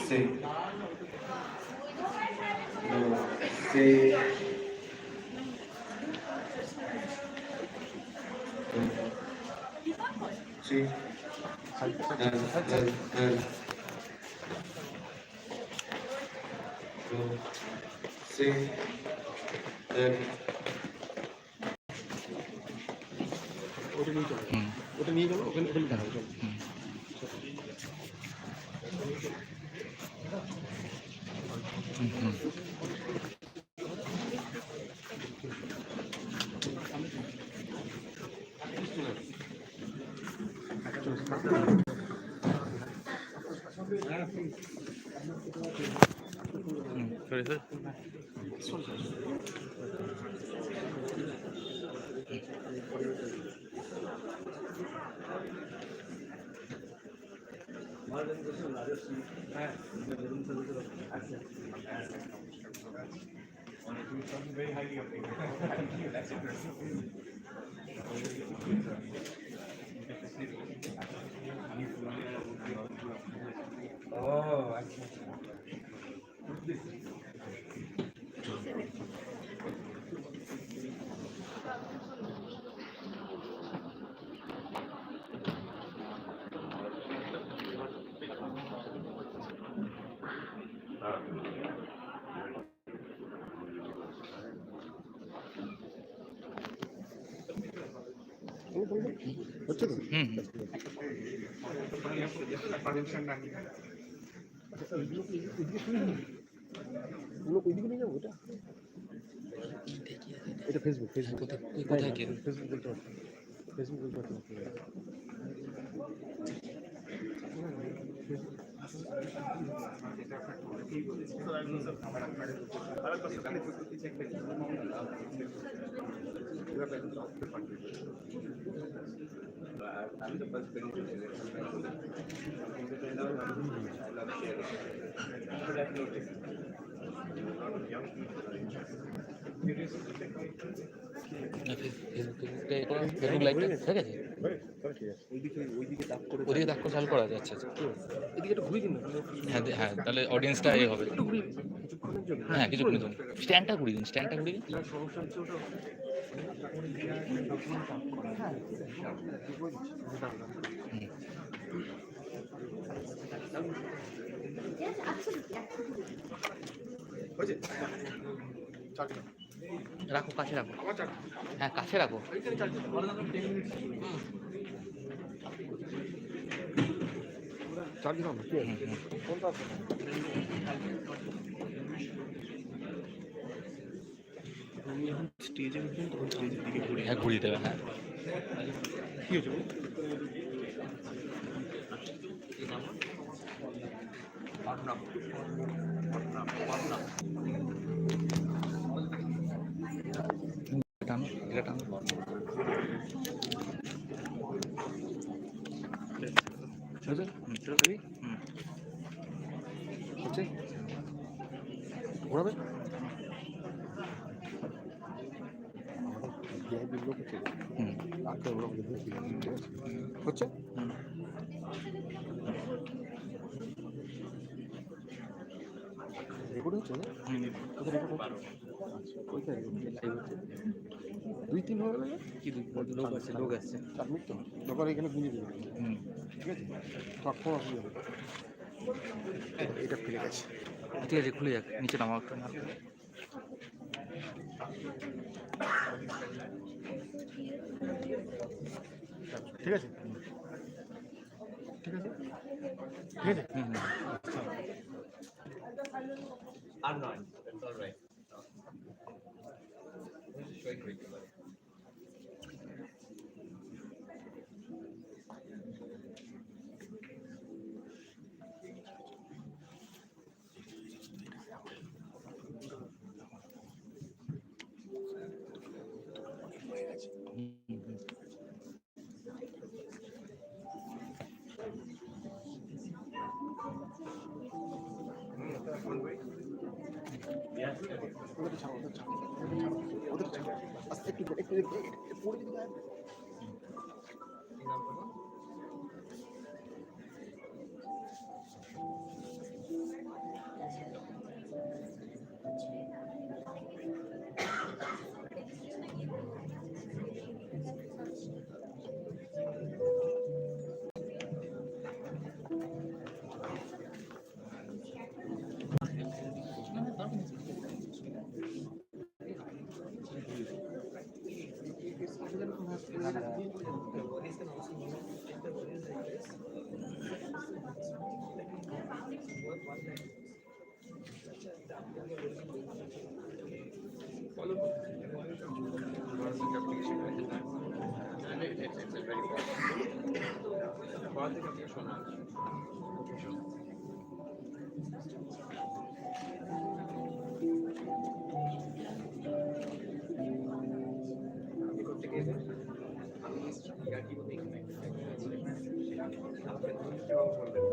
six, no, six, three, six, ওটা নিয়ে চলো, ওটা নিয়ে চলো, ওখানে ওখানে দাঁড়াও চলো। Very highly oh, হচ্ছে তো ওইদিকে নিয়ে যাবো ওটা এটা ফেসবুক ফেসবুক কোথায় গিয়ে ফেসবুক বলতে পারছি ফেসবুক বলতে পারছি I'm the first ওদিকে দাগ চালু করা যাচ্ছে। হ্যাঁ হ্যাঁ, তাহলে অডিয়েন্সটা এ হবে। হ্যাঁ কিছুক্ষণের জন্য স্ট্যান্ডটা ঘুরিয়ে দিন, স্ট্যান্ডটা ঘুরিয়ে দিন। রাখো, কাছে রাখো। হ্যাঁ কাছে রাখো। স্টেজে উঠবেন তখন স্টেজের দিকে ঘুরিয়ে হ্যাঁ ঘুরিয়ে দেবে। হ্যাঁ কি হয়েছে টানো, এটা টানো। ঘোরাবে হচ্ছে রেকর্ড হচ্ছে না? দুই তিন হয়ে গেলে কি লোক আসছে, লোক আসছে 4 মিনিট তো দরকার এখানে গুঁজে দেবে। ঠিক আছে তখন অসুবিধা হবে। এটা ফেলে গেছে। ঠিক আছে খুলে যাক, নিচে নামাও একটু না। ঠিক আছে ঠিক আছে ঠিক আছে I'm not. That's all right. Showing great. ওদের ছাড়ো ওদের ছাড়ো আস্তে একটু পড়ে দিতে হয়। Follow basic application and it's a very basic application. আমি করতে গিয়ে আমি ইয়ার্কি বলতে এখানে আমাকে দুটো বললেন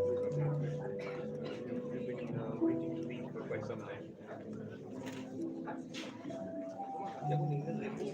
waiting to leave for quite some time. যখন ইংরেজি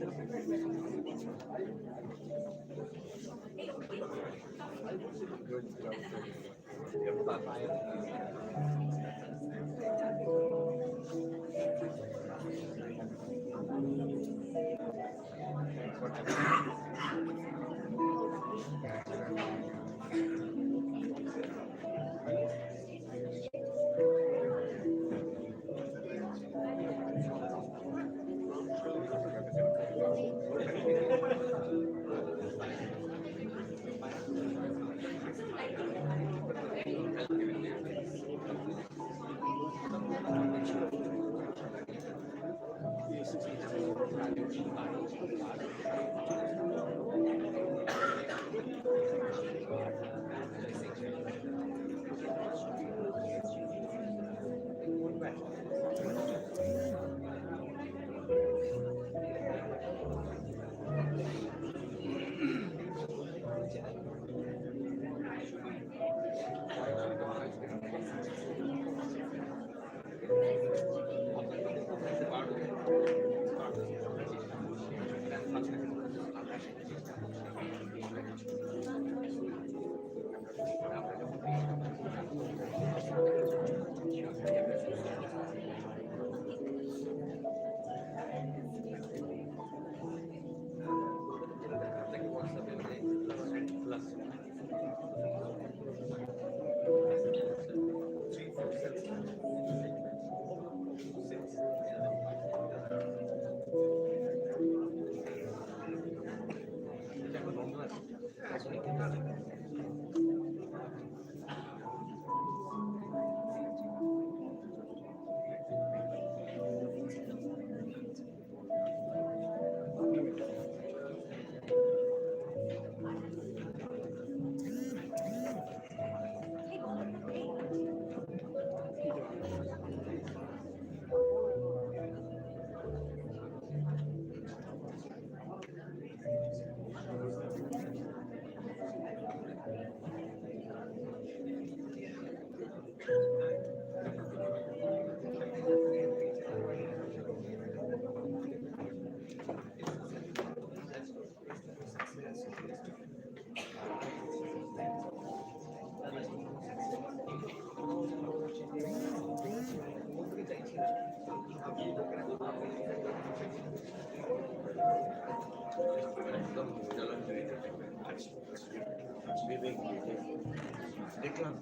দেখলাম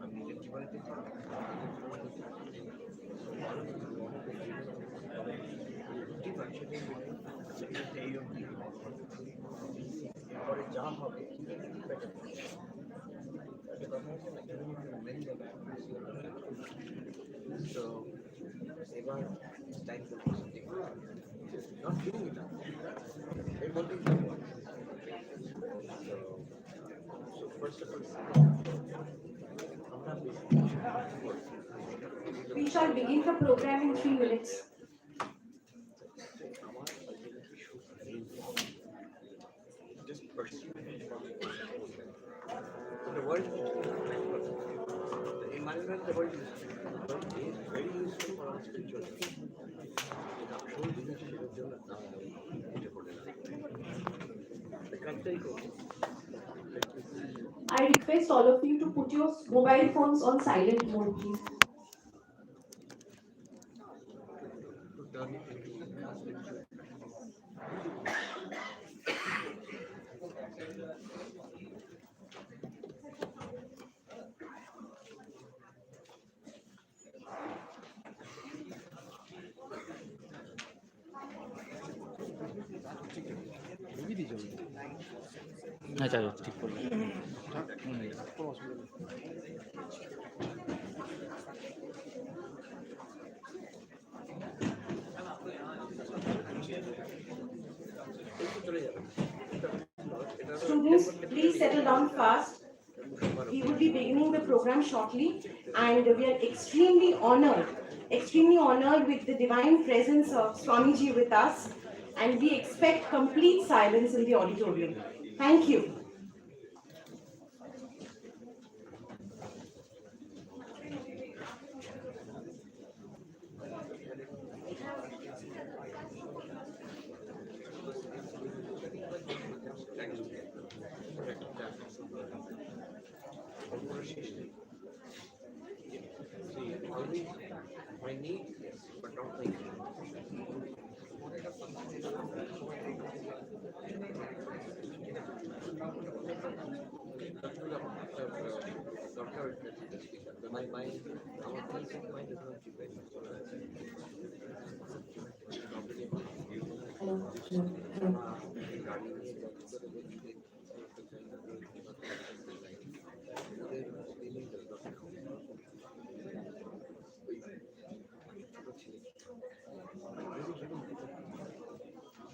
আমি নিজের জীবনে দেখলাম এরপরে যা হবে তো এবার time not doing it they want to so first of all We shall begin the program in 3 minutes. just pursue the world the environment the world is very useful for our spiritual I request all of you to put your mobile phones on silent mode, please. হ্যাঁ চালু ঠিক করবে কোনো অসুবিধা নেই Students, please settle down fast. We will be beginning the program shortly, and we are extremely honored with the divine presence of Swamiji with us, and we expect complete silence in the auditorium. Thank you. Always my need, yes, but not my need. Doctor, my our peace of mind does not depend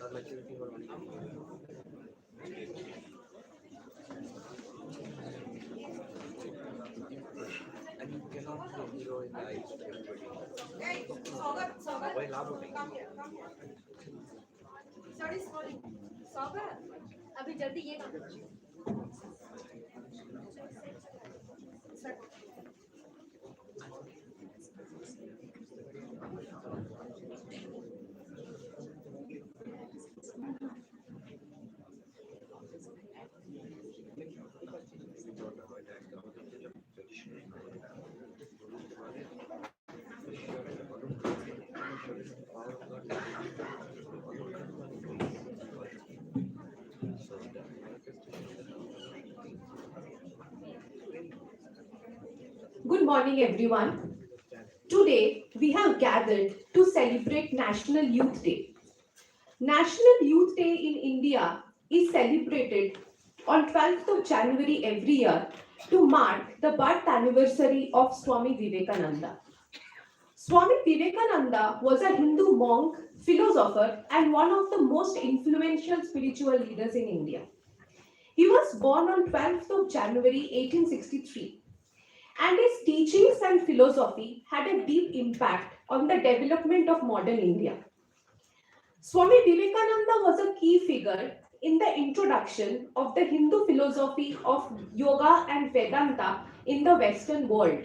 on maturity or and you cannot be a hero in the eyes of everybody. Why laugh at me? Sorry स्वागत अभी जल्दी ये काम Good morning, everyone. Today, we have gathered to celebrate National Youth Day. National Youth Day in India is celebrated on 12th of January every year to mark the birth anniversary of Swami Vivekananda. Swami Vivekananda was a Hindu monk, philosopher, and one of the most influential spiritual leaders in India. He was born on 12th of January 1863, and his teachings and philosophy had a deep impact on the development of modern India. Swami Vivekananda was a key figure in the introduction of the Hindu philosophy of yoga and Vedanta in the Western world.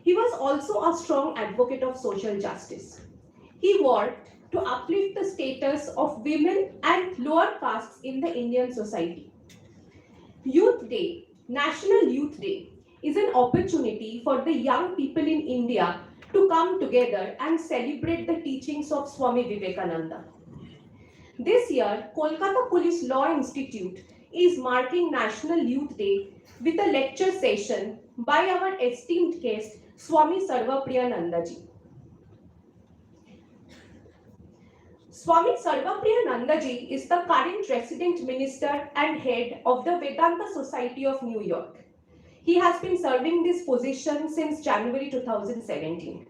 He was also a strong advocate of social justice. He worked to uplift the status of women and lower castes in the Indian society. Youth Day, National Youth Day, is an opportunity for the young people in India to come together and celebrate the teachings of Swami Vivekananda. This year, Kolkata Police Law Institute is marking National Youth Day with a lecture session by our esteemed guest, Swami Sarvapriyanandaji. Swami Sarvapriyanandaji is the current resident minister and head of the Vedanta Society of New York. He has been serving this position since January 2017.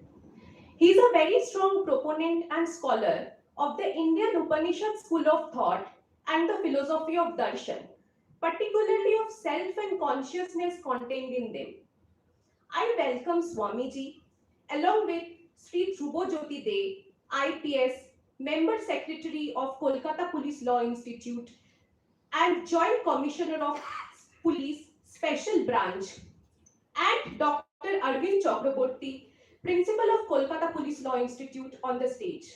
He is a very strong proponent and scholar of the Indian Upanishad school of thought and the philosophy of darshan, particularly of self and consciousness contained in them. I welcome Swamiji along with Sri Dhrubajyoti De, IPS, Member Secretary of Kolkata Police Law Institute and Joint Commissioner of Police Special Branch, and Dr. Arvind Chakraborty, Principal of Kolkata Police Law Institute, on the stage.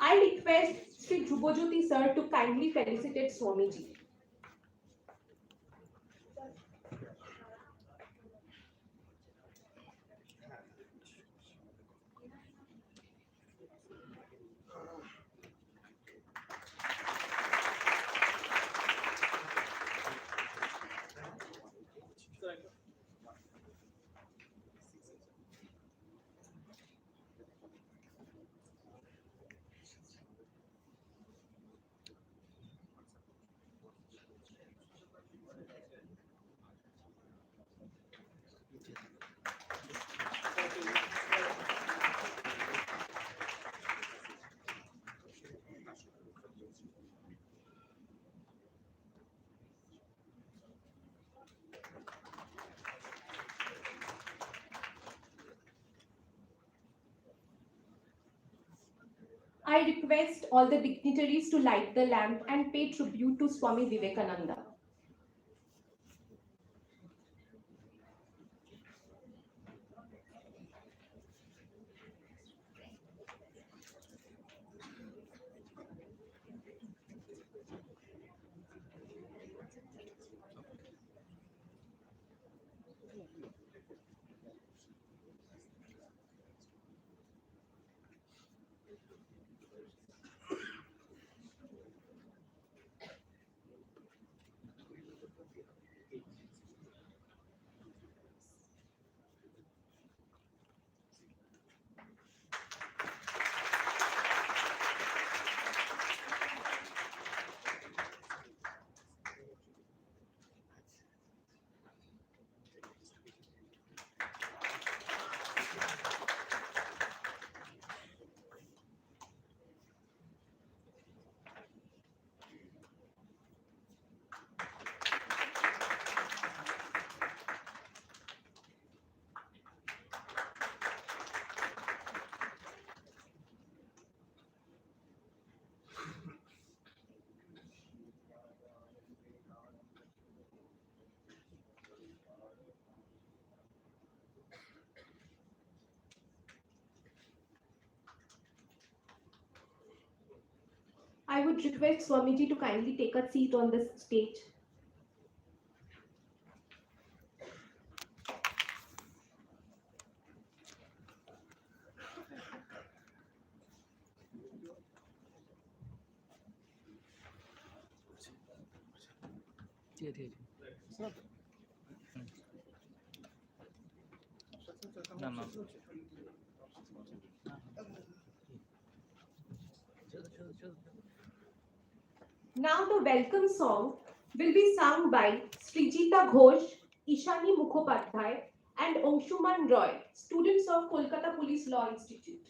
I request Sri Dhrubajyoti sir to kindly felicitate Swamiji. I request all the dignitaries to light the lamp and pay tribute to Swami Vivekananda. I would request Swamiji to kindly take a seat on the stage. না না Now the welcome song will be sung by Srijita Ghosh, Ishani Mukhopadhyay and Anshuman Roy, students of Kolkata Police Law Institute.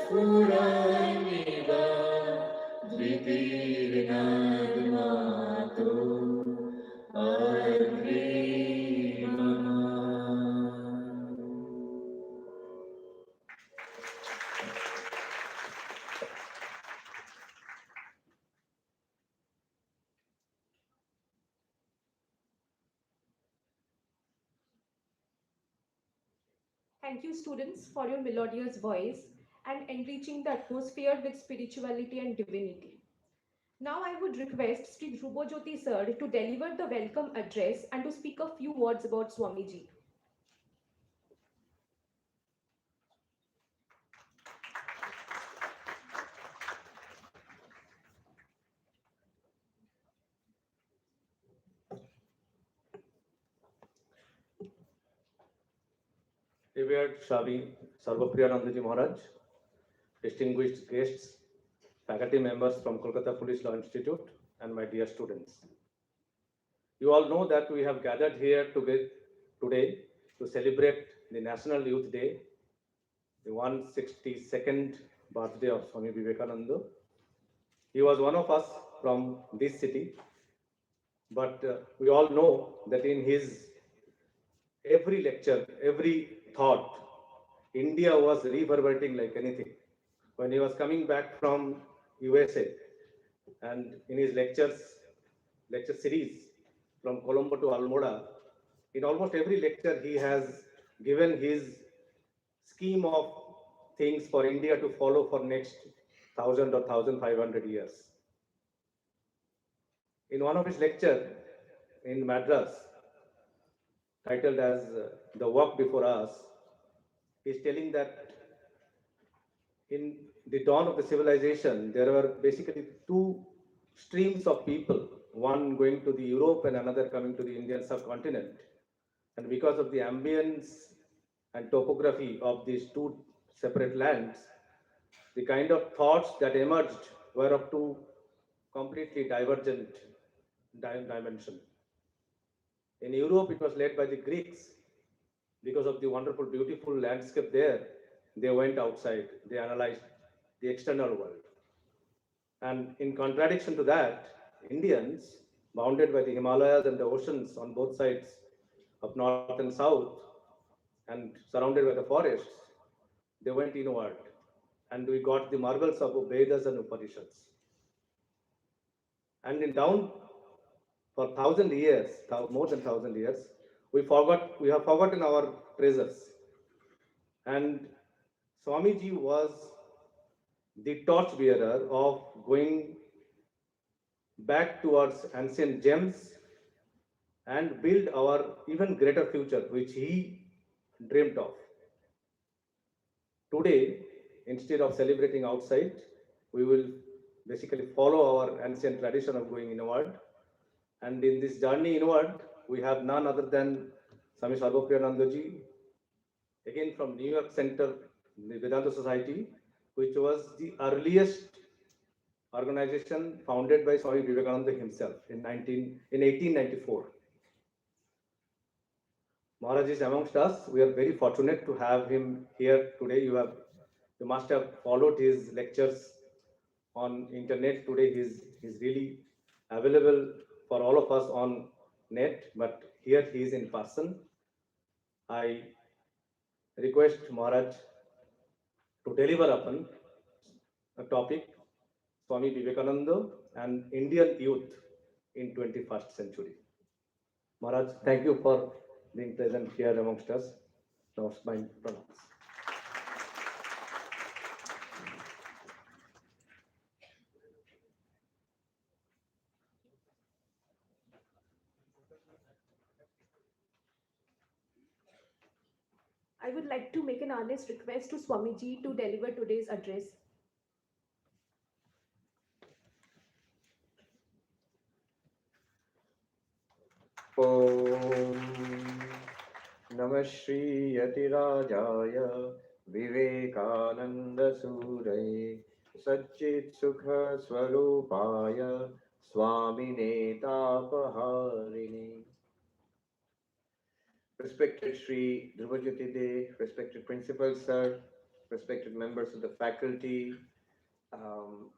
प्रस्फुरन्निव द्वितीर्नादमातु अग्निमः. Thank you, students, for your melodious voice and enriching the atmosphere with spirituality and divinity. Now I would request Sri Dhrubojyoti sir to deliver the welcome address and to speak a few words about Swamiji. Revered Swami Sarvapriyanandaji Maharaj, distinguished guests, faculty members from Kolkata Police Law Institute, and my dear students. You all know that we have gathered here today to celebrate the National Youth Day, the 162nd birthday of Swami Vivekananda. He was one of us from this city, but we all know that in his every lecture, every thought, India was reverberating like anything. When he was coming back from USA and in his lecture series from Colombo to Almora, in almost every lecture he has given his scheme of things for India to follow for next 1000 or 1500 years. In one of his lecture in Madras, titled as The Walk Before Us, he is telling that in the dawn of the civilization, there were basically two streams of people, one going to the Europe and another coming to the Indian subcontinent. And because of the ambience and topography of these two separate lands, the kind of thoughts that emerged were of two completely divergent dimension. In Europe, it was led by the Greeks. Because of the wonderful, beautiful landscape there, they went outside, they analyzed the external world. And in contradiction to that, Indians, bounded by the Himalayas and the oceans on both sides of north and south, and surrounded by the forests, they went inward. And we got the marvels of Vedas and Upanishads. And in down for 1,000 years, more than 1,000 years, we have forgotten our treasures. And Swamiji was the torchbearer of going back towards ancient gems and build our even greater future, which he dreamt of. Today, instead of celebrating outside, we will basically follow our ancient tradition of going inward. And in this journey inward, we have none other than Swami Sarvapriyanandaji, again from New York Center, the Vedanta Society, which was the earliest organization founded by Swami Vivekananda himself in 1894. Maharaj is amongst us. We are very fortunate to have him here today. You must have followed his lectures on internet today. He's really available for all of us on net, but here he is in person. I request Maharaj to deliver upon a topic, Swami Vivekananda and Indian youth in 21st century. Maharaj, thank you for being present here amongst us. Now, my pranams. I would like to make an earnest request to Swamiji to deliver today's address. ॐ नमः श्रीयतिराजाय विवेकानन्दसूरये सच्चित्सुखस्वरूपाय स्वामिने तापहारिणे respected Sri Dhrubajyoti De, respected Principal Sir, respected members of the faculty, um,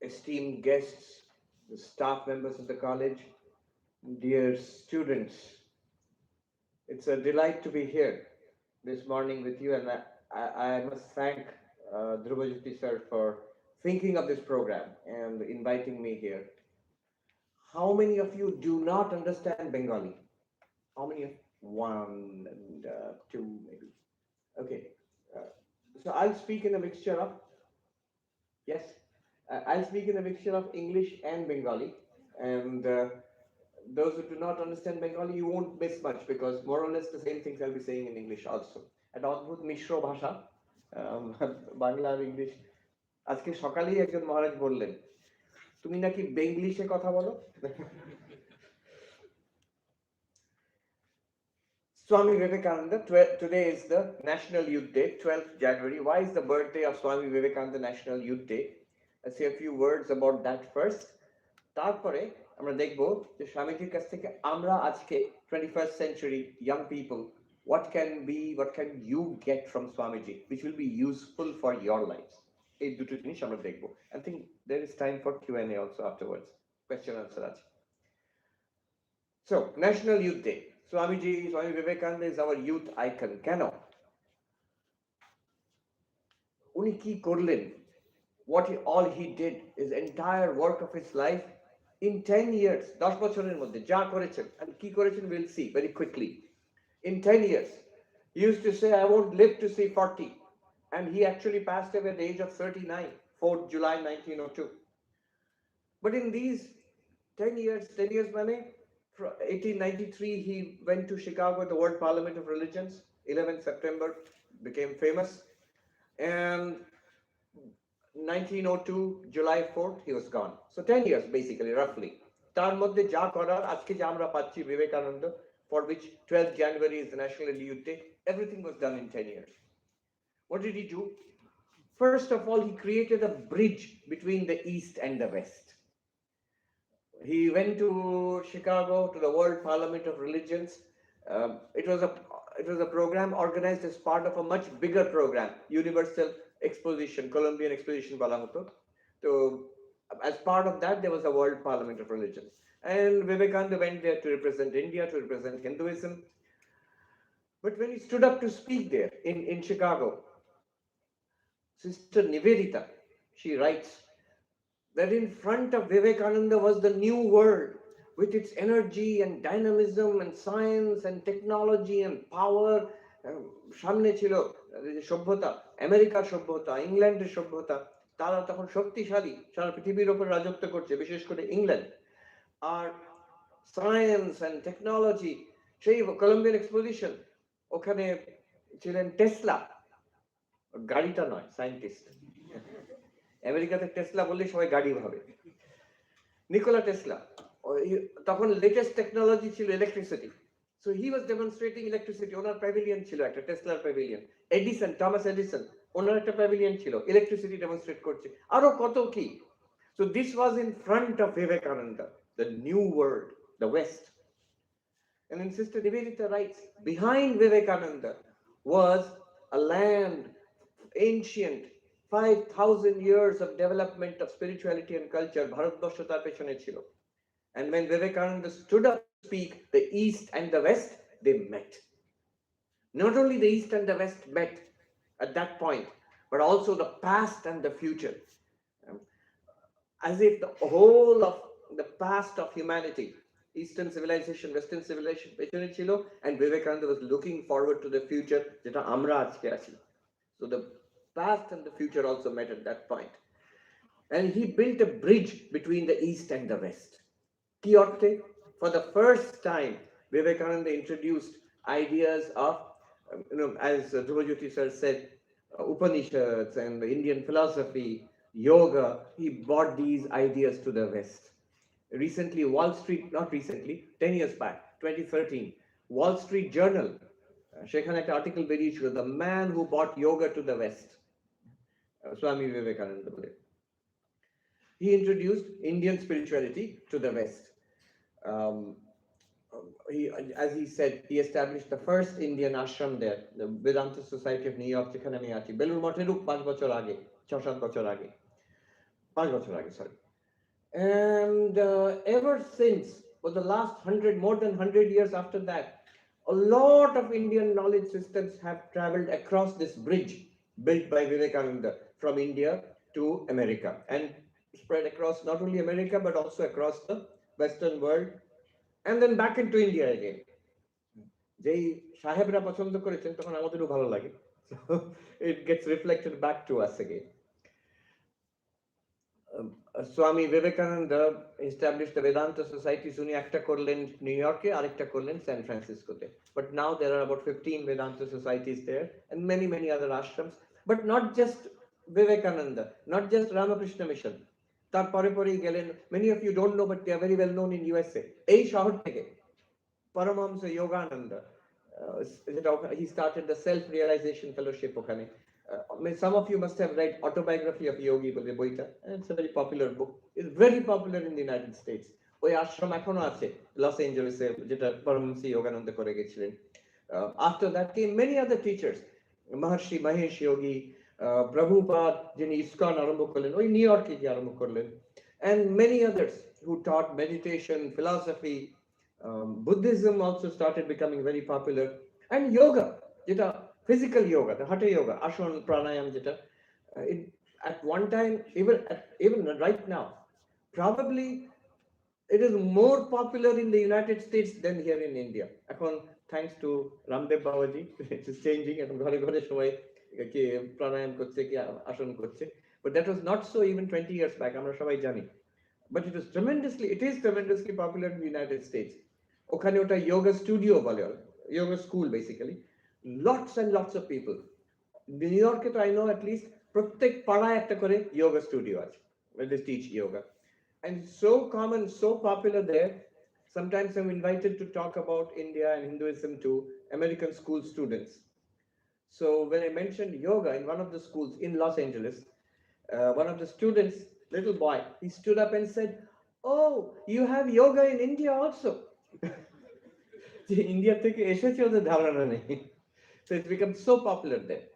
esteemed guests, the staff members of the college, dear students, it's a delight to be here this morning with you, and I must thank Dhrubajyoti Sir for thinking of this program and inviting me here. How many of you do not understand Bengali? How many? One and two, maybe. Okay. Uh, so I'll speak in a mixture of, yes, I'll speak in a mixture of English and Bengali. And those who do not understand Bengali, you won't miss much because more or less the same things I'll be saying in English also. একটা অদ্ভুত মিশ্র ভাষা বাংলা আর English. আজকে সকালেই একজন মহারাজ বললেন তুমি নাকি বেঙ্গলিশে কথা বলো। Swami Vivekananda, today is the National Youth Day, 12th January. Why is the birthday of Swami Vivekananda National Youth Day? Let's say a few words about that first. তারপরে আমরা দেখব যে স্বামীজির কাছ থেকে আমরা আজকে 21st century young people what can you get from Swamiji which will be useful for your lives. এই দুটো জিনিস আমরা দেখব. I think there is time for Q&A also afterwards. Question answer আছে. So, National Youth Day. Swami Vivekananda is our youth icon. কেন? উনি কি করলেন? All he did, his entire work of his life in 10 years, 10 বছরের মধ্যে যা করেছেন, and কি করেছেন we'll see very quickly. In 10 years, he used to say, I won't live to see 40. And he actually passed away at the age of 39, 4th July 1902. But in these 10 years, mane, 1893, he went to Chicago at the World Parliament of Religions. 11th September, became famous. And 1902, July 4th, he was gone. So 10 years, basically, roughly. তার মধ্যে যা করার আজকে যে আমরা পাচ্ছি Vivekananda, for which 12th January is the National Youth Day, everything was done in 10 years. What did he do? First of all, he created a bridge between the East and the West. He went to Chicago to the World Parliament of Religions. It was a program organized as part of a much bigger program, Universal Exposition, Columbian Exposition বলা হতো. So as part of that, there was a World Parliament of Religions. And Vivekananda went there to represent India, to represent Hinduism. But when he stood up to speak there in Chicago, Sister Nivedita, she writes that in front of Vivekananda was the new world with its energy and dynamism and science and technology and power. সামনে ছিল সভ্যতা, আমেরিকার সভ্যতা, ইংল্যান্ডের সভ্যতা, তারা তখন শক্তিশালী, সারা পৃথিবীর উপর রাজত্ব করছে, বিশেষ করে ইংল্যান্ড। আর সায়েন্স অ্যান্ড টেকনোলজি, সেই কলম্বিয়ান এক্সপোজিশন, ওখানে ছিলেন টেসলা, গাড়িটা নয়, সায়েন্টিস্ট। আমেরিকাতে টেসলা বললে সবাই গাড়ি ভাবে। নিকোলা টেসলা, তখন লেটেস্ট টেকনোলজি ছিল electricity. So he was demonstrating electricity. Owner pavilion ছিল একটা, টেসলার প্যাভিলিয়ন। এডিসন, টমাস এডিসন, ওনার একটা প্যাভিলিয়ন ছিল, ইলেকট্রিসিটি ডেমনস্ট্রেট করছে, আরো কত কি। So this was in front of Vivekananda, the new world, the West. And then Sister Nivedita writes, behind Vivekananda was a land, ancient, 5,000 years of development of spirituality and culture. Bharatvarsha তার পেছনে ছিল। And when Vivekananda stood up to speak, the East and the West, they met. Not only the East and the West met at that point, but also the past and the future. As if the whole of the past of humanity, Eastern civilization, Western civilization, পেছনে ছিল, and Vivekananda was looking forward to the future, যেটা আমরা আজকে আছি. So the past and the future also met at that point. And he built a bridge between the East and the West. For the first time, Vivekananda introduced ideas of, as Dhrubajyoti sir said, Upanishads and the Indian philosophy, yoga. He brought these ideas to the West. Recently, not recently, 10 years back, 2013, Wall Street Journal, সেখানে একটা article বেরিয়েছিল, the man who brought yoga to the West, Swami Vivekananda. He introduced Indian spirituality to the West. as he said, he established the first Indian ashram there, the Vedanta Society of New York, যেখানে আমি আছি বেলুর মঠেরও 5 বছর আগে 6-7 বছর আগে 5 বছর আগে sorry. And ever since, for the last 100, more than 100 years after that, a lot of Indian knowledge systems have traveled across this bridge built by Vivekananda from India to America and spread across not only America but also across the Western world and then back into India again. যেই সাহেবরা পছন্দ করেছেন তখন আমাদেরও ভালো লাগে. So it gets reflected back to us again. Swami Vivekananda established the Vedanta societies. উনি একটা করলেন নিউ ইয়র্কে, আরেকটা করলেন সান ফ্রান্সিসকোতে. But now there are about 15 Vedanta societies there and many other ashrams. But not just Vivekananda, not just Ramakrishna Mission. তারপরে পরেই গেলেন, many of you don't know but they are very well known in USA. এই শহর থেকে Paramahamsa Yogananda, he started the self-realization fellowship ওখানে. Some of you must have read Autobiography of Yogi বলে বইটা. It's a very popular book. It's very popular in the United States. ওই আশ্রম এখনো আছে loss এঞ্জেলেসে, যেটা পরমহংস যোগানন্দ করে গেছিলেন. After that came many other teachers. Maharshi Mahesh Yogi, Prabhupada, যিনি ISKCON আরম্ভ করলেন, ওই নিউ ইয়র্কে গিয়ে আরম্ভ করলেন. And many others who taught meditation, philosophy. Buddhism also started becoming very popular. And yoga, যেটা physical yoga, the hatha yoga, asana pranayam, যেটা at one time, even right now, probably it is more popular in the United States than here in India. এখন thanks to Ramdev Babaji, it is changing. এখন ঘরে ঘরে সবাই কি প্রাণায়াম করছে, কি আসন করছে. But that was not so even 20 years back. আমরা সবাই জানি. But it is tremendously popular in the United States. ওখানে ওটা yoga studio বলে, yoga school basically. Lots and lots of people. New York, I know at least প্রত্যেক পাড়ায় একটা করে yoga studio আছে where they teach yoga. And so common, so popular there. Sometimes I'm invited to talk about India and Hinduism to American school students. So when I mentioned yoga in one of the schools in Los Angeles, one of the students, little boy, he stood up and said, "Oh, you have yoga in India also." India থেকে এসেছে ওদের ধারণা নেই. So it's become so popular there.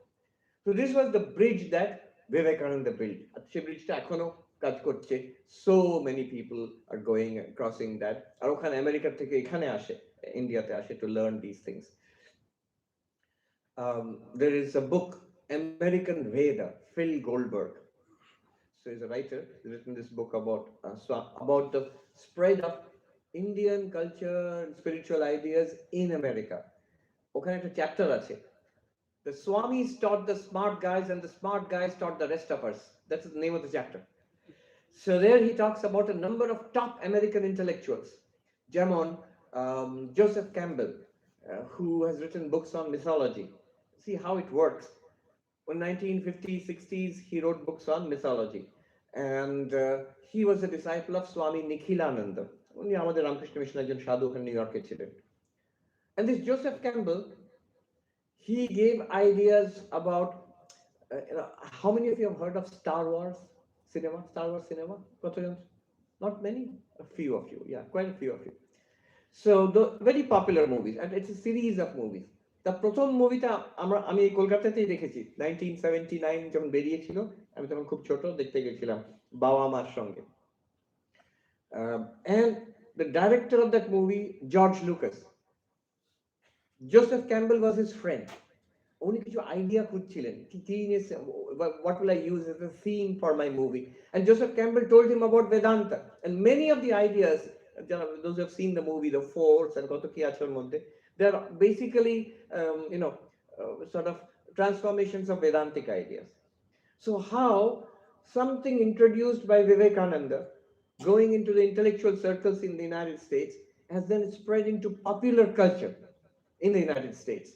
So this was the bridge that Vivekananda built. সেই ব্রিজটা এখনো কাজ করছে. So many people are going and crossing that. আর ওখানে আমেরিকা থেকে এখানে আসে, ইন্ডিয়াতে আসে to learn these things. There is a book, American Veda, Phil Goldberg. So he's a writer. He's written this book about the spread of Indian culture and spiritual ideas in America. ওখানে একটা chapter আছে. The Swamis taught the smart guys and the smart guys taught the rest of us. That's the name of the chapter. So there he talks about a number of top American intellectuals. যেমন Joseph Campbell, who has written books on mythology. See how it works. In 1950s, 60s, he wrote books on mythology. And he was a disciple of Swami Nikhilananda. উনি আমাদের Ramakrishna mission একজন সাধু ওখানে new ইয়র্কে ছিলেন. And this Joseph Campbell, he gave ideas about, how many of you have heard of Star Wars cinema? Not many? A few of you, yeah, quite a few of you. So the very popular movies, and it's a series of movies. The প্রথম মুভিটা আমি কলকাতাতেই দেখেছি 1979 যখন বেরিয়েছিল. আমি তখন খুব ছোট, দেখতে গেছিলাম বাবা মার সঙ্গে. And the director of that movie, George Lucas, Joseph Campbell was his friend. Only কিছু idea খুঁজছিলেন, what will I use as a theme for my movie? And Joseph Campbell told him about Vedanta. And many of the ideas, those who have seen the movie, the force and কত কি আছে ওর মধ্যে, they are basically sort of transformations of Vedantic ideas. So how something introduced by Vivekananda going into the intellectual circles in the United States has then spread into popular culture in the United States.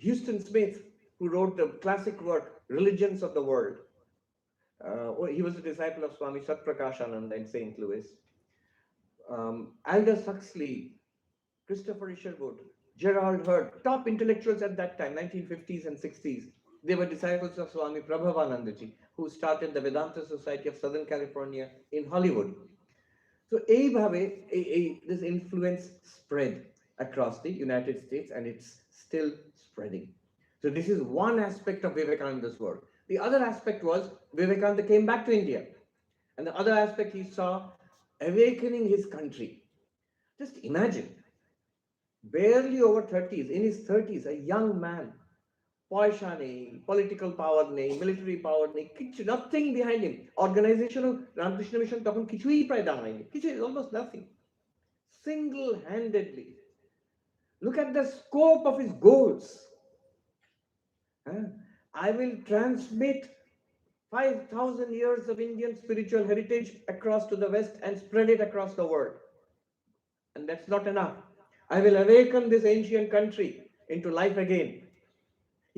Houston Smith, who wrote the classic work Religions of the World, he was a disciple of Swami Satprakashananda in St. Louis. Aldous Huxley, Christopher Isherwood, Gerald Hurd, top intellectuals at that time, 1950s and 60s. They were disciples of Swami Prabhavanandaji, who started the Vedanta Society of Southern California in Hollywood. So this influence spread across the United States, and it's still spreading. So this is one aspect of Vivekananda's work. The other aspect was Vivekananda came back to India, and the other aspect he saw awakening his country. Just imagine, barely over 30s, in his 30s, a young man, পয়সা নেই, political পাওয়ার নেই, military power নেই, কিছু, nothing behind him. Organisation Ramakrishna mission তখন কিছুই প্রায় দাঁড়ায়নি, কিছু, almost nothing. Single-handedly, look at the scope of his goals. I will transmit 5,000 years of Indian spiritual heritage across to the West and spread it across the world. And that's not enough. I will awaken this ancient country into life again.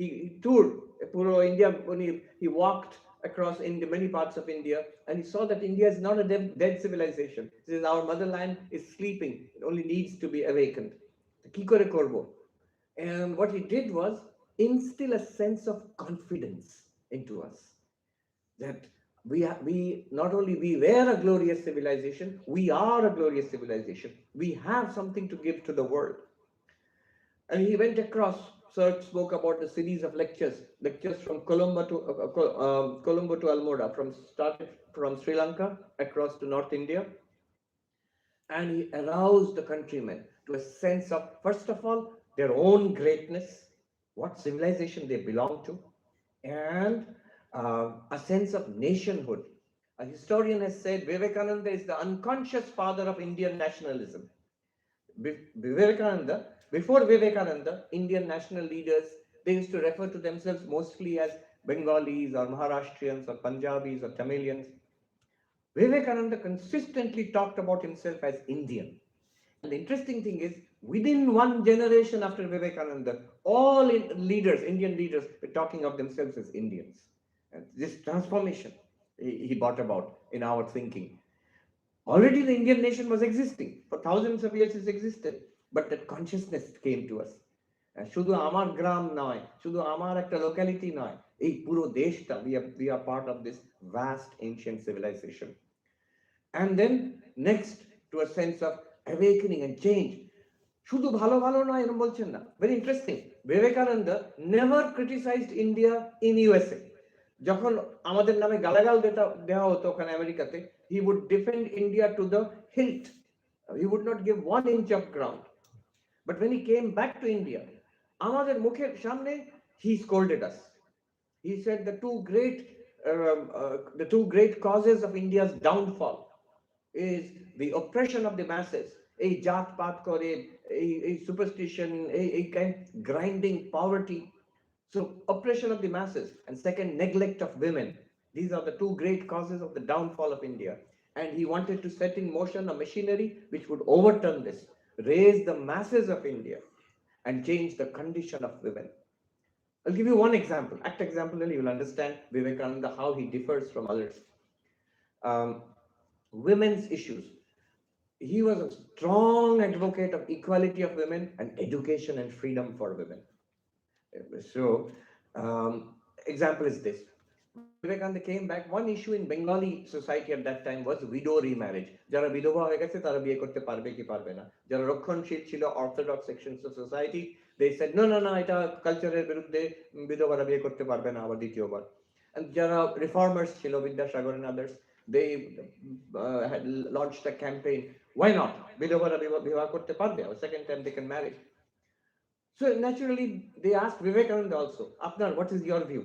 He toured Puro India when he walked across many parts of India, and he saw that India is not a dead civilization. He says our motherland is sleeping; it only needs to be awakened. Ki kore korbo? And what he did was instill a sense of confidence into us that we not only we were a glorious civilization, we are a glorious civilization. We have something to give to the world. And he went across, spoke about the series of lectures from Colombo to Almora, started from Sri Lanka across to North India. And he aroused the countrymen to a sense of, first of all, their own greatness, what civilization they belong to, and a sense of nationhood. A historian has said Vivekananda is the unconscious father of Indian nationalism. Before Vivekananda, Indian national leaders, they used to refer to themselves mostly as Bengalis or Maharashtrians or Punjabis or Tamilians. Vivekananda consistently talked about himself as Indian. And the interesting thing is, within one generation after Vivekananda, all Indian leaders were talking of themselves as Indians. And this transformation he brought about in our thinking. Already the Indian nation was existing. For thousands of years it existed. But that consciousness came to us. শুধু আমার গ্রাম নয়, শুধু আমার একটা locality নয়, এই পুরো দেশটা, we are part of this vast ancient civilization. And then next, to a sense of awakening and change. শুধু ভালো ভালো নয় এরকম বলছেন না। Very interesting. Vivekananda never criticized India in USA. যখন আমাদের নামে গালাগাল দেওয়া হতো ওখানে আমেরিকাতে, he would defend India to the hilt. He would not give 1 inch of ground. But when he came back to India, আমাদের মুখের সামনে, he scolded us. He said the two great causes of India's downfall is the oppression of the masses, a jat paat kore, a superstition, a kind grinding poverty. So oppression of the masses, and second, neglect of women. These are the two great causes of the downfall of India. And he wanted to set in motion a machinery which would overturn this, raise the masses of India, and change the condition of women. I'll give you one example, and you will understand Vivekananda, how he differs from others. Women's issues. He was a strong advocate of equality of women and education and freedom for women. So, example is this. Vivekananda came back, one issue in Bengali society at that time was widow remarriage. যারা বিধবা হয়ে গেছে তারা বিয়ে করতে পারবে কি পারবে না। যারা রক্ষণশীল ছিল, orthodox sections of society, they said no, এটা কালচারের বিরুদ্ধে, বিধবারা বিয়ে করতে পারবে না আবার দ্বিতীয়বার। And যারা reformers ছিল, Vidyasagar and others, they had launched a campaign, why not, বিধবারা বিবাহ করতে পারবে, or second time they can marry. So naturally they asked Vivekananda also, Apnar, what is your view?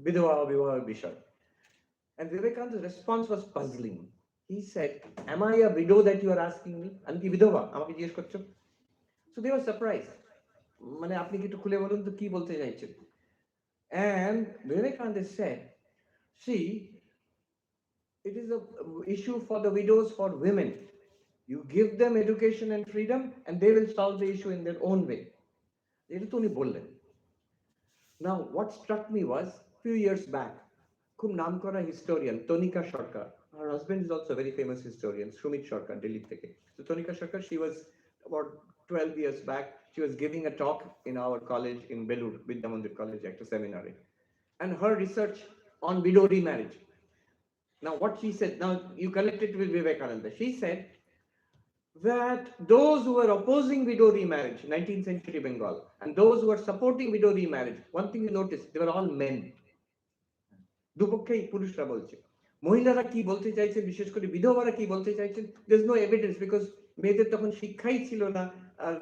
Bidova Vivaha Bishar. And Vivekananda's response was puzzling. He said, am I a widow that you are asking me? Ami ki bidova? Amake jigesh korcho? So they were surprised. Mane apni ki ekটু খুলে বলুন তো কি বলতে চাইছেন? And Vivekananda said, see, it is an issue for the widows, for women. You give them education and freedom, and they will solve the issue in their own way. এটা তো উনি বললেন। Now, what struck me was, few years back, খুব নামকরা historian, Tonika Sarkar. Her husband is also a very famous historian, Shumit Sarkar, Delhi থেকে. So Tonika Sarkar, she was about 12 years back, she was giving a talk in our college in Belur, Vidyamandir College, at a seminary. And her research on widow remarriage. Now, what she said, now you connect it with Vivekananda. She said that those who were opposing widow remarriage, 19th century Bengal, and those who were supporting widow remarriage, one thing you notice, they were all men. দুপক্ষেই পুরুষরা বলছে, মহিলারা কি বলতে চাইছেন, বিশেষ করে বিধবারা কি বলতে চাইছেন, there's no evidence because মেয়েদের তখন শিক্ষাই ছিল না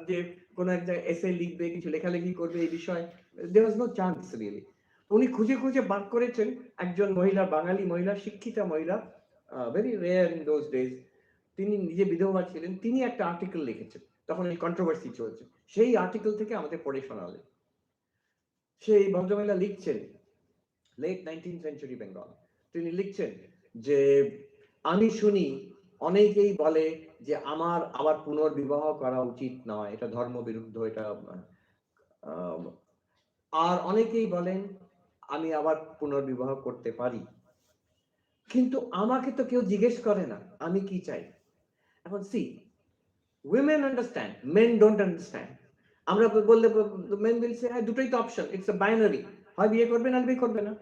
যে কোন একটা এসে লিখবে, কিছু লেখালেখি করবে এই বিষয়ে, there was no chance really. উনি খুঁজে খুঁজে বার করেছেন একজন মহিলা, বাঙালি মহিলা, শিক্ষিতা মহিলা, very rare in those days, তিনি নিজে বিধবা ছিলেন, তিনি একটা আর্টিকেল লিখেছেন, তখন এই কন্ট্রোভার্সি চলছে, সেই আর্টিকেল থেকে আমাদের পড়ে শোনালেন। সেই ভদ্রমহিলা লিখছেন, লেট 19th সেঞ্চুরি বেঙ্গল, তিনি লিখছেন যে আমি শুনি অনেকেই বলে যে আমার আবার পুনর্বিবাহ করা উচিত নয়, এটা ধর্মবিরুদ্ধ, এটা আর অনেকেই বলেন আমি আবার পুনর্বিবাহ করতে পারি, কিন্তু আমাকে তো কেউ জিজ্ঞেস করে না আমি কি চাই। এখন C, women understand, men don't understand. আমরা বললে men will say হ্যাঁ দুটোই তো অপশন, ইটস আ বাইনারি, হয় বিয়ে করবে না বিয়ে করবে না,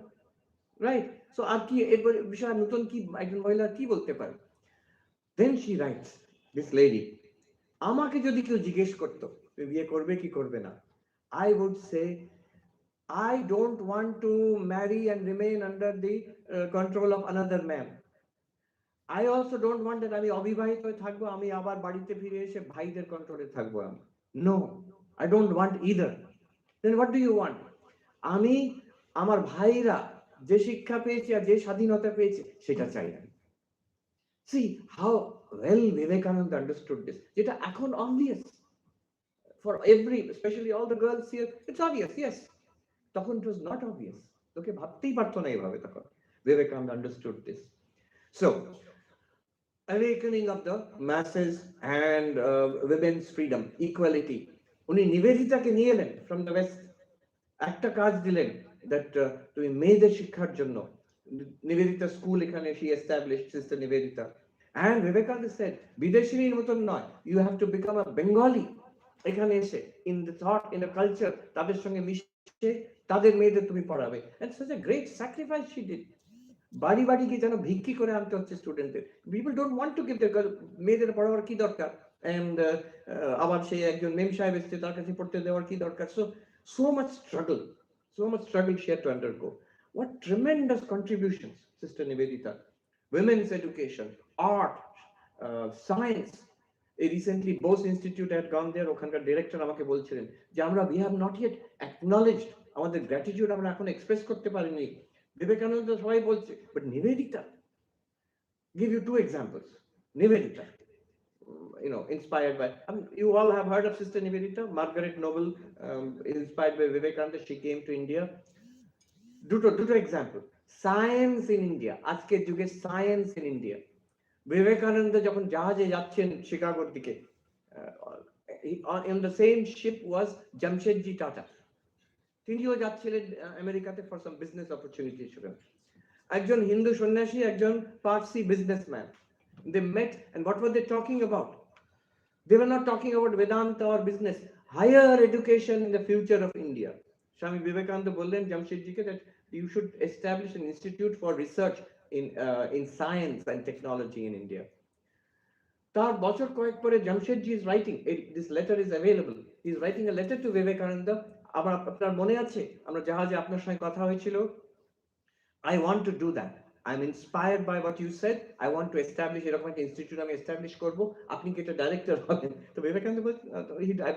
রাইট? সো আর কি এরপর বিষয় নতুন কি একজন মহিলা কি বলতে পারে? Then she rights, this lady, আমাকে যদি কেউ জিজ্ঞেস করতো তুমি বিয়ে করবে কি করবে না, I would say I don't want to marry and remain under the control of another man. I also don't want that আমি অবিবাহিত হয়ে থাকবো, আমি আবার বাড়িতে ফিরে এসে ভাইদের কন্ট্রোলে থাকবো আমি। No, I don't want either. Then what do you want? আমি আমার ভাইরা যে শিক্ষা পেয়েছে আর যে স্বাধীনতা পেয়েছে সেটা চাই না। See how well Vivekananda understood this. যেটা এখন obvious for every, especially all the girls here, it's obvious, yes. তখন it was not obvious. লোকে ভাবতেই পারতো না এইভাবে তখন। Vivekananda understood this. So, awakening of the masses and women's freedom, equality. উনি নিবেদিতাকে নিয়ে এলেন from the west, একটা কাজ দিলেন that তুমি মেয়েদের শিক্ষার জন্য নিবেদিতা স্কুল এখানে she established, Sister Nivedita, and Vivekananda said বিদেশিনীর মতন নয়, you have to become a Bengali এখানে এসে in the thought, in the culture, তাদের সঙ্গে মিশে তাদের মেয়েদের তুমি পড়াবে, and such a great sacrifice she did. বাড়ি বাড়ি গিয়ে যেন ভিক্ষি করে আনতে হচ্ছে স্টুডেন্টদের, people don't want to give দেয়ার মেয়েদের পড়াবার কি দরকার, এন্ড আবার সেই একজন মেম সাহেব এসেছে তার কাছে পড়তে দেওয়ার কি দরকার। so much struggle she had to undergo. What tremendous contributions, Sister Nivedita, women's education, art, science. Recently Bose Institute had gone there, ওখানকার ডিরেক্টর আমাকে বলছিলেন যে আমরা we have not yet acknowledged, আমাদের গ্র্যাটিটিউড আমরা এখন এক্সপ্রেস করতে পারিনি। Vivekananda সবাই বলছে, but Nivedita, give you two examples. Nivedita, inspired by, you all have heard of Sister Nivedita, Margaret Noble, inspired by Vivekananda, she came to India. দুটো example, science in India, আজকের যুগে science in India. Vivekananda যখন জাহাজে যাচ্ছেন শিকাগোর দিকে, in the same ship was Jamshedji Tata. তিনিও যাচ্ছিলেন আমেরিকাতে ফর সাম বিজনেস অপরচুনিটি ছিলেন, একজন হিন্দু সন্ন্যাসী, একজন Parsi businessman. They met, and what were they talking about? They were not talking about Vedanta or business, higher education in the future of India. Swami Vivekananda বললেন জামশেদজিকে that you should establish an institute for research in science and technology in India. তার বছর কয়েক পরে Jamsetji is writing, this letter is available, he is writing a letter to Vivekananda. আবার আপনার মনে আছে আমরা জাহাজে আপনার সঙ্গে কথা হয়েছিল, I want to do that, I'm inspired by what you said, I want to establish এরকম একটা ইনস্টিটিউট আমি এস্টাবলিশ করব, আপনি কি এটা ডাইরেক্টর হবেন? তো Vivekananda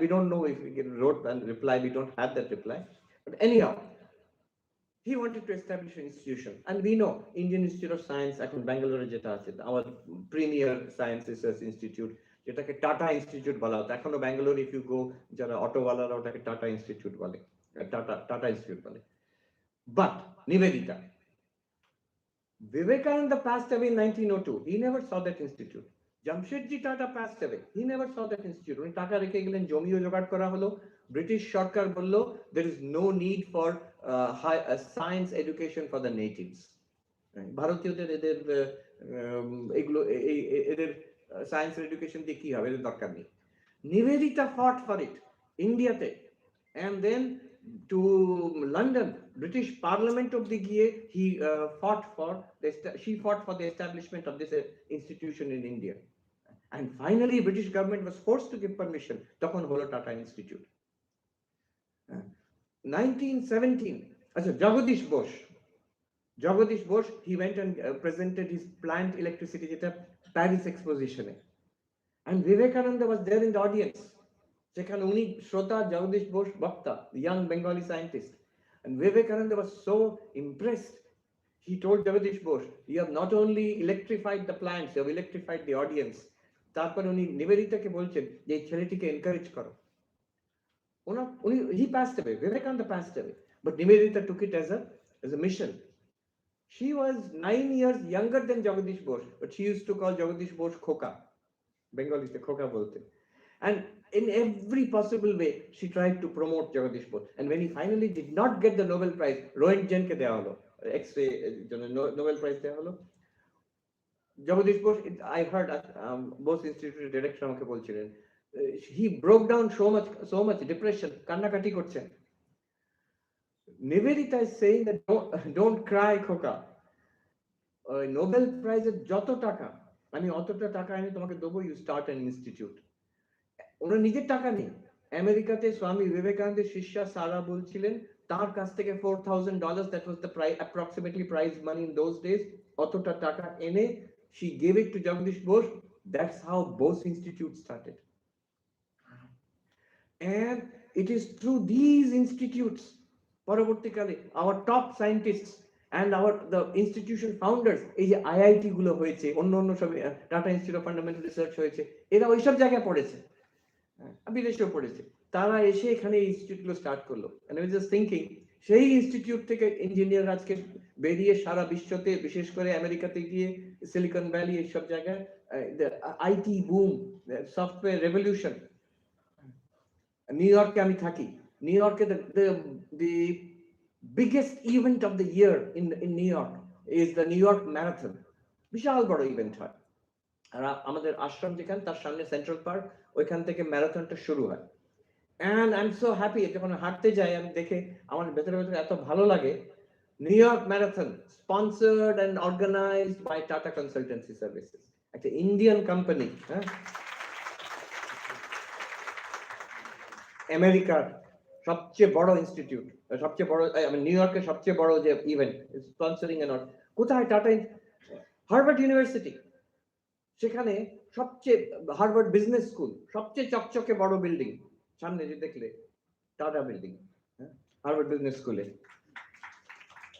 we don't know if we wrote and reply, we don't have that reply, but anyhow he wanted to establish an institution, and we know Indian Institute of Science এখন ব্যাঙ্গালোরে যেটা আছে, our premier science research institute, যেটাকে tata institute বলা হতো, এখনো Bangalore if you go, যারা অটোওয়ালারা ওটাকে টাটা ইনস্টিটিউট বলে, টাটা ইনস্টিটিউট বলে। But Nivedita, Vivekananda passed away in 1902, he never saw that institute. Jamshedji Tata passed away, he never saw that institute. উনি টাকা রেখে গেলেন, জমিও জোগাড় করা হলো, ব্রিটিশ সরকার বলল there is no need for science education for the natives. ভারতীয়দের এদের এগুলো এদের সায়েন্স এডুকেশন দিয়ে কি হবে, এদের দরকার নেই। Nivedita fought for it ইন্ডিয়াতে, and then to London, British Parliament of the গিয়ে he she fought for the establishment of this institution in India. And finally, British government was forced to give permission. তখন হলো Tata Institute. 1917, আচ্ছা Jagadish Bose, he went and presented his plant electricity যেটা Paris exposition A. And Vivekananda was there in the audience. সেখানে উনি শ্রোতা, Jagadish Bose বক্তা, the young Bengali scientist. And Vivekananda was so impressed. He told Jagadish Bose, you have not only electrified the plants, you have electrified the audience. তারপর উনি নিবেদিতাকে বলছেন যে এই ছেলেটিকে এনকারেজ করো। He passed away, Vivekananda passed away, but Nivedita took it as a mission. She was 9 years younger than Jagadish Bose, but she used to call Jagadish Bose Khoka. Bengalis the Khoka bolte. And in every possible way, she tried to promote Jagadish Bose. And when he finally did not get the Nobel Prize, Roentgen ke deya holo, X-ray Nobel Prize deya holo. Jagadish Bose, I heard Bose Institute director আমাকে বলছিলেন, he broke down so much depression, কান্নাকাটি করছেন. Nivedita is saying that don't cry, Khoka. Nobel Prize এর যত টাকা, আমি অতটা টাকা আমি তোমাকে দেবো, you start an institute. ওনার নিজের টাকা নেই। আমেরিকাতে স্বামী বিবেকানন্দের শিষ্যা সারা বলছিলেন তার কাছ থেকে $4,000, that was the price, approximately prize money in those days, অতটা টাকা এনে she gave it to Jagadish Bose. That's how Bose Institute started. And it is through these institutes, পরবর্তীকালে our top scientists and the institution founders, এই যে IIT গুলো হয়েছে, অন্য সব tata institute of fundamental research হয়েছে, এরা ওইসব জায়গায় পড়েছে, বিদেশেও পড়েছে, তারা এসে এখানে এই ইনস্টিটিউট গুলো স্টার্ট করলো। And I was just thinking, সেই ইনস্টিটিউট থেকে ইঞ্জিনিয়ার আজকে বেরিয়ে সারা বিশ্বতে, বিশেষ করে আমেরিকাতে গিয়ে সিলিকন ভ্যালি এইসব জায়গায় IT broom, software revolution. New ইয়র্কে আমি থাকি, নিউ ইয়র্কে the biggest event of the year in New York is the New York Marathon. বিশাল বড় ইভেন্ট হয়, আর আমাদের আশ্রম যেখানে তার সামনে সেন্ট্রাল পার্ক, ওইখান থেকে ম্যারাথনটা শুরু হয়। And I'm so happy, যখন হাঁটতে যাই আমি দেখে আমার ভেতরে এত ভালো লাগে। New York marathon sponsored and organized by Tata Consultancy Services, একটা ইন্ডিয়ান কোম্পানি, আমেরিকার সবচেয়ে বড় ইনস্টিটিউট, সবচেয়ে বড়, নিউ ইয়র্কের সবচেয়ে বড় যে ইভেন্ট স্পন্সরিং এন্ড কোথায়, টাটা হার্ভার্ড ইউনিভার্সিটি, সেখানে সবচেয়ে হার্ভার্ড বিজনেস স্কুল, সবচেয়ে চকচকে বড় বিল্ডিং, সামনে যে দেখলে টাটা বিল্ডিং, হার্ভার্ড বিজনেস স্কুলে।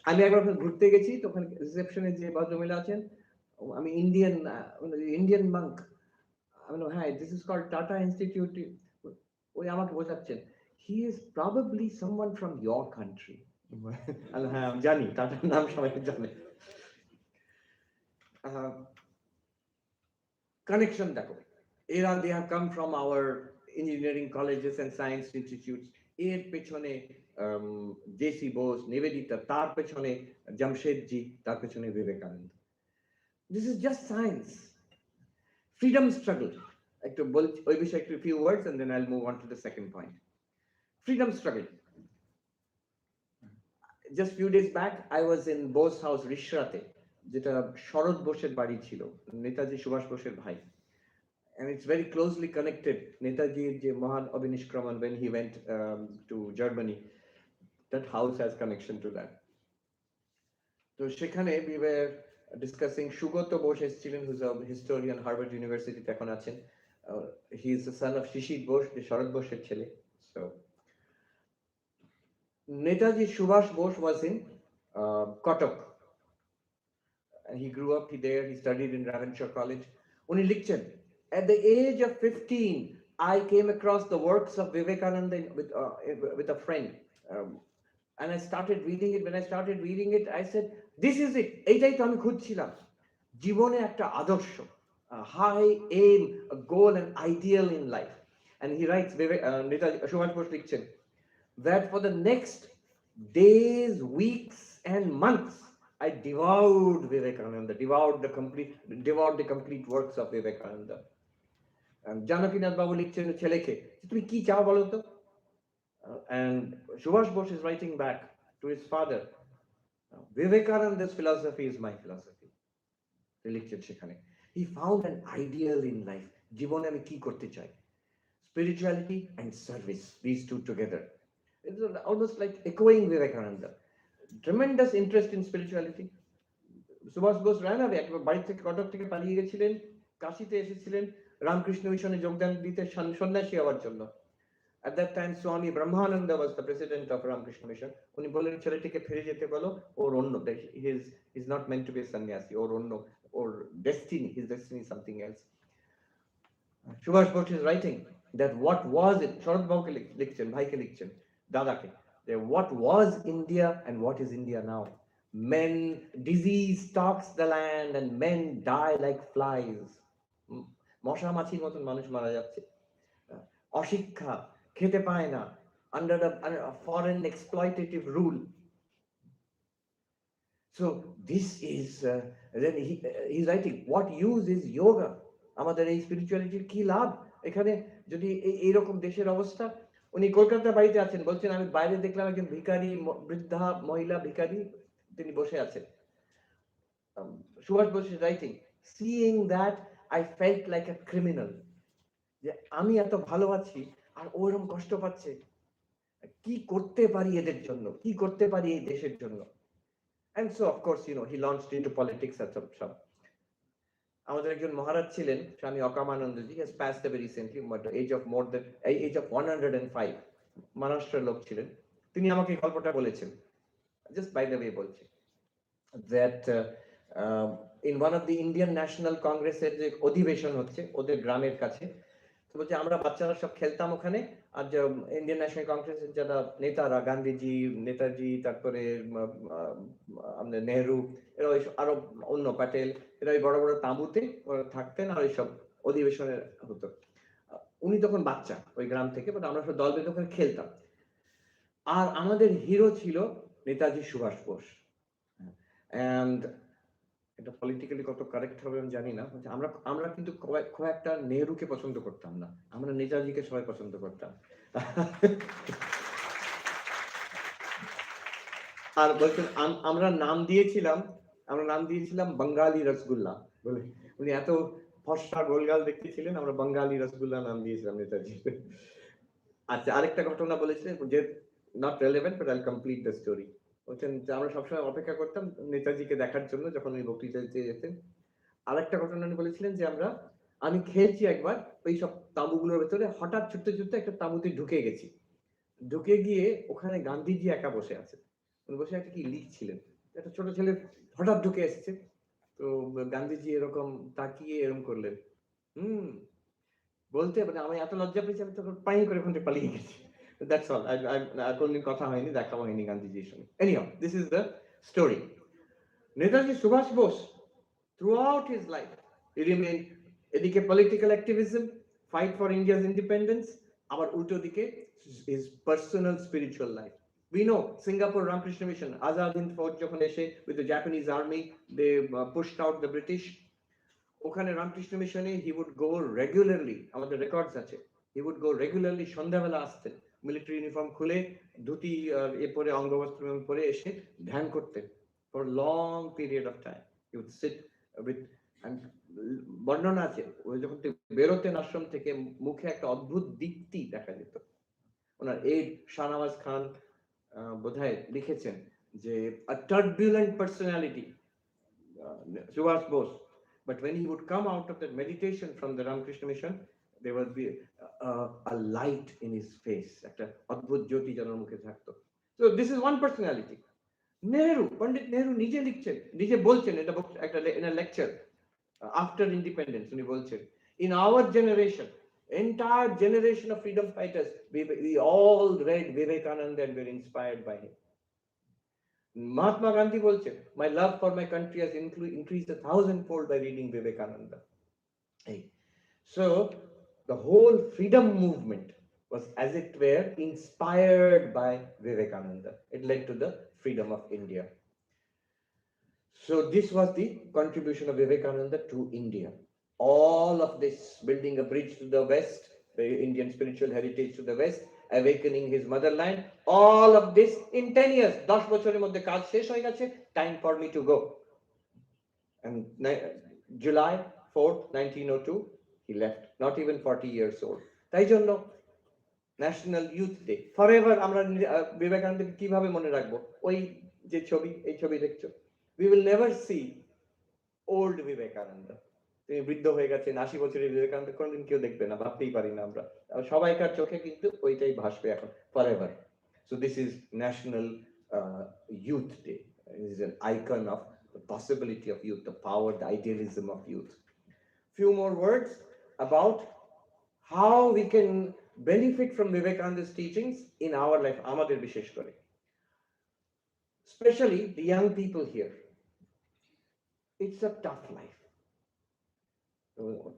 আমি একবার ঘুরতে গেছি, তখন রিসেপশনে যে ভদ্রমহিলা আছেন, আমি ইন্ডিয়ান মাঙ্ক, আমি হ্যাঁ, this is called Tata institute, ওই আমাকে বোঝাচ্ছেন, he is probably someone from your country. হ্যাঁ জানি, টাটার নাম সবাই জানে। কানেকশন দেখো, এরা they have come from our engineering colleges and science institutes, এর পেছনে জেসি বোস, নিবেদিতা, তার পেছনে জামশেদজি, তার পেছনে Vivekananda. This is just science. Freedom struggle, একটু বলছি ওই বিষয়ে একটু few words and then I'll move on to the second point. Freedom struggle. Just few days back I was in Bose house, রিশরাতে, যেটা শরৎ বোসের বাড়ি ছিল, নেতাজি সুভাষ বোসের ভাই, and it's very closely connected. Netaji's je Mahan Abhinishkraman, when he went to Germany, that house has connection to that. So সেখানে we were discussing, Sugoto Bose এসেছিলেন, who's a historian, Harvard University তে এখন আছেন, he is the son of Shishir Bose, the শরৎ বোসের ছেলে। So Netaji Subhash Bose was in Kotak, and he grew up there, he studied in Ravenshaw College. উনি লিখছেন, at the age of 15 I came across the works of Vivekananda with a friend, and I started reading it. When I started reading it, I said, this is it, এইটাই তো আমি খুঁজছিলাম, জীবনে একটা আদর্শ, a high aim, a goal, an ideal in life. And he writes, Netaji Subhash Bose লিখছেন, that for the next days, weeks and months I devoured Vivekananda, devoured the complete works of Vivekananda. Janakinath Babu লিখছেন ছেলেকে, তুমি কি চাও বলো তো? And Subhash Bose is writing back to his father, Vivekananda's philosophy is my philosophy. He লিখছেন সেখানে। He found an ideal in life. জীবনে আমি কি করতে চাই? Spirituality and service, these two together. It's almost like echoing Vivekananda. Tremendous interest in spirituality. Subhash Bose রায়নাবে একবার বাড়ি থেকে কটক থেকে পালিয়ে গেছিলেন, কাশিতে এসেছিলেন রামকৃষ্ণ মিশনে যোগদান দিতে সন্ন্যাসী হওয়ার জন্য। At that time, Swami Brahmananda was the president of Ramakrishna Mission. উনি বললেন ছেলেটিকে ফিরে যেতে বলো, ওর অন্য, he's not meant to be a sannyasi, ওর অন্য, or destiny, his destiny is something else. Subhash Bose is writing that what was it, Sharad Bauke লিখছেন, ভাইকে লিখছেন, দাদাকে, what was India and what is India now? Men, disease stalks the land and men die like flies. মশা মাছির মতন মানুষ মারা যাচ্ছে। অশিক্ষা, খেতে পায় না, under a foreign exploitative rule. So this is, then he's writing, what use is yoga? আমাদের এই স্পিরিচুয়ালিটির কি লাভ এখানে যদি এইরকম দেশের অবস্থা। উনি কলকাতা বাড়িতে আছেন, বলছেন আমি বাইরে দেখলাম একজন ভিখারি, বৃদ্ধা মহিলা ভিখারি, তিনি বসে আছেন। Subhash Bose is writing, seeing that I felt like a criminal, যে আমি এত ভালো আছি আর ওরকম কষ্ট পাচ্ছে, কি করতে পারি এদের জন্য, কি করতে পারি এই দেশের জন্য। And so of course, he launched into politics at some. আমাদের একজন মহারাজ ছিলেন, স্বামী অকামানন্দজি, has passed away recently, at the age of 105, মহারাষ্ট্রের লোক ছিলেন। তিনি আমাকে গল্পটা বলেছেন, just by the way বলছি, that in one of the Indian National Congress-এর যে অধিবেশন হচ্ছে ওদের গ্রামের কাছে, বলছে আমরা বাচ্চারা সব খেলতাম ওখানে, আর যে ইন্ডিয়ান ন্যাশনাল কংগ্রেসের যারা নেতারা, গান্ধীজি, নেতাজি, তারপরে আমাদের নেহরু, এরা আরো অন্য প্যাটেল, এরা ওই বড় বড় তাঁবুতে ওরা থাকতেন আর ওইসব অধিবেশনের হতো। উনি তখন বাচ্চা ওই গ্রাম থেকে, আমরা সব দল বেঁধে ওখানে খেলতাম। আর আমাদের হিরো ছিল নেতাজি সুভাষ বোস। অ্যান্ড এটা পলিটিক্যালি কত কারেক্ট হবে আমি জানি না, আমরা কিন্তু খুব একটা নেহরুকে পছন্দ করতাম না, আমরা নেতাজিকে সবাই পছন্দ করতাম। আর বলছেন আমরা নাম দিয়েছিলাম বাঙালি রসগোল্লা বলে, উনি এত ফর্সা গোলগাল দেখতে ছিলেন, আমরা বাঙালি রসগোল্লা নাম দিয়েছিলাম নেতাজি। আচ্ছা, আরেকটা ঘটনা বলেছিলেন, যে not relevant, but I will complete the story. বলছেন যে আমরা সবসময় অপেক্ষা করতাম নেতাজিকে দেখার জন্য যখন উনি বক্তৃতা দিতে যেতেন। আরেকটা ঘটনা উনি বলেছিলেন যে আমি খেলছি একবার ওই সব তাঁবুগুলোর ভেতরে, হঠাৎ ছুটতে ছুটতে একটা তাঁবুতে ঢুকে গেছি, ঢুকে গিয়ে ওখানে গান্ধীজি একা বসে আছে, উনি বসে একটা কি লিখছিলেন, একটা ছোট ছেলে হঠাৎ ঢুকে এসছে, তো গান্ধীজি এরকম তাকিয়ে এরকম করলেন, বলতে আমি এত লজ্জা পেয়েছি, আমি তখন পাই করে ওখান থেকে পালিয়ে গেছি। That's all. I কোনদিন কথা হয়নি, দেখা হয়নি গান্ধীজির সঙ্গে। Anyhow, this is the story. Netaji Subhash Bose, throughout his life, he remained এদিকে political activism, fight for India's independence, আবার উল্টো দিকে his personal spiritual life. We know Singapore Ramakrishna Mission, Azad Hind Fauj যখন এসে with the Japanese army, they pushed out the British. ওখানে রামকৃষ্ণ মিশনে he would go regularly, আমাদের records আছে, he would go regularly, সন্ধ্যাবেলা আসতেন, মিলিটারি ইউনিফর্ম খুলে, ধুতি এ পরে, অঙ্গবস্ত্র পরে এসে ধ্যান করতেন for long period of time. He would sit with, and বর্ণনা আছে ওই যখন বেরোতেন আশ্রম থেকে, মুখে একটা অদ্ভুত দীপ্তি দেখা যেত। ওনার এইড শাহনওয়াজ খান বোধহয় লিখেছেন যে a turbulent personality, Subhash Bose, but when he would come out of that meditation from the Ramakrishna Mission, there would be a light in his face, একটা অদ্ভুত জ্যোতি যেন মুখে থাকতো। So this is one personality. Nehru, পণ্ডিত নেহরু নিজে লিখছেন, নিজে বলছেন, এটা একটা in a lecture after independence, উনি বলছেন, in our generation, entire generation of freedom fighters, we all read Vivekananda and were inspired by him. Mahatma Gandhi বলছেন, my love for my country has increased 1,000-fold by reading Vivekananda. So the whole freedom movement was, as it were, inspired by Vivekananda. It led to the freedom of India. So this was the contribution of Vivekananda to India. All of this, building a bridge to the west, the Indian spiritual heritage to the west, awakening his motherland. All of this in 10 years. 10 বছরের মধ্যে কাজ শেষ হয়ে গেছে. Time for me to go. And July 4th, 1902, he left. Not even 40 years old. তাই জন্য national youth day forever আমরা বিবেকানন্দকে কিভাবে মনে রাখবো? ওই যে ছবি, এই ছবি দেখছো, we will never see old Vivekananda. তিনি বৃদ্ধ হয়ে গেছেন, 80 বছরের বিবেকানন্দ কোনদিন কেউ দেখবে না, ভাবতেই পারি না আমরা। সবাইকার চোখে কিন্তু ওইটাই ভাসবে এখন forever. So this is National Youth Day. It is an icon of the possibility of youth, the power, the idealism of youth. Few more words about how we can benefit from Vivekananda's teachings in our life, আমাদের বিশেষ করে, especially the young people here. It's a tough life.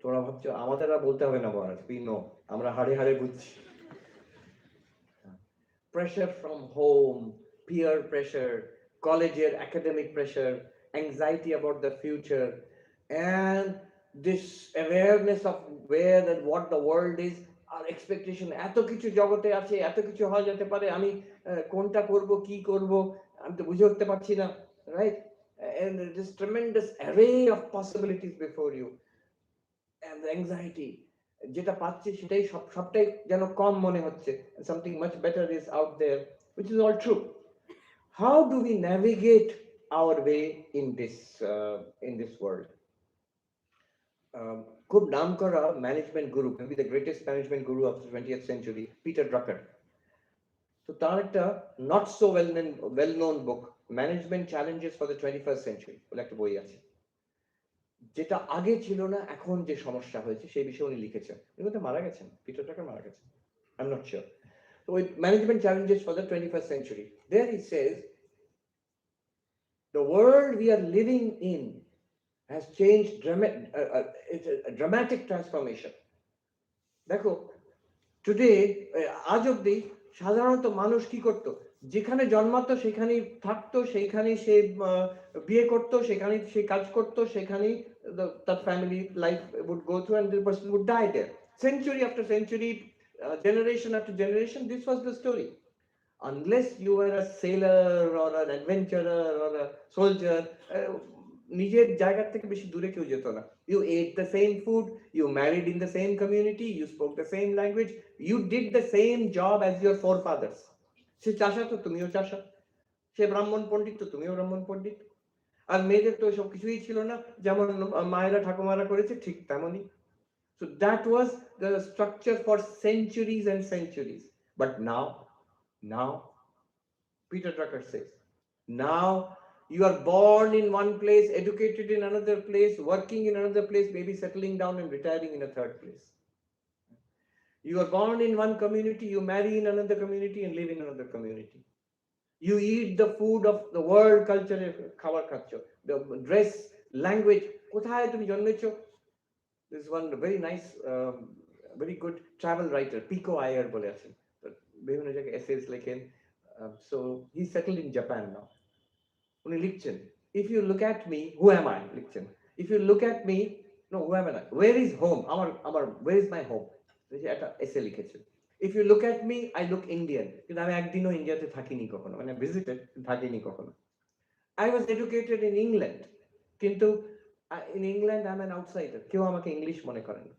তোরা ভাবছো আমাদের আর বলতে হবে না মহারাজ, we know, আমরা হাড়ে হাড়ে বুঝছি। Pressure from home, peer pressure, collegiate academic pressure, anxiety about the future, and this awareness of where and what the world is, our expectation, এত কিছু জগতে আছে, এত কিছু হয়ে যেতে পারে, আমি কোনটা করব, কি করব, আমি তো বুঝে উঠতে পারছি না, right? And this tremendous array of possibilities before you, and the anxiety, যেটা পাচ্ছি সেটাই সবটাই যেন কম মনে হচ্ছে, something much better is out there, which is all true. How do we navigate our way in this world? খুব নাম করা management Guru, maybe the greatest management guru of the 20th century, Peter Drucker. তো তার একটা not so well known book, Management Challenges for the 21st Century বলে একটা বই আছে, যেটা আগে ছিল না, এখন যে সমস্যা হয়েছে সেই বিষয়ে উনি লিখেছেন। উনি তো মারা গেছেন, পিটার ড্রাকার মারা গেছেন, I'm not sure. So with Management Challenges for the 21st Century, there he says the world we are living in has changed it's a dramatic transformation. দেখো টুডে, আজ অব্দি সাধারণত মানুষ কি করতো, যেখানে জন্মাতো সেখানেই থাকতো, সেইখানেই সে বিয়ে করতো, সেখানেই সে কাজ করতো, সেখানেই তার family life would go through and the person would die there. Century after century, generation after generation, this was the story. Unless you were a sailor or an adventurer or a soldier, নিজের জায়গা থেকে বেশি দূরে কেউ যেত না। You ate the same food, you married in the same community, you spoke the same language, you did the same job as your forefathers. সে চাষা তো তুমিও চাষা, সে ব্রাহ্মণ পণ্ডিত তো তুমিও ব্রাহ্মণ পণ্ডিত। আর মেয়েদের তো সব কিছুই ছিল না, যেমন মায়েরা ঠাকুমারা করেছে ঠিক তেমনই। So that was the structure for centuries and centuries. But now, Peter Drucker says, now you are born in one place, educated in another place, working in another place, maybe settling down and retiring in a third place. You are born in one community, you marry in another community and live in another community. You eat the food of the world culture, খাবার খাচ্ছ, the dress, language, কোথায় তুমি জন্মেছো? This is one very nice, very good travel writer, Pico Iyer বলে আছেন, বিভিন্ন জায়গায় essays লেখেন। So he's settled in Japan now. উনি লিখছেন, if you look at me, who am I? লিখছেন, if you look at me, no, who am I? Where is home? আমার where is my home? একটা এসে লিখেছেন। If you look at me, I look Indian. কিন্তু আমি একদিনও ইন্ডিয়াতে থাকিনি কখনো, মানে ভিজিটেড, থাকিনি কখনো। I was educated in England, কিন্তু in England I'm an outsider, কেউ আমাকে ইংলিশ মনে করে না।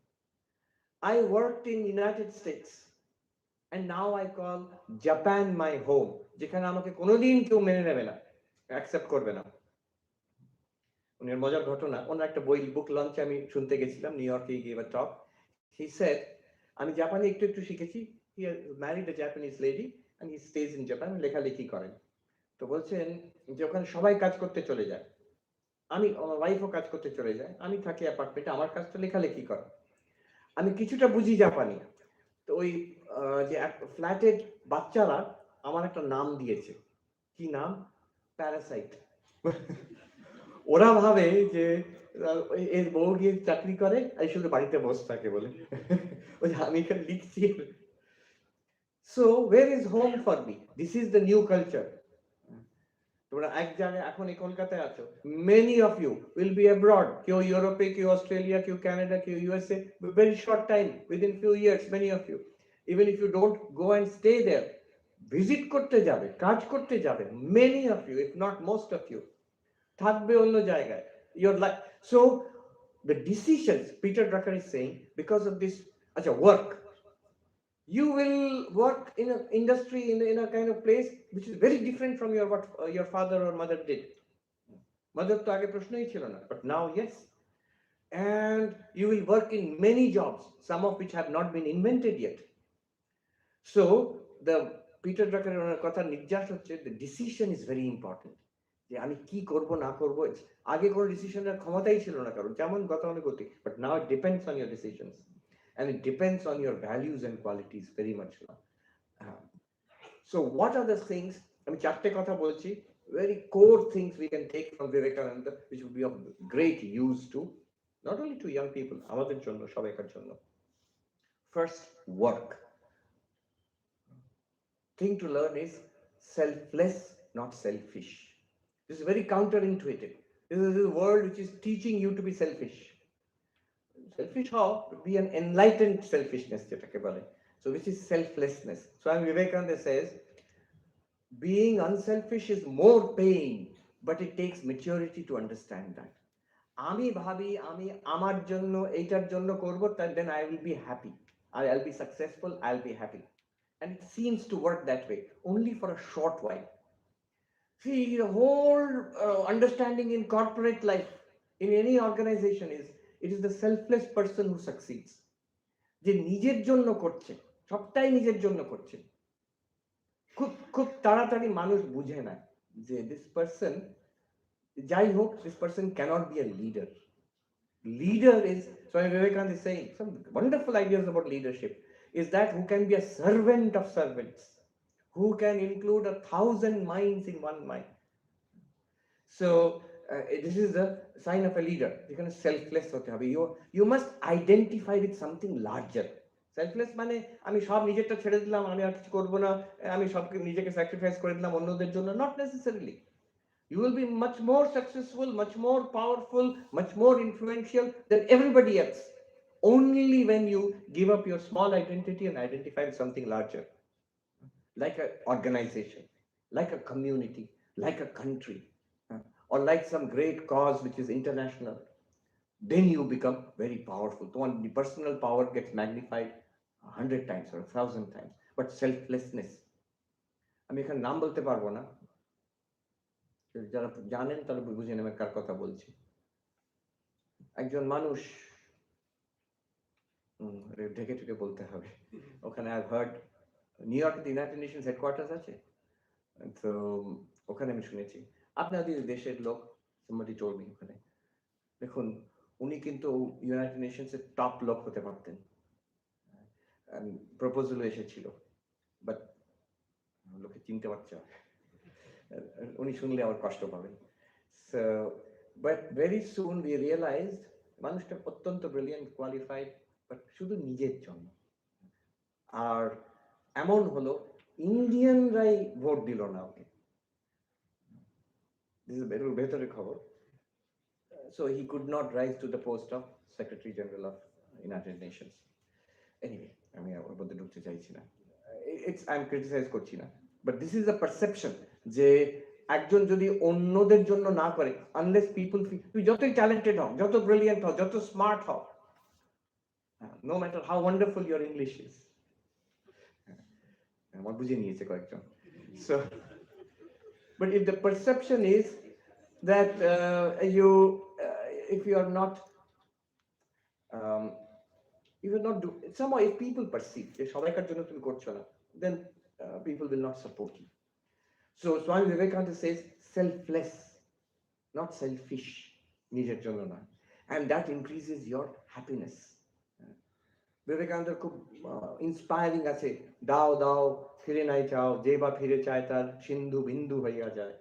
I worked in United States and now I call Japan my home, যেখানে আমাকে কোনোদিন কেউ মেনে নেবে না, অ্যাকসেপ্ট করবে না। উনার মজার ঘটনা, ওনার একটা বই বুক লঞ্চে আমি শুনতে গেছিলাম, নিউ ইয়র্কে গিয়ে এবার টক। He said, আমি জাপানি একটু শিখেছি, he married a Japanese lady and he stays in Japan, লেখালেখি করেন। তো বলছেন যে ওখানে সবাই কাজ করতে চলে যায়, আমি, আমার ওয়াইফও কাজ করতে চলে যায়, আমি থাকি অ্যাপার্টমেন্টে, আমার কাজটা লেখালেখি করা। আমি কিছুটা বুঝি জাপানি, তো ওই যে ফ্ল্যাটের বাচ্চারা আমার একটা নাম দিয়েছে, কি নাম? প্যারাসাইট। ওরা ভাবে যে এর বউ গিয়ে চাকরি করে, এই শুধু বাড়িতে বসে থাকে বলে, ওই আমি এখানে লিখছি। So where is home for me? This is the new culture. তোমরা এক জায়গায় এখন এই কলকাতায় আছো, many of you will be abroad, কেউ ইউরোপে, কেউ অস্ট্রেলিয়া, কেউ কানাডা, কেউ USA, very short time, within few years, many of you. even if you don't go and stay there, visit করতে যাবে, কাজ করতে যাবে, many of you, if not most of you, থাকবে অন্য জায়গায়, your life. So the decisions, Peter Drucker is saying, because of this work, you will work in an industry, in a kind of place which is very different from what your father or mother did. Mother to আগে প্রশ্নই ছিল না, but now yes. And you will work in many jobs, some of which have not been invented yet. So the Peter Drucker ওনার কথা নির্যাস হচ্ছে, the decision is very important. যে আমি কি করব না করব, আগে কোনো ডিসিশনের ক্ষমতাই ছিল না কারণ, যেমন গতানুগতিক, but now it depends on your decisions and it depends on your values and qualities very much now. So what are the things, আমি চারটে কথা বলছি, very core things we can take from Vivekananda which would be of great use to not only to young people, আমাদের জন্য, সবাইকার জন্য. First, work. Thing to learn is selfless, not selfish. This is very counterintuitive. This is a world which is teaching you to be selfish. Selfish how? Be an enlightened selfishness, যেটাকে বলে. So which is selflessness. Swami Vivekananda says, being unselfish is more pain, but it takes maturity to understand that. আমি ভাবি আমি আমার জন্য এইটার জন্য করব, then I will be happy. I'll be successful, I'll be happy. And it seems to work that way, only for a short while. See, the whole understanding in corporate life, in any organization, is it is the selfless person who succeeds. যে নিজের জন্য করছে, সবটাই নিজের জন্য করছে। খুব খুব তাড়াতাড়ি মানুষ বুঝে না যে this person, যাই হোক, this person cannot be a leader. Leader is, Swami Vivekananda is saying some wonderful ideas about leadership, is that who can be a servant of servants, who can include 1,000 minds in one mind. So this is the sign of a leader. You can selfless hote hobe. You must identify with something larger. Selfless মানে আমি সব নিজেরটা ছেড়ে দিলাম, আমি আর কিছু করব না, আমি সব নিজেকে স্যাক্রিফাইস করে দিলাম অন্যদের জন্য, not necessarily. You will be much more successful, much more powerful, much more influential than everybody else, only when you give up your small identity and identify with something larger, like an organization, like a community, like a country, or like some great cause which is international. Then you become very powerful. The personal power gets magnified 100 times or 1,000 times. But selflessness, আমি এখানে নাম বলতে পারবো না, যারা জানেন তারা বুঝে নেবেন কার কথা বলছি। একজন মানুষ, ঢেকে ঢেকে বলতে হবে, ওখানে I hard new York United Nations headquarters আছে, তো ওখানে আমি শুনেছি আপনাদের দেশের লোক, somebody told me, ওখানে দেখুন উনি কিন্তু ইউনাইটেড নেশনসের টপ লোক হতে পারতেন, প্রপোজাল এসেছিল, বাট লোকে চিনতে পারছে, উনি শুনলে আবার কষ্ট পাবেন। So but very soon we realised মানুষটা অত্যন্ত ব্রিলিয়েন্ট, কোয়ালিফাইড, বাট শুধু নিজের জন্য। আর এমন হলো ইন্ডিয়ানরাই ভোট দিল না ওকে, ভেতরের খবর। So he could not rise to the post of Secretary General of United Nations. Anyway, আমি ওর মধ্যে ঢুকতে চাইছি না, I'm criticize করছি না, but this is a perception যে একজন যদি অন্যদের জন্য না করে, unless people feel, তুই যতই ট্যালেন্টেড হও, যত ব্রিলিয়েন্ট হও, যত স্মার্ট হও, no matter how wonderful your English is, আমার বুঝে নিয়েছে কয়েকজন। So but if the perception is that if you are not do somehow, if people perceive যে সবাইকার জন্য তুমি করছো না, then people will not support you. So Swami Vivekananda says selfless, not selfish, নিজের জন্য না, and that increases your happiness. Vivekananda খুব ইন্সপায়ারিং আছে, দাও দাও ফিরে নাই চাও, যে বা ফিরে চায় তার সিন্ধু বিন্দু হইয়া যায়।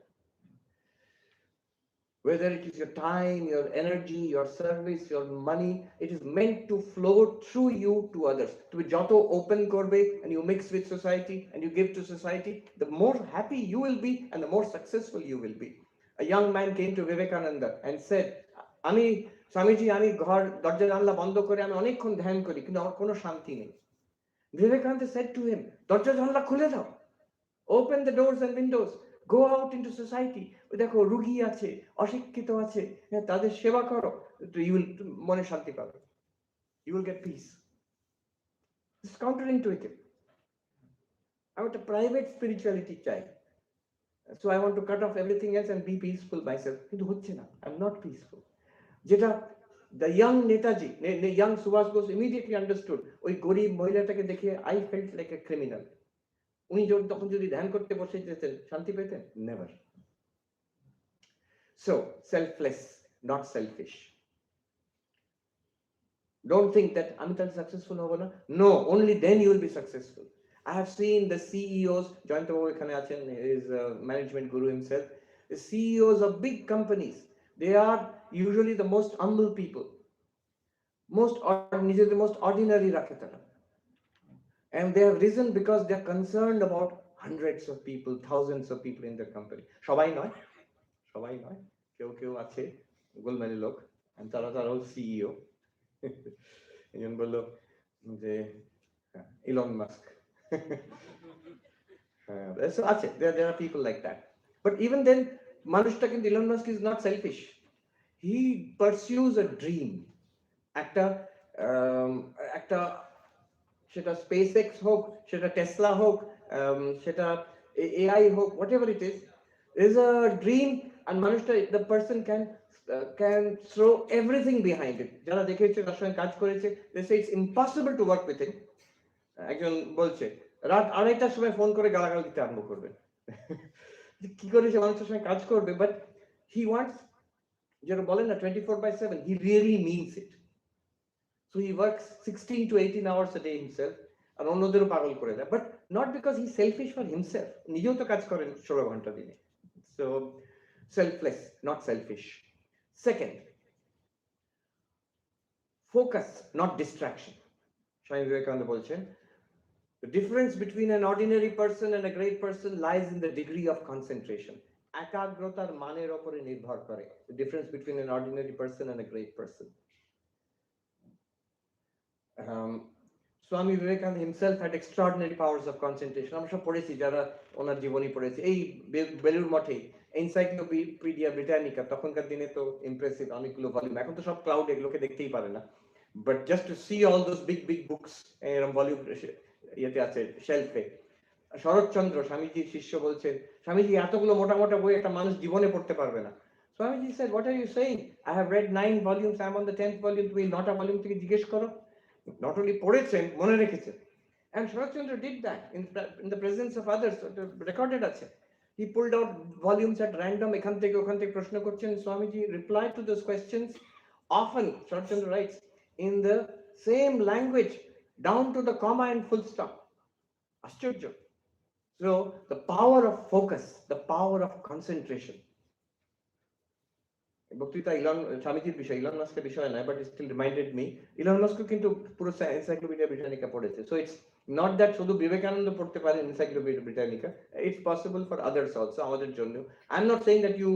Whether it is your time, your energy, your service, your money, it is meant to flow through you to others. তুমি যত open করবে and you mix with society and you give to society, the more happy you will be and the more successful you will be. A young man came to Vivekananda and said, আমি স্বামীজি, আমি ঘর দরজা জানলা বন্ধ করে আমি অনেকক্ষণ ধ্যান করি, কিন্তু আমার কোনো শান্তি নেই। Vivekananda said to him, দরজা জানলা খুলে দাও, open the doors and windows, go out into society, দেখো রুগী আছে, অশিক্ষিত আছে, তাদের সেবা করো, you will মনে শান্তি পাবে, you will get peace. It's counterintuitive. I want a private spirituality চাই, so I want to cut off everything else and be peaceful myself. কিন্তু হচ্ছে না, I'm not peaceful. যেটা the young Netaji, young Subhash Bose immediately understood, ওই গরিব মহিলাটাকে দেখে I felt like a criminal. উনি তখন যদি ধ্যান করতে বসে যেতেন, শান্তি পেতেন? Never. So, selfless, not selfish. Don't think that আমি তাহলে successful হব না. No, only then you will be successful. I have seen the CEOs, Jayanta বাবু এখানে আছেন, is a management guru himself. The CEOs of big companies, they are usually the most humble people. নিজেদের most ordinary রাখে তারা. And they have risen because they are concerned about hundreds of people, thousands of people in their company. সবাই নয়, কেউ কেউ আছে গোলমালি লোক, and তারাও CEO. একজন বললো যে ইলন মাস্ক, so আছে, there are people like that. But even then, মানুষটা কিন্তু Elon Musk is not selfish. He pursues a dream. একটা সেটা SpaceX হোক, সেটা টেসলা হোক, সেটা AI হোক, whatever it is a dream, and মানুষটা, the person can throw everything behind it. যারা দেখেছে, তার সঙ্গে কাজ করেছে, they say it's impossible to work with him. একজন বলছে রাত 2:30টার সময় ফোন করে গালাগাল দিতে আরম্ভ করবে, কি করে সে মানুষের সঙ্গে কাজ করবে, but he wants, যেটা বলেন না 24/7, he really means it. So he works 16 to 18 hours a day himself, and অন্যদেরও পাগল করে দেয়, but not because he's selfish for himself. নিজেও তো কাজ করেন 16 ঘন্টা দিনে. So selfless, not selfish. Second, focus, not distraction. Swami Vivekananda বলছেন, the difference between an ordinary person and a great person lies in the degree of concentration. একাগ্রতার মানের উপরে নির্ভর করে, the difference between an ordinary person and a great person. Swami Vivekananda himself had extraordinary powers of concentration. আমরা সব পড়েছি, যারা ওনার জীবনী পড়েছি, এই বেলুর মঠে এনসাইক্লোপিডিয়া ব্রিটানিকা, তখনকার দিনে তো ইমপ্রেসিভ, অনেকগুলো ভলিউম, এখন তো সব ক্লাউড, এগুলোকে দেখতেই পারে না, but just to see all those big books, এরকম ভলিউম ইয়েতে আছে শেলফে। শরৎচন্দ্র, স্বামীজির শিষ্য, বলছেন, স্বামীজি এতগুলো মোটা মোটা বই একটা মানুষ জীবনে পড়তে পারবে না। Swamiji said, what are you saying? I have read 9 volumes, I'm on the 10th volume, তুমি 9টা ভলিউম থেকে জিজ্ঞেস করো। Not only পড়েছেন, মনে রেখেছেন। And Sharachandra did that in the presence of others, recorded আছে। He pulled out volumes at random, এখান থেকে ওখান থেকে প্রশ্ন করছেন, Swamiji replied to those questions, often, Sharachandra writes, in the same language, down to the comma and full stop. আশ্চর্য। So the power of focus, the power of concentration. বক্তৃতা স্বামীজির বিষয়, ইলন মাস্কের বিষয় নয়, but still reminded me, Elon Musk কিন্তু পুরো encyclopedia Britannica পড়েছে। সো ইটস নট দ্যাট শুধু বিবেকানন্দ পড়তে পারেন encyclopedia Britannica, it's possible for others also, আমাদের জন্য। I am not saying that you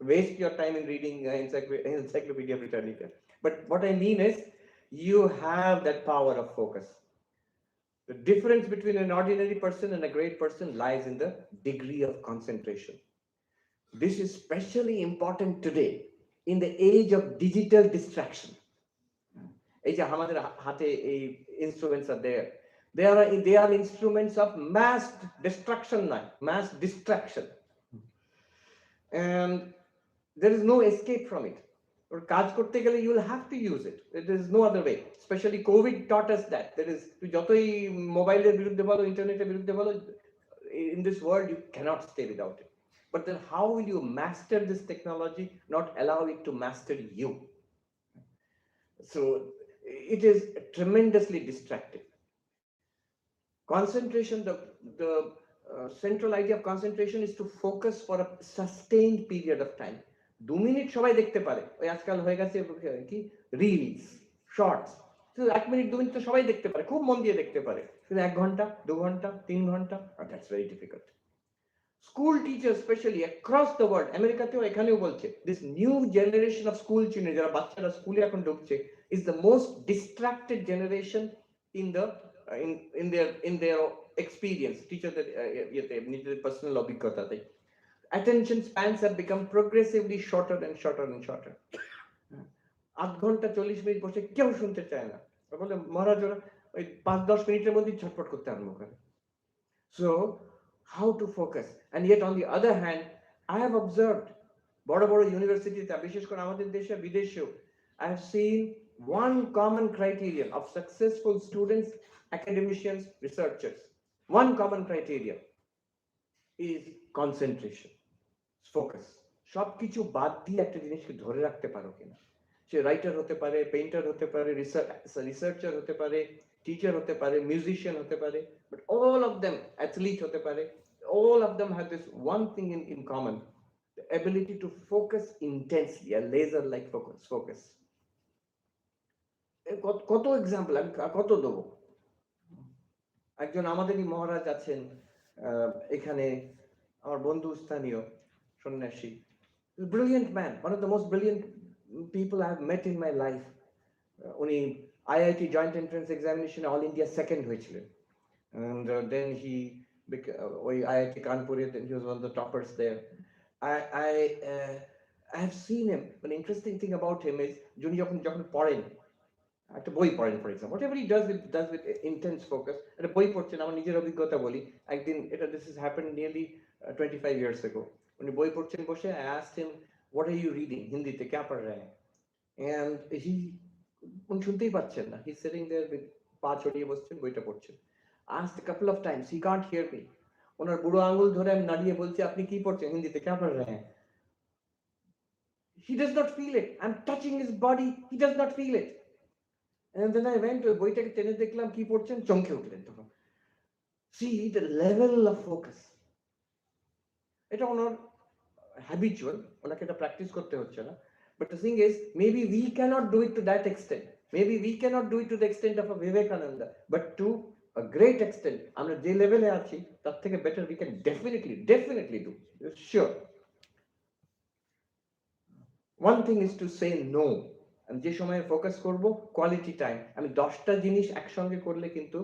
waste your time in reading encyclopedia Britannica, but what I mean is you have that power of focus. The difference between an ordinary person and a great person lies in the degree of concentration. This is especially important today in the age of digital distraction. এই যে আমাদের হাতে এই instruments are there, they are instruments of mass destruction, not mass distraction, and there is no escape from it. Or কাজ করতে গেলে you will have to use it, there is no other way. Especially COVID taught us that there is, তুই যতই মোবাইলের বিরুদ্ধে বলো, ইন্টারনেটের বিরুদ্ধে বলো, in this world you cannot stay without it. But then how will you master this technology, not allow it to master you? So it is tremendously distracting. Concentration, the central idea of concentration is to focus for a sustained period of time. 2 minute সবাই দেখতে পারে, ওই আজকাল হয়ে গেছে কি reels, shorts, 1 minute 2 minute তো সবাই দেখতে পারে, খুব মন দিয়ে দেখতে পারে, কিন্তু 1 ঘন্টা 2 ঘন্টা 3 ঘন্টা, that's very difficult. School teachers especially across the world, আমেরিকাতেও এখানেও বলছে, this new generation of school children, যারা বাচ্চারা স্কুলে এখন ঢুকছে, is the most distracted generation in the in their experience, teacherদের নিজেদের personal অভিজ্ঞতাতে, attention spans have become progressively shorter and shorter and shorter. 8 ঘন্টা 40 minute বসে কেউ শুনতে চায় না, বলে মহারাজ ওরা ওই 5-10 মিনিটের মধ্যে ঝটপট করতে আরম্ভ করে। So how to focus? And yet on the other hand, I have observed বড় বড় ইউনিভার্সিটিতে, বিশেষ করে আমাদের দেশে বিদেশেও, I have seen one common criterion of successful students, academicians, researchers. One common criteria is concentration, focus. সবকিছু বাদ দিয়ে একটা জিনিসকে ধরে রাখতে পারো কিনা। সে রাইটার হতে পারে, পেইন্টার হতে পারে, রিসার্চার হতে পারে, টিচার হতে পারে, মিউজিশিয়ান হতে পারে, but all of them, athlete হতে পারে, all of them have this one thing in common, the ability to focus intensely, a laser like focus. কত এক্সাম্পল আমি কত দেবো। একজন আমাদেরই মহারাজ আছেন এখানে, আমার বন্ধু স্থানীয় সন্ন্যাসী, brilliant man, one of the most brilliant people I have met in my life. উনি IIT joint entrance examination all India second হয়েছিলেন, and then he ওই IIT কানপুরে, then he was one of the toppers there. I have seen him. An interesting thing about him is যিনি যখন পড়েন, একটা বই পড়েন for example, whatever he does with intense focus, একটা বই পড়ছেন, আমার নিজের অভিজ্ঞতা বলি, একদিন এটা this has happened nearly 25 years ago. উনি বই পড়ছেন বসে, I asked him, what are you reading? হিন্দিতে क्या पढ़ रहे हैं? And উনি শুনতেই পাচ্ছেন না, he's sitting there with পা ছড়িয়ে বসছেন, বইটা পড়ছেন। Asked a couple of times, he can't hear me. ওনার বুড়ো আঙুল ধরে আমি নাড়িয়ে বলছি, আপনি কি পড়ছেন? হিন্দিতে क्या पढ़ रहे हैं? He does not feel it. I'm touching his body, he does not feel it. And then I went to বইটাকে টেনে দেখলাম কি পড়ছেন, চমকে উঠলেন তখন। See the level of focus. এটা ওনার habitual, ওনাকে এটা প্র্যাকটিস করতে হচ্ছে না, but the thing is maybe we cannot do it to that extent, maybe we cannot do it to the extent of a Vivekananda, but to a great extent আমরা যে লেভেলে আছি তার থেকে better we can definitely do, sure. One thing is to say no, and যে সময় focus করব quality time. আমি 10টা জিনিস একসঙ্গে করলে কিন্তু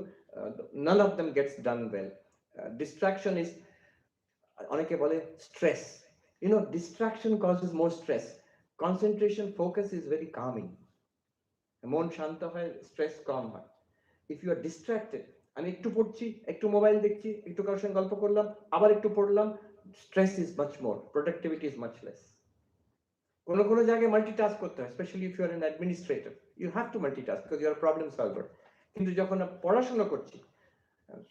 none of them gets done well. Distraction is, অনেকে বলে stress, you know, distraction causes more stress. Concentration, focus is very calming. মন শান্ত হয়, স্ট্রেস কম হয়। if you are distracted, আমি একটু পড়ছি, একটু মোবাইল দেখছি, একটু কারোর সঙ্গে গল্প করলাম, আবার একটু পড়লাম, stress is much more, productivity is much less. কোনো জায়গায় মাল্টিটাস্ক করতে হয়, specially if you are an administrator, you have to multitask because you are problem solver. কিন্তু যখন পড়াশোনা করছি,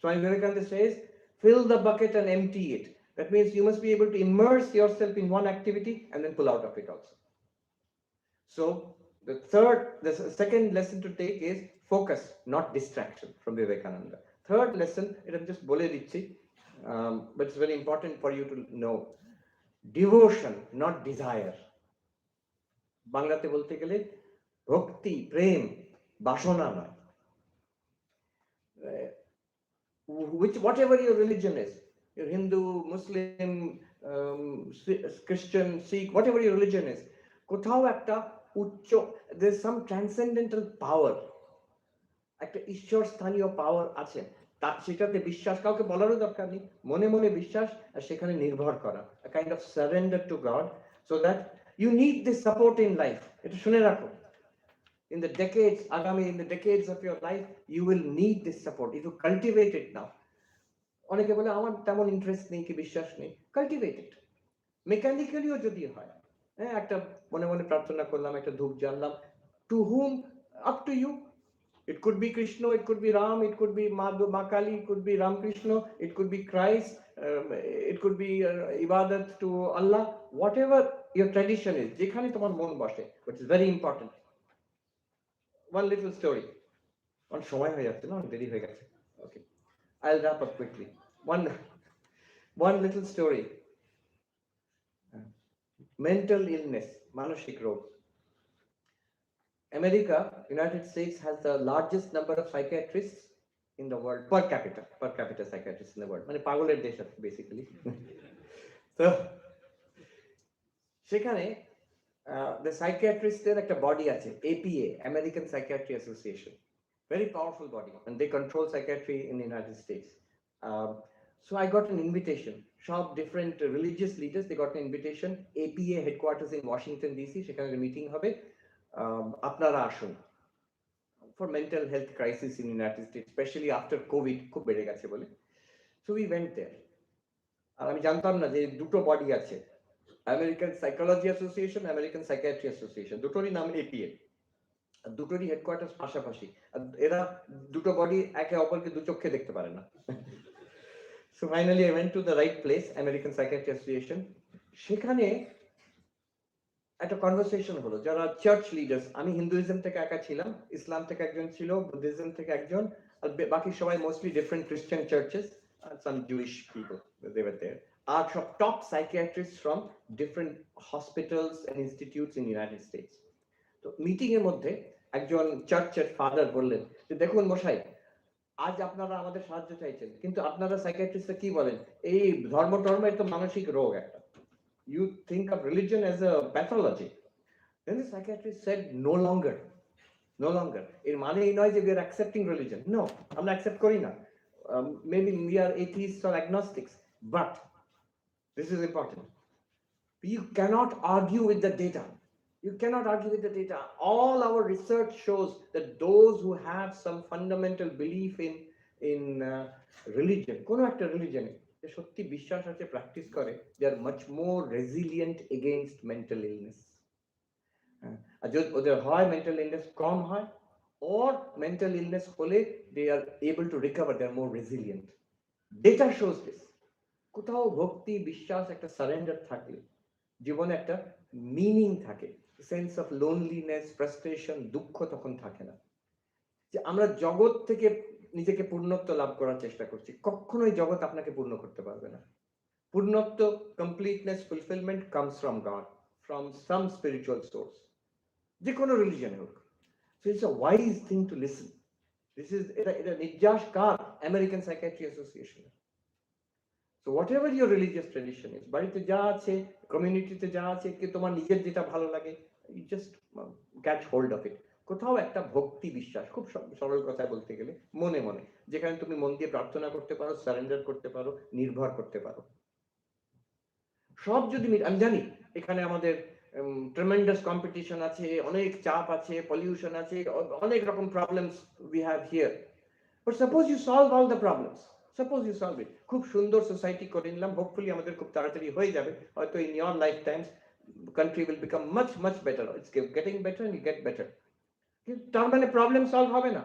Swami Vivekananda says fill the bucket and empty it. That means you must be able to immerse yourself in one activity and then pull out of it also. So the second lesson to take is focus, not distraction, from Vivekananda. Third lesson, it I'm just bole dichi, but it's very important for you to know, devotion, not desire. বাংলাতে বলতে গেলে ভক্তি, প্রেম, বাসনা নয়। Whatever your religion is, you're Hindu, Muslim, Christian, Sikh, whatever your religion is, কোথাও একটা উচ্চ, there's some transcendental power, একটা ঈশ্বর স্থানীয় পাওয়ার আছে, সেটাতে বিশ্বাস, কাউকে বলারও দরকার নেই, মনে মনে বিশ্বাস আর সেখানে নির্ভর করা, a kind of surrender to God, so that you need this support in life. এটা শুনে রাখো, in the decades of your life you will need this support if you cultivate it now. অনেকে বলে আমার তেমন ইন্টারেস্ট নেই কি বিশ্বাস নেই, কাল্টিভেট ইট। মেকানিক্যালিও যদি হয়, হ্যাঁ, একটা মনে মনে প্রার্থনা করলাম, একটা ধূপ জ্বাললাম, to whom, up to you, it could be Krishna, it could be Ram, it could be Ma Kali, it could be Ram Krishna, it could be Christ, it could be ibadat to Allah, whatever your tradition is, যেখানে তোমার মন বসে, but it's very important. One little story, one সময় হয়ে যাচ্ছে না, দেরি হয়ে গেছে, okay, I'll wrap up quickly. One little story. Mental illness, মানসিক রোগ. America, United States has the largest number of psychiatrists in the world, per capita psychiatrists in the world. মানে পাগলের দেশ basically. So সেখানে the psychiatrists এর একটা body আছে, APA, American Psychiatry Association. very powerful body, and they control psychiatry in the United States. So I got an invitation. Sharp different religious leaders, they got an invitation. APA headquarters in Washington DC, সেখানে meeting হবে, আপনারা আসুন, for mental health crisis in the United States, especially after COVID খুব বেড়ে গেছে বলে. So we went there. আর আমি জানতাম না যে দুটো বডি আছে, American psychology association, American psychiatry association, দুটোরই নাম এপিএ, আর দুটোরই হেডকোয়ার্টার পাশাপাশি, আর এরা দুটো বডি একে অপরকে দু চোখে দেখতে পারে না। So finally I went to the right place, American psychiatry association. সেখানে একটা কনভারসেশন হলো, যারা চার্চ লিডার্স, আমি হিন্দুইজম থেকে একা ছিলাম, ইসলাম থেকে একজন ছিল, বুদ্ধিজম থেকে একজন, আর বাকি সবাই mostly different Christian churches, some Jewish people, they were there. Are top psychiatrists from different hospitals and institutes in the United States. তো মিটিং এর মধ্যে একজন চার্চের ফাদার বললেন যে দেখুন মশাই, আজ আপনারা আমাদের সাহায্য চাইছেন, কিন্তু আপনারা সাইকিয়াট্রিস্টরা কি বলেন, এই ধর্ম তো মানসিক রোগ একটা, you think of religion as a pathology. Then the psychiatrist said no longer, এর মানে এই নয় যে we are accepting religion, no, আমরা accept করি না, maybe we are atheists or agnostics, but this is important, you cannot argue with the data. You cannot argue with the data. All our research shows that those who have some fundamental belief in religion, কোনো একটা religion যে সত্যি বিশ্বাস আছে, practice করে, they are much more resilient against mental illness. আর যদি ওদের হয় mental illness কম হয়, or mental illness হলে they are able to recover, they are more resilient. Data shows this. কোথাও ভক্তি, বিশ্বাস, একটা সারেন্ডার থাকলে জীবনে একটা মিনিং থাকে, সেন্স অফ লোনলিনেস, ফ্রাস্ট্রেশন, দুঃখ তখন থাকে না। যে আমরা জগৎ থেকে নিজেকে পূর্ণত্ব লাভ করার চেষ্টা করছি, কখনোই জগৎ আপনাকে পূর্ণ করতে পারবে না। পূর্ণত্ব, completeness, fulfilment comes from God, from some spiritual source, যে কোনো রিলিজিয়ন হোক। So it's a wise thing to listen. This is, এটা নির্যাস কার? American psychiatry association. So whatever your religious tradition is, বাড়িতে যা আছে, কমিউনিটিতে যা আছে, কি তোমার নিজের যেটা ভালো লাগে, you just catch hold of it. কোথাও একটা ভক্তি, বিশ্বাস, খুব সরল কথা বলতে গেলে মনে মনে, যেখানে তুমি মন দিয়ে প্রার্থনা করতে পারো, সারেন্ডার করতে পারো, নির্ভর করতে পারো। সব যদি আমি জানি এখানে আমাদের ট্রেমেন্ডাস কম্পিটিশন আছে, অনেক চাপ আছে, পলিউশন আছে, অনেক রকম problems we have here, but suppose you solve all the problems, suppose you solve it, খুব সুন্দর সোসাইটি করে নিলাম, হোপফুলি আমাদের খুব তাড়াতাড়ি হয়ে যাবে, হয়তো in your lifetimes country will become much better, it's getting better and you get better, তার মানে প্রবলেম সলভ হবে না।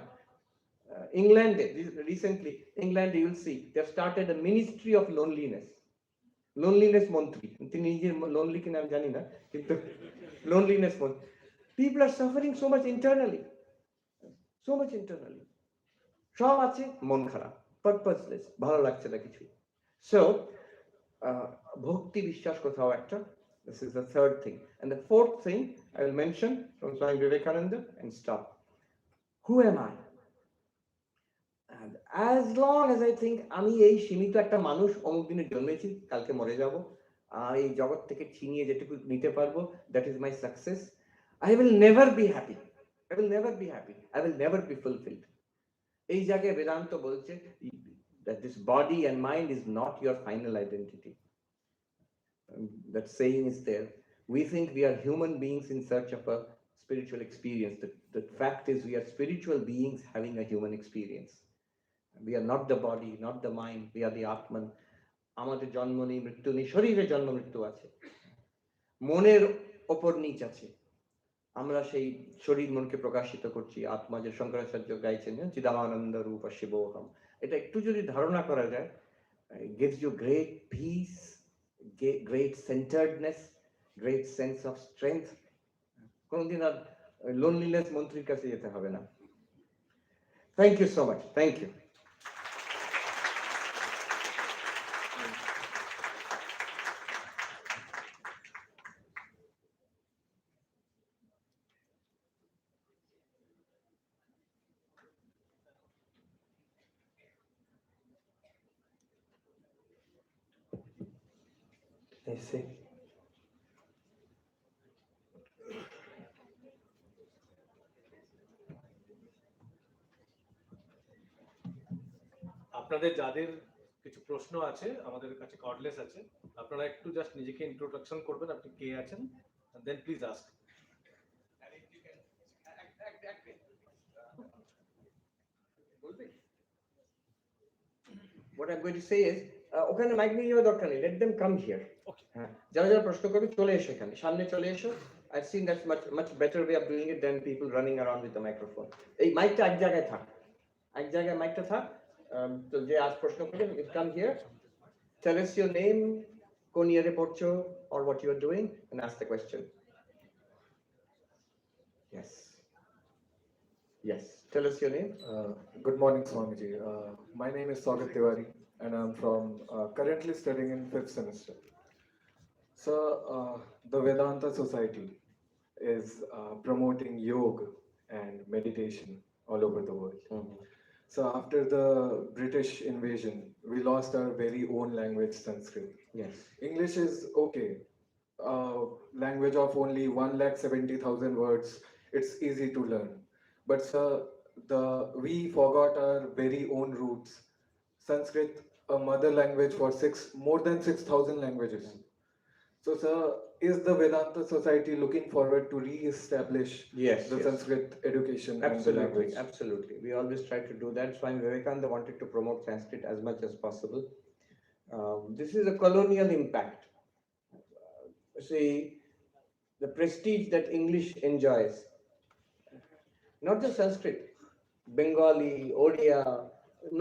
ইংল্যান্ডে রিসেন্টলি, ইংল্যান্ডে you will see they have started a ministry of loneliness মন্ত্রী, তিনি নিজে লোনলি কিনা আমি জানি না, কিন্তু loneliness মন্ত্রী। people are suffering so much internally, সব আছে, মন খারাপ, পারপাসলেস, ভালো লাগছে না কিছু। সো ভক্তি, বিশ্বাস কোথাও একটা, this is the third thing. And the fourth thing I will mention from Swami Vivekananda and stop. Who am I? And as long as I think আমি এই সীমিত একটা মানুষ, অমুক দিনে জন্মেছি, কালকে মরে যাব, আর এই জগৎ থেকে ছিনিয়ে যেটুকু নিতে পারবো, that is my success, I will never be happy, I will never be fulfilled. এই জায়গায় বেদান্ত বলছে that this body and mind is not your final identity. That saying is there. We think we are human beings in search of a spiritual experience. The fact is we are spiritual beings having a human experience. We are not the body, not the mind, we are the Atman. আমাদের জন্ম নেই, মৃত্যু নেই, শরীরে জন্ম মৃত্যু আছে, মনের ওপর নিচ আছে, আমরা সেই শরীর মনকে প্রকাশিত করছি। আত্মা, যে শঙ্করাচার্য গাইছেন, চিদানন্দ রূপ শিবোহম, এটা একটু যদি ধারণা করা যায়, gives you great peace, great centeredness, great sense of strength. কোনদিন আর loneliness মন্ত্রীর কাছে যেতে হবে না। Thank you so much. Thank you. I see. আপনাদের যাদের কিছু প্রশ্ন আছে আমাদের কাছে কর্ডলেস আছে, আপনারা একটু জাস্ট নিজেকে ইন্ট্রোডাকশন করবেন, আপনি কে আছেন, then please ask. What I'm going to say is, ওখানে মাইক নিয়ে যাওয়ার দরকার নেই, let them come here. হ্যাঁ, যারা যারা প্রশ্ন করবে চলে এসো এখানে, সামনে চলে এসো। I've seen that's much better way of doing it than people running around with the microphone. এই মাইকটা এক জায়গায় থাক, এক জায়গায় মাইকটা থাক। তো যে আজ প্রশ্ন করবে, you come here, tell us your name, কোন ইয়ারে পড়ছো, or what you are doing, and ask the question. Yes. Yes. Tell us your name. Good morning, Swamiji. My name is Sagar Tiwari, and I'm from currently studying in 5th semester. So, the Vedanta Society is promoting yoga and meditation all over the world. So, after the British invasion, we lost our very own language, Sanskrit. Yes. English is okay. Language of only 1,70,000 words. It's easy to learn. But sir, we forgot our very own roots. Sanskrit, a mother language for more than 6,000 languages. So sir, is the Vedanta Society looking forward to re-establish Yes, the yes. Sanskrit education and the Absolutely, language? absolutely. We always try to do that. Swami Vivekananda wanted to promote Sanskrit as much as possible. This is a colonial impact. See, the prestige that English enjoys, not just Sanskrit, Bengali, Odia,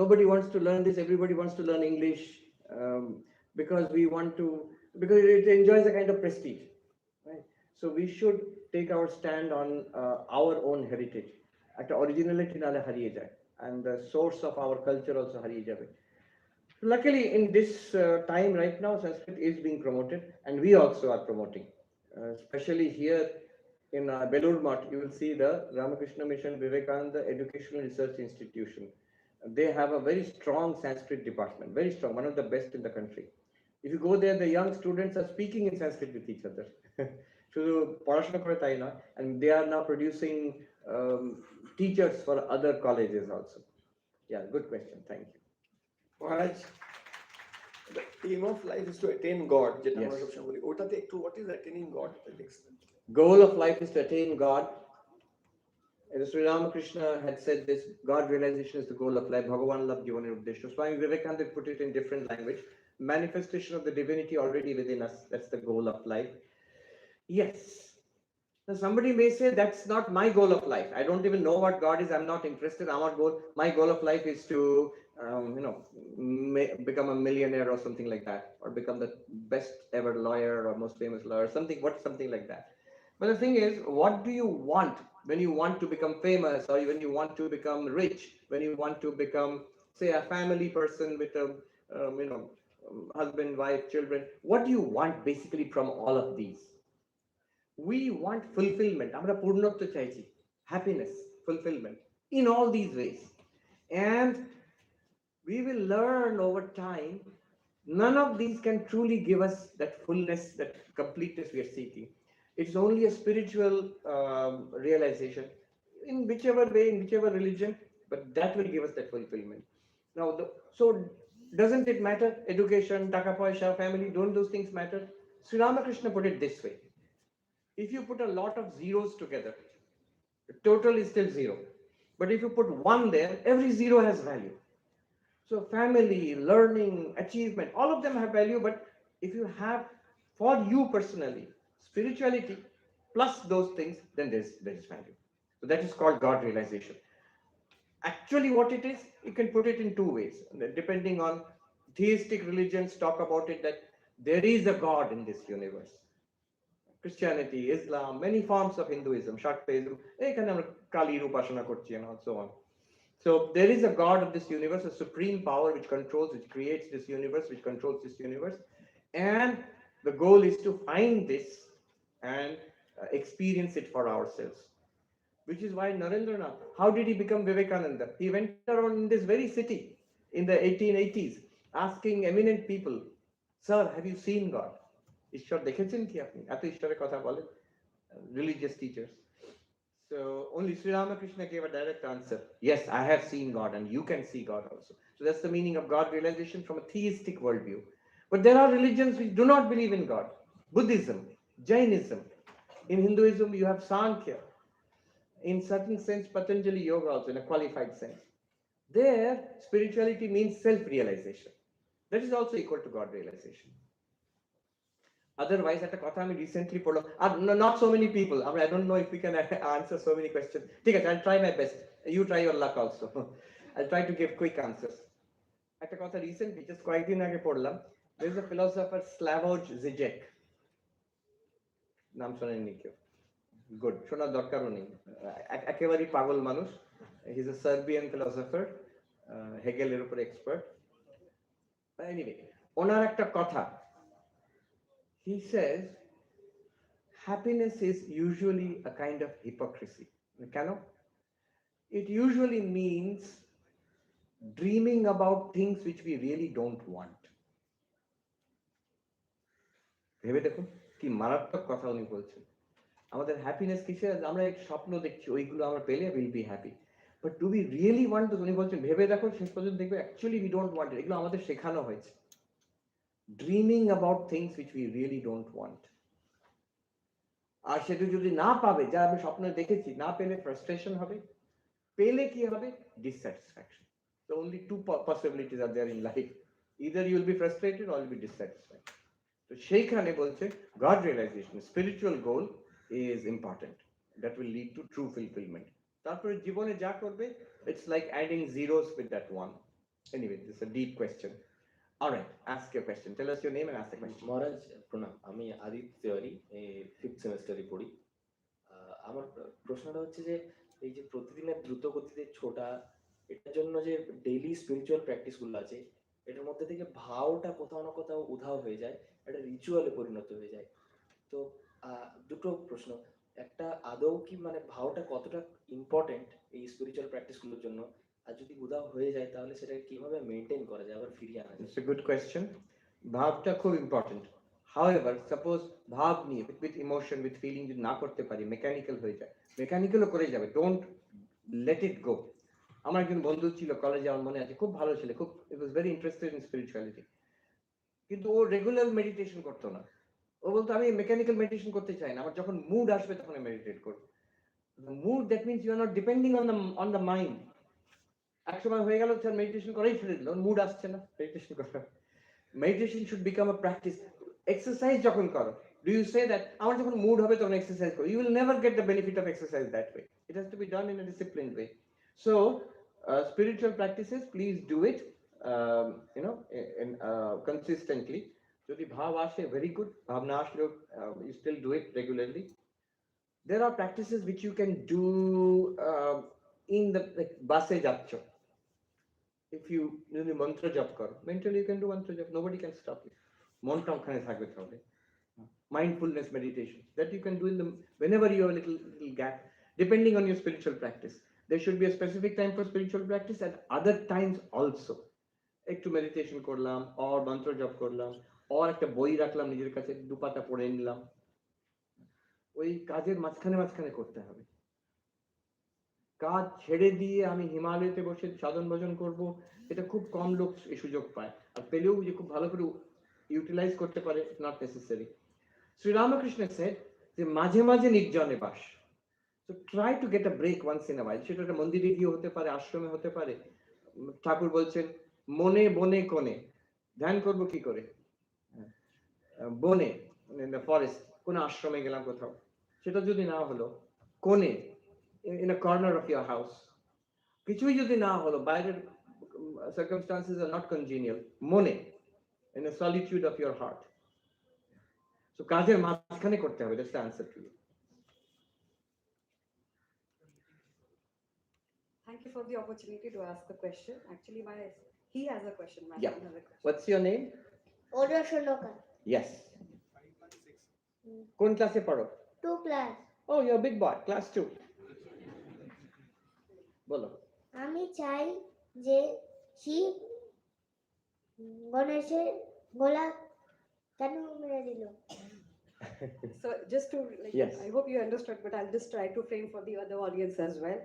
nobody wants to learn this, everybody wants to learn English, because because it enjoys a kind of prestige, right? So we should take our stand on our own heritage. একটা originality নালে হারিয়ে যায়, and the source of our culture also হারিয়ে যাবে. Luckily, in this time right now, Sanskrit is being promoted, and we also are promoting, especially here in Belur Math. You will see the Ramakrishna Mission Vivekananda Educational Research Institution. They have a very strong Sanskrit department, very strong, one of the best in the country. If you go there, the young students are speaking in Sanskrit with each other. শুধু পড়াশোনা করে তাই নয়, and they are now producing teachers for other colleges also. Yeah, good question. Thank you. Maharaj, the aim of life is to attain God. যেটা Yes. আমরা সবসময় বলি, ওটাতে একটু what is attaining God? Goal of life is to attain God. As Sri Ramakrishna had said this, God realization is the goal of life. Bhagavan love jivaner uddeshya. Swami Vivekananda put it in different language. Manifestation of the divinity already within us. That's the goal of life. Yes. Now somebody may say that's not my goal of life. I don't even know what God is. I'm not interested. My goal of life is to, become a millionaire or something like that, or become the best ever lawyer or most famous lawyer. Something like that. But the thing is, what do you want when you want to become famous, or when you want to become rich, when you want to become, say, a family person with a, husband, wife, children? What do you want basically from all of these? We want fulfillment. Amra purnatva chaichi, happiness, fulfillment in all these ways. And we will learn over time, none of these can truly give us that fullness, that completeness we are seeking. It's only a spiritual realization, in whichever way, in whichever religion, but that will give us that fulfillment. Now, so doesn't it matter? Education, taka paisa, family, don't those things matter? Sri Ramakrishna put it this way. If you put a lot of zeros together, the total is still zero. But if you put one there, every zero has value. So family, learning, achievement, all of them have value. But if you have, for you personally, spirituality plus those things, then there is value. So that is called God realization. Actually, what it is, you can put it in two ways. Depending on theistic religions, talk about it that there is a God in this universe. Christianity, Islam, many forms of Hinduism, Shaktism, Kali Upasana korchi and so on. So there is a God of this universe, a supreme power which creates this universe, which controls this universe. And the goal is to find this and experience it for ourselves. Which is why Narendranath, how did he become Vivekananda? He went around in this very city in the 1880s, asking eminent people, "Sir, have you seen God?" ঈশ্বর দেখেছেন কি আপনি? এত ঈশ্বরের কথা বলেন, religious teachers. So only Sri Ramakrishna gave a direct answer. Yes, I have seen God, and you can see God also. So that's the meaning of God realization from a theistic worldview. But there are religions which do not believe in God. Buddhism, Jainism. In Hinduism, you have Sankhya. In certain sense, Patanjali Yoga also, in a qualified sense. There, spirituality means self-realization. That is also equal to God realization. Otherwise, at a কথা আমি recently পড়লাম, not so many people. I mean, I don't know if we can answer so many questions. ঠিক আছে, I'll try my best. You try your luck also. I'll try to give quick answers. একটা কথা recently, just কয়েকদিন আগে পড়লাম, there is a philosopher Slavoj Žižek. নাম শোনেননি কেউ? Good. শোনার দরকারও নেই। একেবারেই পাগল মানুষ। He's a Serbian philosopher, হেগেলের উপর expert. Anyway, ওনার একটা কথা, he says happiness is usually a kind of hypocrisy. কেন? It usually means dreaming about things which we really don't want. ভেবে দেখুন কি মারাত্মক কথা উনি বলছেন। আমাদের হ্যাপিনেস কিসে? আমরা এক স্বপ্ন দেখছি, ওইগুলো আমরা পেলে will be happy, but do we really want? উনি বলছেন ভেবে দেখো, শেষ পর্যন্ত দেখবে অ্যাকচুয়ালি উই ডোন্ট ওয়ান্ট। এগুলো আমাদের শেখানো হয়েছে, dreaming about things which we really don't want. আর সেটা যদি না পাবে, যা আমি স্বপ্নে দেখেছি, না পেলে ফ্রাস্ট্রেশন হবে, পেলে কি হবে? Dissatisfaction. So only two possibilities are there in life. Either you will be frustrated or you will be dissatisfied. So সেইখানে বলছে God realization, spiritual goal is important. That will lead to true fulfillment. তারপরে জীবনে যা করবে, it's like adding zeros with that one. Anyway, this is a deep question. All right, ask your question. Tell us your name and ask the question. মহারাজ প্রণাম, আমি Aditya Tiwari, fifth সেমিস্টারে পড়ি। আমার প্রশ্নটা হচ্ছে যে এই যে প্রতিদিনের দ্রুত গতিতে ছোটা, এটার জন্য যে ডেইলি স্পিরিচুয়াল প্র্যাকটিসগুলো আছে, এটার মধ্যে থেকে ভাওটা কোথাও না কোথাও উধাও হয়ে যায়, একটা রিচুয়ালে পরিণত হয়ে যায়। তো দুটো প্রশ্ন, একটা আদৌ কি মানে ভাওটা কতটা ইম্পর্টেন্ট এই স্পিরিচুয়াল প্র্যাকটিসগুলোর জন্য, আর যদি উধাও হয়ে যায় তাহলে সেটাকে কিভাবে মেনটেন করা যায়, আবার ফিরিয়ে আনা যায়? It's a good question. ভাবটা খুব ইম্পর্টেন্ট। However, suppose ভাব নিয়ে with emotion, with feeling যদি না করতে পারি, মেকানিক্যাল হয়ে যায়, মেকানিক্যালও করে যাবে, ডোন্ট লেট ইট গো। আমার একজন বন্ধু ছিল কলেজে, আমার মনে আছে, খুব ভালো ছিল, খুব it was very interested in spirituality, কিন্তু ও রেগুলার মেডিটেশন করতো না। ও বলতো আমি মেকানিক্যাল মেডিটেশন করতে চাই না, আমার যখন মুড আসবে তখন আমি মেডিটেট করবো। Mood, that means you are not depending on the mind. এক সময় হয়ে গেল স্যার মেডিটেশন করেই ছেড়ে দিল, মুড আসছে না মেডিটেশন করার। Meditation should become a practice. Exercise যখন করো, ডু ইউ সে দ্যাট আমার যখন মুড হবে তখন এক্সারসাইজ করো? You will never get the benefit of exercise that way. It has to be done in a disciplined way. So spiritual practices, please do it consistently. যদি ভাব আসে, very good. ভাব না আসলেও you still do it regularly. There are practices which you can do in the বাসে যাচ্ছ, if you যদি মন্ত্র জপ করো, mentally you can do mantra jap, nobody can stop you. মনটা ওখানে থাকবে তাহলে। Mindfulness meditation that you can do in the whenever you have a little gap, depending on your spiritual practice. There should be a specific time for spiritual practice and other times also. একটু meditation করলাম, or মন্ত্র জপ করলাম, or একটা বই রাখলাম নিজের কাছে, দুপাতা পড়ে নিলাম। ওই কাজের মাঝখানে মাঝখানে করতে হবে। কাজ ছেড়ে দিয়ে আমি হিমালয়তে বসে সাধন ভজন করব, এটা খুব কম লোক এই সুযোগ পায়, আর পেলেও যে খুব ভালো করে ইউটিলাইজ করতে পারে, not necessary. Shri Ramakrishna said যে মাঝে মাঝে নির্জনে বাস। So try to get a break once in a while. সেটা একটা মন্দিরে গিয়ে হতে পারে, আশ্রমে হতে পারে। ঠাকুর বলছেন মনে বনে কোণে ধ্যান করবো কি করে? বনে, in the forest, কোন আশ্রমে গেলাম কোথাও, সেটা যদি না হলো কোণে, in a corner of your house, কিছুই যদি না হলো, বাইরের circumstances are not congenial, মনে, in a solitude of your heart. So কাজের মাঝখানে করতে হবে, that's the answer to you. Thank you for the opportunity to ask the question. Actually, he has a question. My Yeah. son has a question. What's your name? Order Shundoka. Yes. কোন ক্লাসে পড়ো? 2 class. Oh, you're a big boy, class 2. বলো। আমি চাই যে শিব গণেশের গলা কেন মেরে দিল? So just to, like, Yes. I hope you understood, but I'll just try to frame for the other audience as well.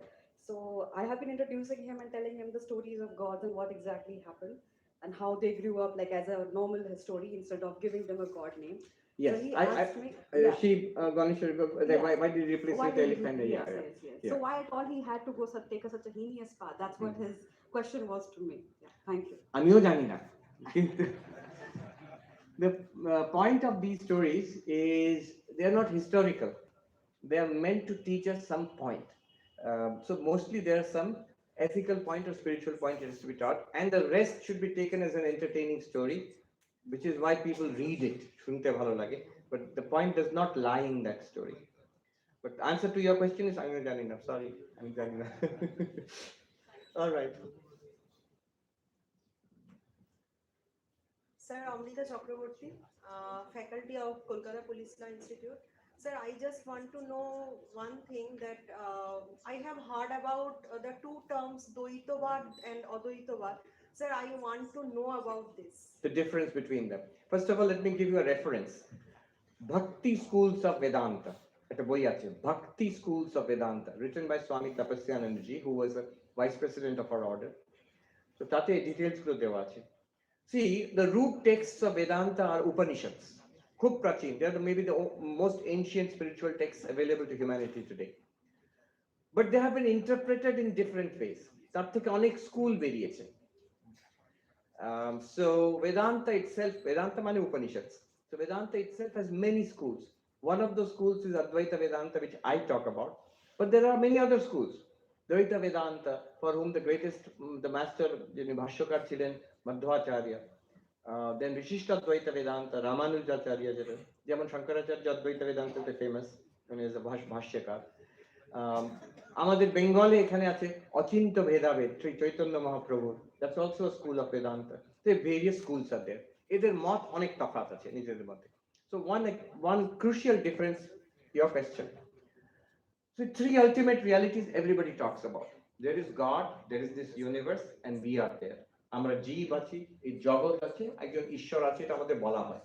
So I have been introducing him and telling him the stories of gods and what exactly happened and how they grew up like as a normal story instead of giving them a god name. Yes, So he I, asked me, yeah, she, Ganesh, yeah. why did you replace Why with did he, elephant? yes, Yeah, yes, yes. yeah. So why at all he had to go take such a heinous path? That's what his question was to me. Yeah, thank you. আমিও জানি না কিন্তু the point of these stories is they are not historical. They are meant to teach us some point. So mostly there are some ethical point or spiritual point that is to be taught, and the rest should be taken as an entertaining story, which is why people read it. শুনতে ভালো লাগে, but the point does not lie in that story. But answer to your question is I'm জানি না. Sorry, I'm জানি না. All right. Sir, Amrita Chakraborty, faculty of Kolkata Police Law Institute. Sir, I just want to know one thing that I have heard about the two terms Dvaitavad and Advaitavad. Sir, I want to know about this. The difference between them. First of all, let me give you a reference. Bhakti Schools of Vedanta. At বই আছে, Bhakti Schools of Vedanta, written by Swami Tapasyanandaji, who was a vice president of our order. So তাতে details গুলো দেওয়া আছে. See, the root texts of Vedanta are Upanishads. খুব প্রাচীন. They are maybe the most ancient spiritual texts available to humanity today. But they have been interpreted in different ways. তার থেকে অনেক school বেরিয়েছে. So Vedanta itself, Vedanta মানে Upanishads. So Vedanta itself has many schools. One of those schools is Advaita Vedanta, which I talk about. But there are many other schools. Dvaita Vedanta, for whom the greatest, the master, Bhashyakar ছিলেন Madhvacharya. Then Vishishta Advaita Vedanta, Ramanujacharya, যেমন Shankaracharya Advaita Vedanta is famous, and is a Bhashyakar. আমাদের বেঙ্গলে এখানে আছে অচিন্ত ভেদাভেদ, Shri Chaitanya Mahaprabhu. That's also a school of Vedanta. So various schools are there. এদের মত অনেক তফাৎ আছে নিজেদের মধ্যে. So one crucial difference, your question. So three ultimate realities everybody talks about. There is God, there is this universe, and we are there. আমরা জীব আছি, এই জগৎ আছে, একজন ঈশ্বর আছে, এটা আমাদের বলা হয়.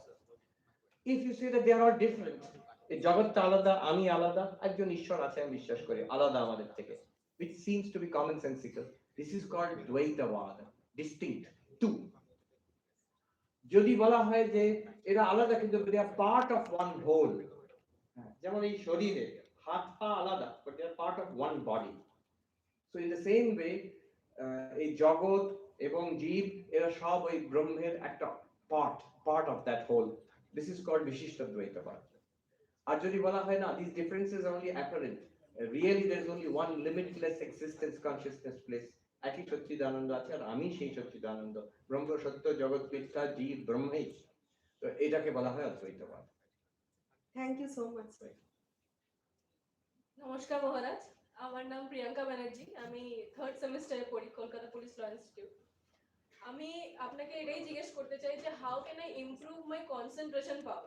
If you say that they are all different, এই জগৎটা আলাদা, আমি আলাদা, একজন ঈশ্বর আছে আমি বিশ্বাস করি, আলাদা আমাদের থেকে, which seems to be commonsensical. This is called Dvaitavad, distinct, two. যদি বলা হয় যে এরা আলাদা কিন্তু they are part of one whole. যেমন এই শরীরে হাত পা আলাদা, but they are part of one body. So in the same way, এই জগৎ এবং জীব এরা সব ওই ব্রহ্মের একটা part of that whole. This is called Vishishta Dvaitavad. আর যদি বলা হয় না, these differences are only apparent. Really there is only one limitless existence consciousness place. একই সচ্চিদানন্দ আছে আর আমি সেই সচ্চিদানন্দ, ব্রহ্ম সত্য জগৎ মিথ্যা জীব ব্রহ্মেই. তো এটাকে বলা হয় অদ্বৈতবাদ. Thank you so much, sir. নমস্কার মহারাজ, আমার নাম প্রিয়াঙ্কা ব্যানার্জি, আমি 3rd সেমিস্টারে পড়ি কলকাতা পুলিশ ল ইনস্টিটিউট। আমি আপনাকে এটাই জিজ্ঞেস করতে চাই যে how can I improve my concentration power,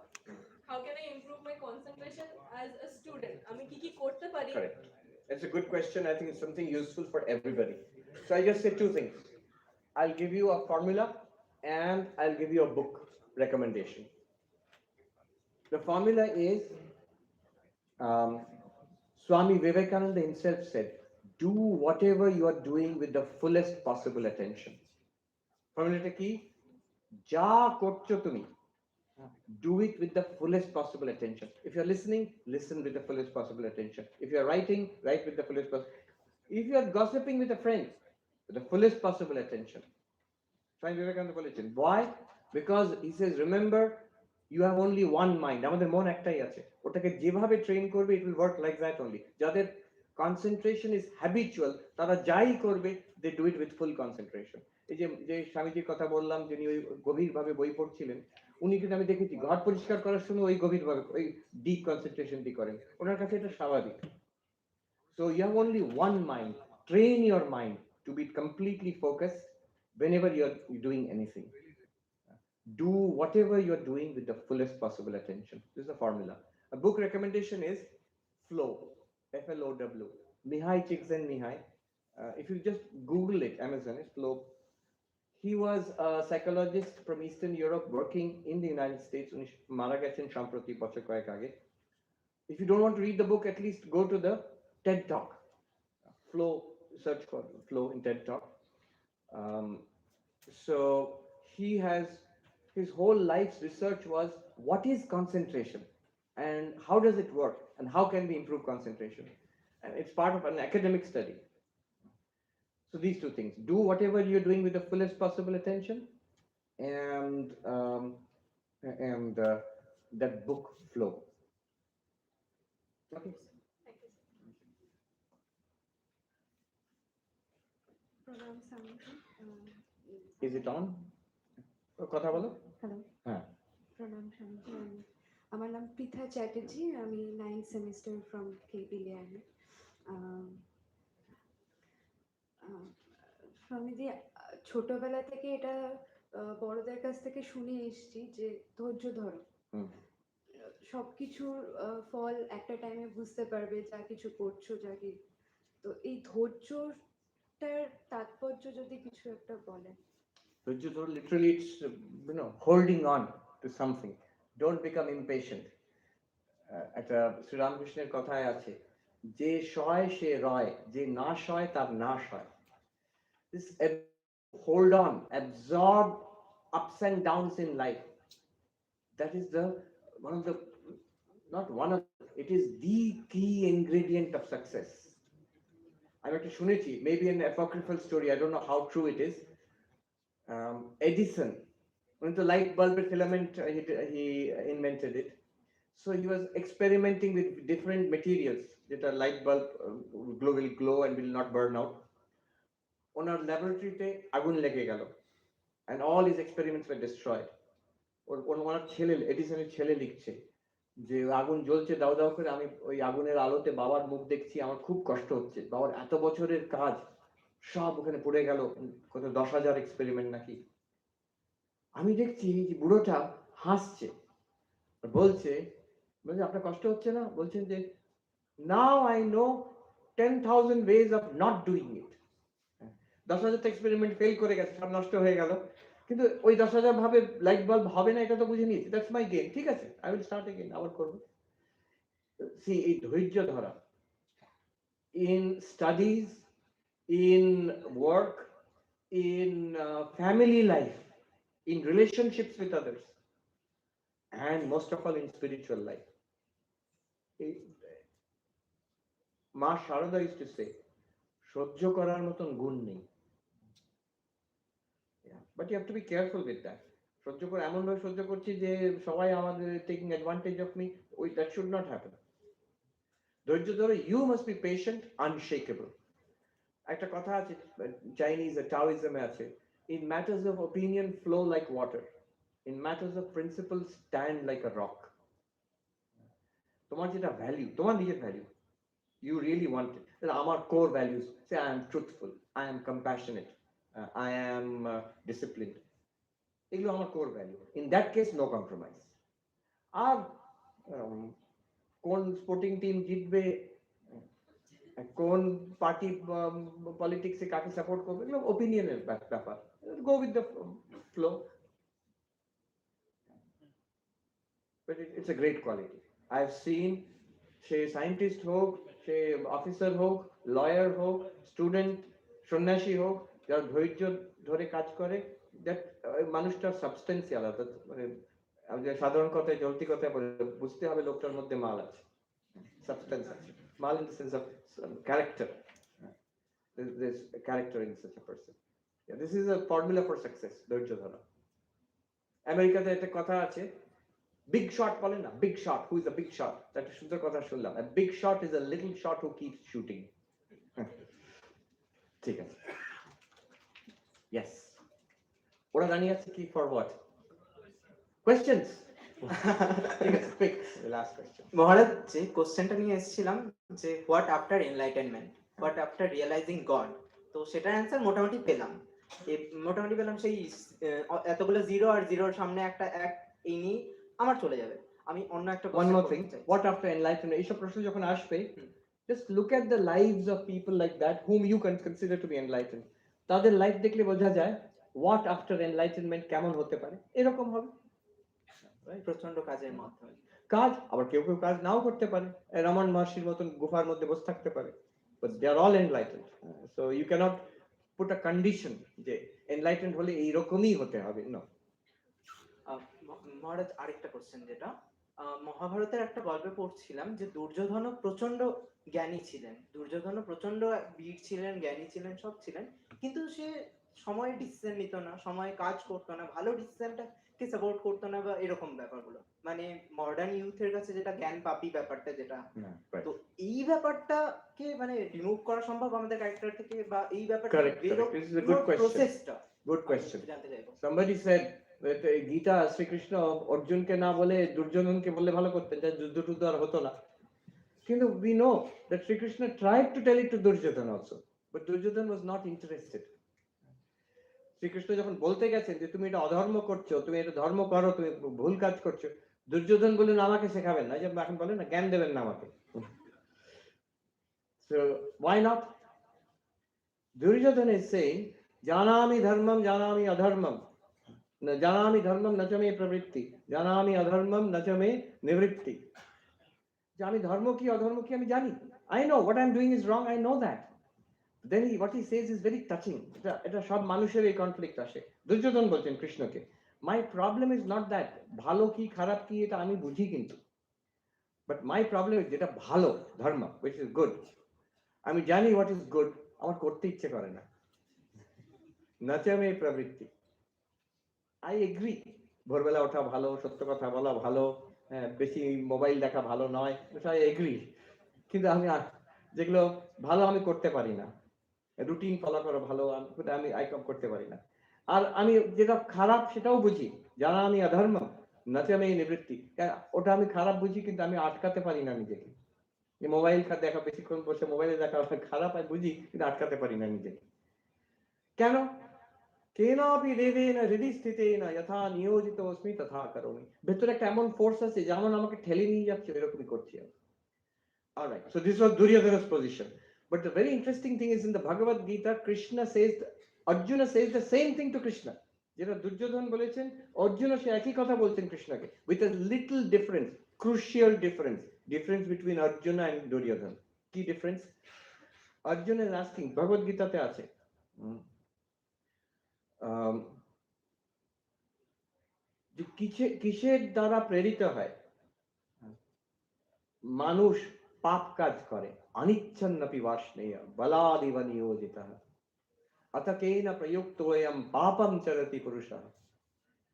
how can I improve my concentration as a student, আমি কি কি করতে পারি? Correct. It's a good question. I think it's something useful for everybody. So I just say two things. I'll give you a formula and I'll give you a book recommendation. The formula is Swami Vivekananda himself said, do whatever you are doing with the fullest possible attention. Formula কি? যা করছো তুমি, do it with the fullest possible attention. If you're listening, listen with the fullest possible attention. If you're writing, write with the fullest possible. If you're gossiping with a friend, with the fullest possible attention. Swami Vivekananda বলেছেন. Why? Because he says, remember, you have only one mind. আমাদের মন একটাই আছে, ওটাকে যেভাবে train করবে it will work like that only. যাদের concentration is habitual, তারা যাই করবে they do it with full concentration. এই যে স্বামীজির কথা বললাম, যিনি ওই গভীরভাবে বই পড়ছিলেন, উনি কিন্তু আমি দেখেছি ঘর পরিষ্কার করার সময় ওই গভীরভাবে ওই ডিপ কনসেন্ট্রেশন দিয়ে করেন, ওনার কাছে এটা স্বাভাবিক. So you have only one mind. Train your mind to be completely focused whenever you're doing anything. Do whatever you're doing with the fullest possible attention. This is the formula. A book recommendation is Flow, Flow. Mihai Csikszentmihalyi. If you just Google it, Amazon is Flow. He was a psychologist from Eastern Europe working in the United States. উনি মারা গেছেন সম্প্রতি বছর কয়েক আগে. If you don't want to read the book, at least go to the TED Talk. Flow search for flow in TED Talk. So he has, his whole life's research was what is concentration and how does it work and how can we improve concentration. And it's part of an academic study. So these two things, do whatever you're doing with the fullest possible attention, and that book flow. Okay. Pranam Samantha. Is it on? কথা বলো। Hello. হ্যাঁ। Pranam Samantha. আমার নাম পৃথা চ্যাটার্জি, আমি 9th semester from KPLI. Swamiji, ছোটবেলা থেকে এটা বড়দের কাছ থেকে শুনে এসেছি যে ধৈর্য ধরো, সবকিছুর ফল একটা টাইমে বুঝতে পারবে, যা কিছু করছো যা কি। তো এই ধৈর্যটার তাৎপর্য যদি কিছু একটা বলেন। ধৈর্য ধরো, literally it's holding on to something. Don't become impatient. একটা শ্রীরামকৃষ্ণের কথায় আছে, যে সয় সে রয়, যে না সয় তার নাশ হয়। This hold on, absorb ups and downs in life. That is it is the key ingredient of success. I'm একটা শুনেছি, maybe an apocryphal story, I don't know how true it is. Edison, when the light bulb filament, he invented it. So he was experimenting with different materials that a light bulb will glow and will not burn out. On our laboratory, agun lege gelo, and all his experiments were destroyed. On one ছেলে, এডিসনের ছেলে লিখছে যে আগুন জ্বলছে দাও দাও করে, আমি ওই আগুনের আলোতে বাবার মুখ দেখছি, আমার খুব কষ্ট হচ্ছে, বাবার এত বছরের কাজ সব ওখানে পড়ে গেল, কত 10,000 এক্সপেরিমেন্ট নাকি। আমি দেখছি যে বুড়োটা হাসছে, বলছে আপনার কষ্ট হচ্ছে না? বলছেন যে now I know 10,000 ways of not doing it. 10,000 experiment fail করে গেছে, সব নষ্ট হয়ে গেল, কিন্তু ওই 10,000 ভাবে লাইট বাল্ব হবে না, এটা তো বুঝে নিয়েছি, দ্যাটস মাই গেম, ঠিক আছে, আই উইল স্টার্ট এগেইন, আবার করব। সি, এই ধৈর্য ধরা in studies, in work, in family life, in relationships with others, and most of all in spiritual life. Ma Sharada used to say, সহ্য করার মতন গুণ নেই। But you have to be careful with that. সহ্য করে এমন ভাবে সহ্য করছি যে সবাই আমাদের taking advantage of me, that should not happen. ধৈর্য ধরে, you must be patient, unshakable. একটা কথা আছে চাইনিজ টাওইজমে আছে, in matters of opinion flow like water, in matters of principle stand like a rock. তোমার যেটা ভ্যালু, তোমার নিজের value, you really want it. আমার core values, say I am truthful, I am compassionate, I am disciplined, এগুলো আমার core value. In that case no compromise. আর কোন sporting team জিতবে, কোন পার্টি পলিটিক্সে কাকে সাপোর্ট করবে, এগুলো ওপিনিয়নের ব্যাপার, go with the flow. But it's a great quality. I've seen, say scientist হোক, সে অফিসার হোক, লয়ার হোক, স্টুডেন্ট, সন্ন্যাসী হোক, যারা ধৈর্য ধরে কাজ করে, দ্যাট মানুষটার সাবস্টেন্সই আলাদা। মানে সাধারণ কথায়, চলতি কথায় বলে বুঝতে হবে লোকটার মধ্যে মাল আছে, সাবস্টেন্স আছে। মাল in the sense of character, there's a character in such a person. Yeah, this is a formula for success, ধৈর্য ধরা। আমেরিকাতে একটা কথা আছে, বিগ শট বলে না, big shot, who is a big shot, একটা সুন্দর কথা শুনলাম, a big shot is a little shot who keeps shooting. ঠিক আছে, yes, ওরা দাঁড়িয়ে আছে কি, for what? Questions? ঠিক আছে, quick, the last question. মহারাজ, যে কোশ্চেনটা নিয়ে এসেছিলাম যে what after enlightenment, what after realising god, তো সেটার অ্যান্সার মোটামুটি পেলাম। সেই এতগুলো জিরো আর জিরোর সামনে একটা এক, এই নিয়ে আমার চলে যাবে। আমি অন্য একটা one more thing, what after enlightenment, এইসব প্রশ্ন যখন আসবে, just look at the lives of people like that whom you can consider to be enlightened. তাদের লাইফ দেখলে বোঝা যায় what after enlightenment কেমন হতে পারে, এরকম হবে। প্রচন্ড কাজের মাধ্যমে কাজ, আবার কেউ কেউ কাজ নাও করতে পারে, রমন মহর্ষির মতন গুফার মধ্যে বসে থাকতে পারে, but they are all enlightened. So you cannot put a condition যে enlightened হলে এইরকমই হতে হবে, no. মহারাজ আরেকটা কোশ্চেন, যেটা মহাভারতের একটা গল্পে পড়ছিলাম যে দুর্যোধন প্রচন্ড জ্ঞানী ছিলেন, দুর্যোধন প্রচন্ড বীর ছিলেন, জ্ঞানী ছিলেন, সব ছিলেন, কিন্তু সে সময় ডিসিশন নিত না, সময় কাজ করতো না, ভালো ডিসিশনটাকে সাপোর্ট করতো না, বা এরকম ব্যাপারগুলো, মানে মডার্ন ইউথের কাছে যেটা জ্ঞান পাপি ব্যাপারটা, যেটা তো এই ব্যাপারটাকে মানে রিমুভ করা সম্ভব আমাদের ক্যারেক্টার থেকে, বা এই ব্যাপারটা Correct. This is a good question. প্রসেসটা Good question. জানতে চাইবো। Somebody said that Gita Shrikrishna অর্জুনকে না বলে দুর্যোধনকে বললে ভালো করতেন, যা যুদ্ধ টুদ্ধ আর হতো না। কিন্তু we know that Sri Krishna tried to tell it to Duryodhana also, but Duryodhana was not interested. Shrikrishna যখন বলতে গেছেন যে তুমি এটা অধর্ম করছো, তুমি এটা ধর্ম করো, তুমি ভুল কাজ করছো, দুর্যোধন বললেন আমাকে শেখাবেন না, যে এখন বলেন না জ্ঞান দেবেন না আমাকে। So why not? Duryodhana is saying janami dharmam janami adharmam, janami dharmam na cha me pravritti, janami adharmam na cha me nivritti. যে আমি ধর্ম কি অধর্ম কি আমি জানি, I know what I'm doing is wrong, I know that. Then what he says is very touching. এটা সব মানুষের এই কনফ্লিক্ট আসে। দুর্যোধন বলছেন কৃষ্ণকে, my problem is not that ভালো কি খারাপ কি এটা আমি বুঝি, কিন্তু but my problem is যেটা ভালো ধর্ম, which is good, আমি জানি what is good, আমার করতে ইচ্ছে করে না, নাচামে প্রবৃত্তি। I agree, ভোরবেলা ওঠা ভালো, সত্য কথা বলা ভালো, বেশি মোবাইল দেখা ভালো নয়, I agree, কিন্তু আমি যেগুলো ভালো আমি করতে পারি না, রুটিন ফলো করা ভালো, আমি আইকম করতে পারি না। আর আমি যেটা খারাপ সেটাও বুঝি, জানা আমি অধর্ম নাচামে নিবৃত্তি, ওটা আমি খারাপ বুঝি, কিন্তু আমি আটকাতে পারি না নিজেকে। মোবাইল দেখা, বেশিক্ষণ বসে মোবাইলে দেখা খারাপ আমি বুঝি, কিন্তু আটকাতে পারি না নিজেকে। কেন? কেনাপি দেবেন হৃদি স্থিতেন যথা নিয়োজিত অস্মি তথা করোমি। ভেতরে একটা এমন ফোর্স আছে যেমন আমাকে ঠেলে নিয়ে যাচ্ছে, এরকমই করছি আমি। Alright, so this was Duryodhana's position. But the very interesting thing is in the Bhagavad Gita, Krishna says, Arjuna says the same thing to Krishna. যেটা দুর্যোধন বলেছেন, অর্জুন সে একই কথা বলছেন কৃষ্ণকে, with a little difference, crucial difference between Arjuna and Duryodhana. Key difference? Arjuna is asking, Bhagavad Gita তে আছে, যে কিসের দ্বারা প্রেরিত হয় মানুষ পাপ কাজ করে, অনিচ্ছন্নপি বাষ্ণেয় বলাদিব নিয়োজিতঃ অতকেন প্রযুক্তোয়ম পাপম চরতি পুরুষঃ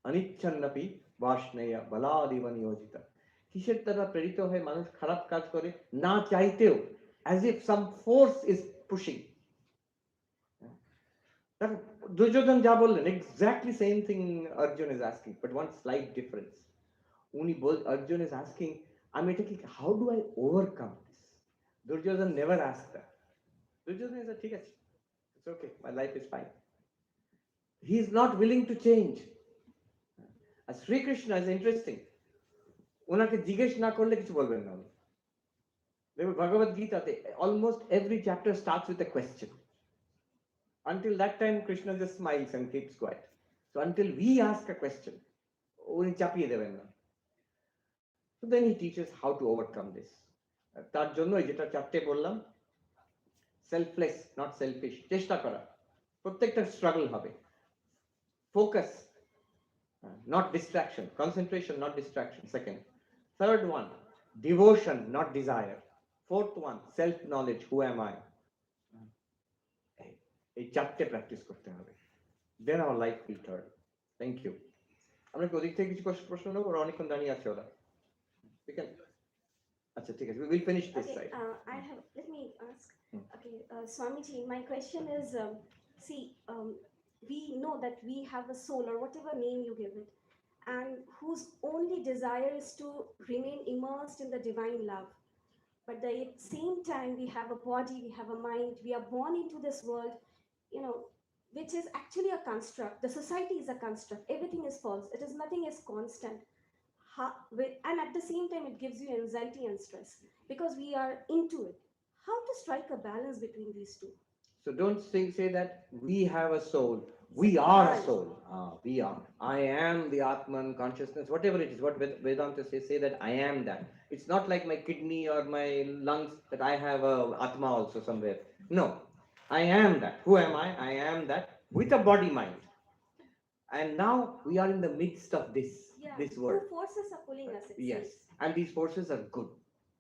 অনিচ্ছন্নপি বাষ্ণেয় বলাদিব নিয়োজিতঃ। কিসের দ্বারা প্রেরিত হয়ে মানুষ খারাপ কাজ করে না চাইতেও, as if some force is pushing. Duryodhan যা বললেন, exactly same thing Arjun is asking, but one slight difference. Arjun is asking, how do I overcome this? Duryodhan never asked that. Duryodhan is ঠিক আছে, it's okay, my life is fine. He is not willing to change. As Sri Krishna is interesting, ওনাকে জিজ্ঞেস না করলে কিছু বলবেন না উনি। দেখুন ভগবদ গীতাতে almost every chapter starts with a question. Until that time Krishna just smiles and keeps quiet. So until we ask a question, উনি চাপিয়ে দেবেন না। So then he teaches how to overcome this. তার জন্য যেটা চারটে বললাম, selfless not selfish, চেষ্টা করা, প্রত্যেকটা স্ট্রাগল হবে, focus not distraction, concentration not distraction, second. Third one, devotion not desire. Fourth one, self knowledge, who am I? এই চারটে প্র্যাকটিস করতে হবে, then our life will turn. Thank you. আমরা কি ওদিক থেকে কিছু প্রশ্ন নেবো? ওরা অনেকক্ষণ দাঁড়িয়ে আছে ওরা। We can. আচ্ছা ঠিক আছে, we will finish this side. Let me ask. Okay, Swamiji, my question is, we know that we have a soul or whatever name you give it, and whose only desire is to remain immersed in the divine love. But at the same time, we have a body, we have a mind, we are born into this world, which is actually a construct. The society is a construct. Everything is false. Nothing is constant. And at the same time, it gives you anxiety and stress because we are into it. How to strike a balance between these two? So don't say that we have a soul. We are a soul. We are. I am the Atman consciousness, whatever it is. What Vedanta say that I am that. It's not like my kidney or my lungs that I have a atma also somewhere. No, I am that. Who am I? I am that with a body mind. And now we are in the midst of this world. Two forces are pulling us, it Yes, seems. and these forces are good.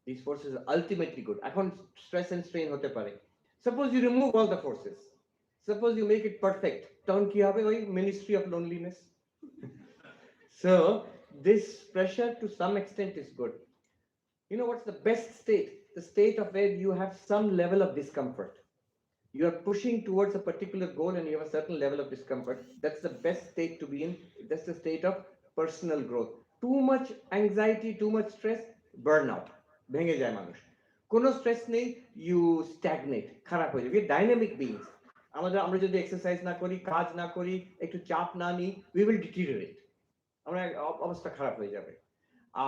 These forces are ultimately good. এখন stress and strain হতে পারে. Suppose you remove all the forces. Suppose you make it perfect. তখন কি হবে? ওই ministry of loneliness. So this pressure to some extent is good. You know what's the best state? The state of where you have some level of discomfort. You are pushing towards a particular goal and you have a certain level of discomfort. That's the best state to be in. That's the state of personal growth. Too much anxiety, too much stress, burnout. ভেঙে যায় মানুষ। কোনো stress নেই, you stagnate, খারাপ হয়ে যাবে। We are dynamic beings. আমরা যদি এক্সারসাইজ না করি, কাজ না করি, একটু চাপ না নিই, we will deteriorate. আমরা অবস্থা খারাপ হয়ে যাবে।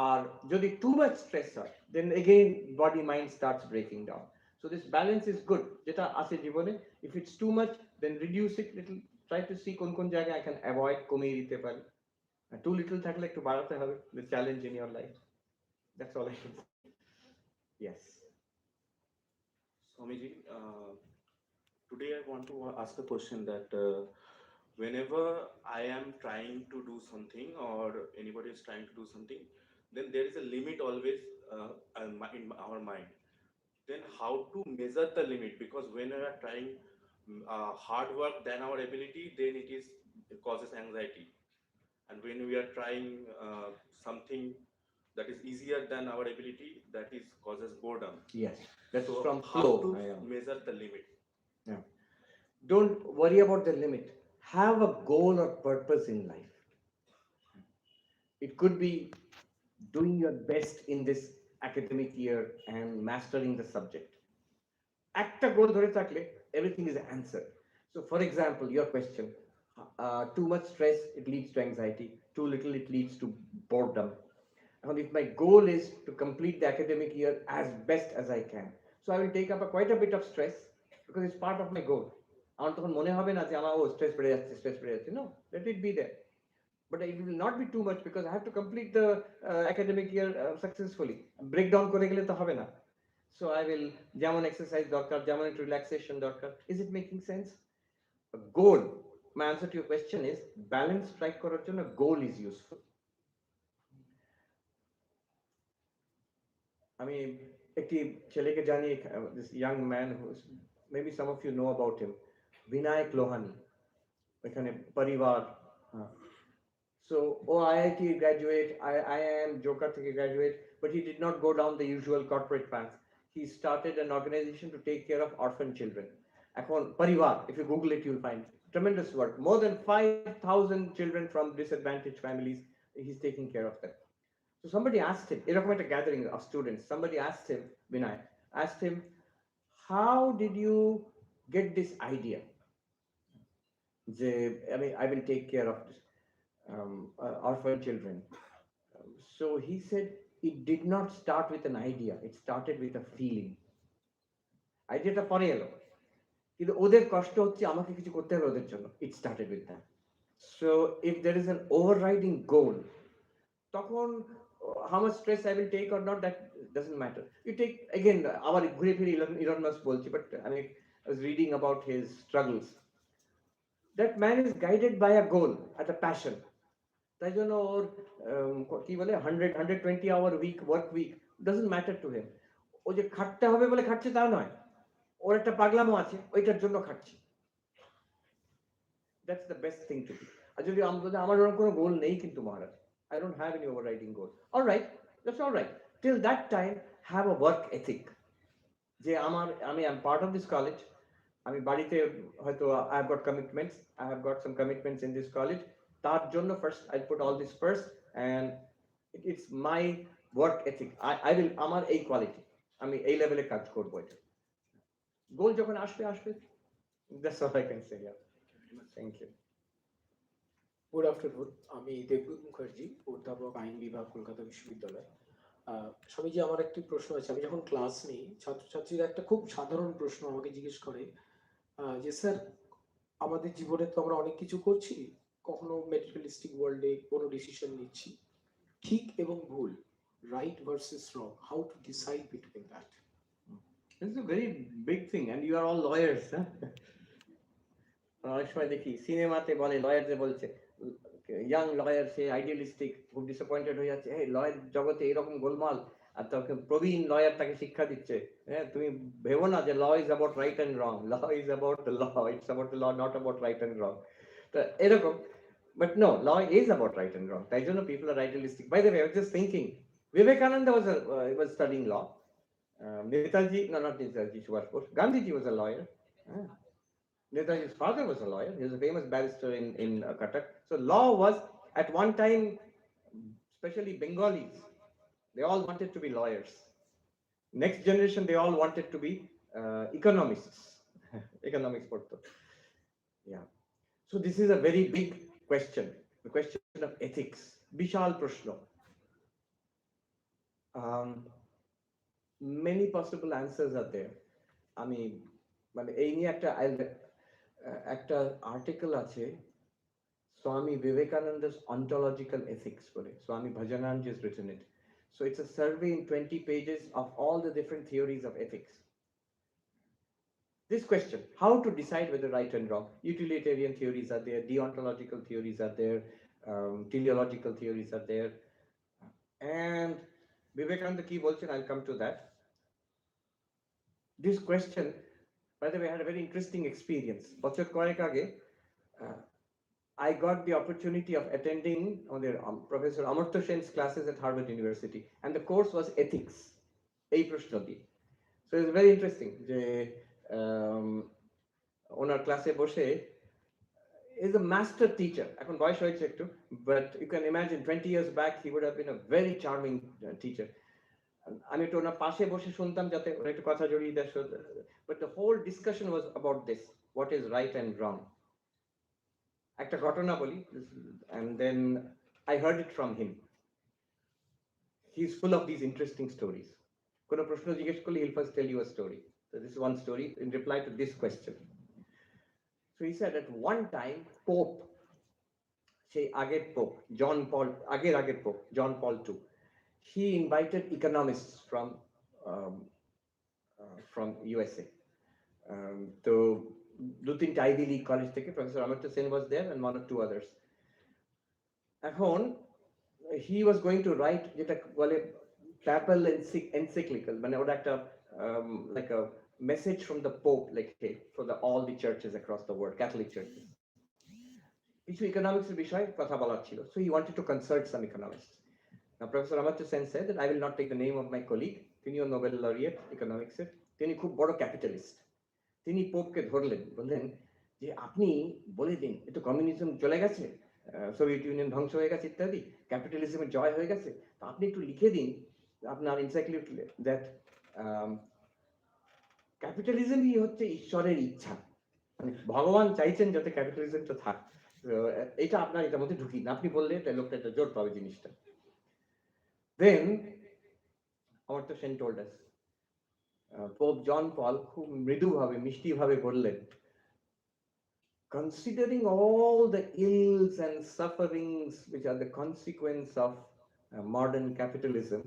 আর যদি too much stress হয়, then again body mind starts breaking down. So this balance is good. যেটা আছে জীবনে, if it's too much, then reduce it little. Try to see কোন জায়গায় I can avoid, কমিয়ে দিতে পারি। Too little থাকলে একটু বাড়াতে হবে, the challenge in your life. That's all I can say. Yes. Swamiji, today I want to ask a question that whenever I am trying to do something or anybody is trying to do something, then there is a limit always in our mind. Then how to measure the limit? Because when we are trying hard work than our ability, then it causes anxiety. And when we are trying something that is easier than our ability, that is causes boredom. Yes, that's so from how flow. to measure the limit? Yeah. Don't worry about the limit. Have a goal or purpose in life. It could be doing your best in this academic year and mastering the subject. একটা goal ধরে থাকলে everything is answered. So for example, your question, too much stress, it leads to anxiety. Too little, it leads to boredom. And if my goal is to complete the academic year as best as I can, so I will take up quite a bit of stress because it's part of my goal. আমার তখন মনে হবে না যে আমার stress বেড়ে যাচ্ছে. No, let it be there. But it will not be too much because I have to complete the academic year successfully. Breakdown করে গেলে তো হবে না. So I will যেমন exercise দরকার, যেমন একটু relaxation দরকার. Is it making sense? A goal. My answer to your question is balance strike করার জন্য goal is useful. আমি একটি ছেলেকে জানি, this young man who maybe some of you know about him, Vinayak Lohani, এখানে পরিবার। So IIT graduate, IIM Joka থেকে graduate, but he did not go down the usual corporate path. He started an organization to take care of orphan children. এখন পরিবার, if you Google it, you'll find tremendous work. More than 5,000 children from disadvantaged families, he's taking care of them. So somebody asked him, এরকম একটা gathering of students, somebody asked him, Vinay, asked him, how did you get this idea? I will take care of this, orphan children. So he said, it did not start with an idea, it started with a feeling. Ideaটা পরে এলো, কিন্তু ওদের কষ্ট হচ্ছে, আমাকে কিছু করতে হবে ওদের জন্য. It started with that. So if there is an overriding goal, তখন how much stress I will take or not, that doesn't matter. You take, again, our ঘুরে ফিরে Elon Musk বলছি, but I was reading about his struggles. That man is guided by a goal, at a passion. তাই জন্য ওর কি বলে 120 hour week, work week doesn't matter to him. ও যে খাটতে হবে বলে খাটছে তা নয়, ওর একটা পাগলামো আছে, ওইটার জন্য খাটছে. That's the best thing to do. আর যদি আমার ওরকম কোনো গোল নেই কিন্তু মহারাজ, I don't have any overriding goal. All right, that's all right. Till that time, have a work ethic. যে I'm part of this college. আমি বাড়িতে হয়তো I have got commitments. I have got some commitments in this college. তার জন্য first I put all this first, and it's my work ethic. I will আমার এই quality, আমি এই লেভেলে কাজ করব. এটা গোল যখন আসবে. That's all I can say. Yeah. Thank you. Good afternoon, আমি দেবদূত মুখার্জি, অধ্যাপক আইন বিভাগ, কলকাতা বিশ্ববিদ্যালয়। স্বামীজি, আমার একটি প্রশ্ন আছে। আমি যখন ক্লাস নিই, ছাত্রছাত্রীরা একটা খুব সাধারণ প্রশ্ন আমাকে জিজ্ঞেস করে যে স্যার, আমাদের জীবনে তো আমরা অনেক কিছু করছি, কখনো মেটেরিয়ালিস্টিক ওয়ার্ল্ডে কোনো ডিসিশন নিচ্ছি, ঠিক এবং ভুল right versus wrong, how to decide between that? This is a very big thing, and you are all lawyers, huh? অনেক সময় দেখি সিনেমাতে বলে লয়ার যে বলছে ইয়াং লয়ার সে আইডিয়ালিস্টিক খুব ডিসঅ্যাপয়েন্টেড হয়ে যাচ্ছে এই লয়ার জগতে এরকম গোলমাল আর তখন প্রবীণ লয়ার তাকে শিক্ষা দিচ্ছে হ্যাঁ তুমি ভেবো না যে law is about right and wrong law is about law it's about law not about right and wrong তো এরকম but no law is about right and wrong তাই জন্য people are idealistic by the way I was just thinking Vivekananda was studying law. Netaji, no, not Netaji Subhash Bose. Gandhiji was a lawyer. Netaji's father was a lawyer. He was a famous barrister in Cuttack. So law was, at one time, especially Bengalis, they all wanted to be lawyers. Next generation, they all wanted to be economists. Economics porto. Yeah. So this is a very big question, the question of ethics. Bishal Prashno. Many possible answers are there. I mean, মানে এই নিয়ে একটা article আছে Swami Vivekananda's ontological ethics বলে Swami Bhajanand has written it. So it's a survey in 20 pages of all the different theories of ethics. This question, how to decide whether right and wrong, utilitarian theories are there, deontological theories are there, teleological theories are there, and Vivekananda ki bolchen, I'll come to that. This question, by the way, I had a very interesting experience. Bachar korek age, I got the opportunity of attending on the Professor Amartya Sen's classes at Harvard University, and the course was ethics. এই প্রশ্ন দিয়ে। So it's very interesting যে ওনার ক্লাসে বসে is a master teacher. এখন বয়স হয়েছে একটু, but you can imagine 20 years back he would have been a very charming teacher. আমি একটু ওনার পাশে বসে শুনতাম যাতে ওরা একটু কথা জড়িয়ে দেয়, but the whole discussion was about this, what is right and wrong. একটা ঘটনা বলি, and then I heard it from him. He's full of these interesting stories. কোনো প্রশ্ন জিজ্ঞেস করলে he'll first tell you a story. So this is one story in reply to this question. So he said at one time Pope, সেই আগের Pope John Paul, আগের Pope John Paul II, he invited economists from USA. তো দু তিনটা Ivy League college থেকে, Professor Amartya Sen was there and one or two others. এখন he was going to write যেটা বলে papal encyclical, মানে ওটা একটা like a message from the Pope, like for all the churches across the world, Catholic churches. কিছু economics এর বিষয়ে কথা বলার ছিল, so he wanted to consult some economists. Now Professor Amartya Sen said that I will not take the name of my colleague, তিনিও Nobel laureate economics এর, তিনি খুব বড় ক্যাপিটালিস্ট। তিনি পোপকে ধরলেন, বললেন যে আপনি বলে দিন এতো কমিউনিজম চলে গেছে, সোভিয়েত ইউনিয়ন ধ্বংস হয়ে গেছে ইত্যাদি, ক্যাপিটালিজমের জয় হয়ে গেছে, তো আপনি একটু লিখে দিন আপনার এনসাইক্লোপিডিয়াতে দ্যাট ক্যাপিটালিজমই হচ্ছে ঈশ্বরের ইচ্ছা, মানে ভগবান চাইছেন যাতে ক্যাপিটালিজমটা থাক, এটা আপনার এটার মধ্যে ঢুকি না, আপনি বললে লোকটা একটা জোর পাবে জিনিসটা। দেন Amartya Sen told us, Pope John Paul খুব মৃদুভাবে মিষ্টিভাবে বললেন, considering all the ills and sufferings which are the consequence of modern capitalism,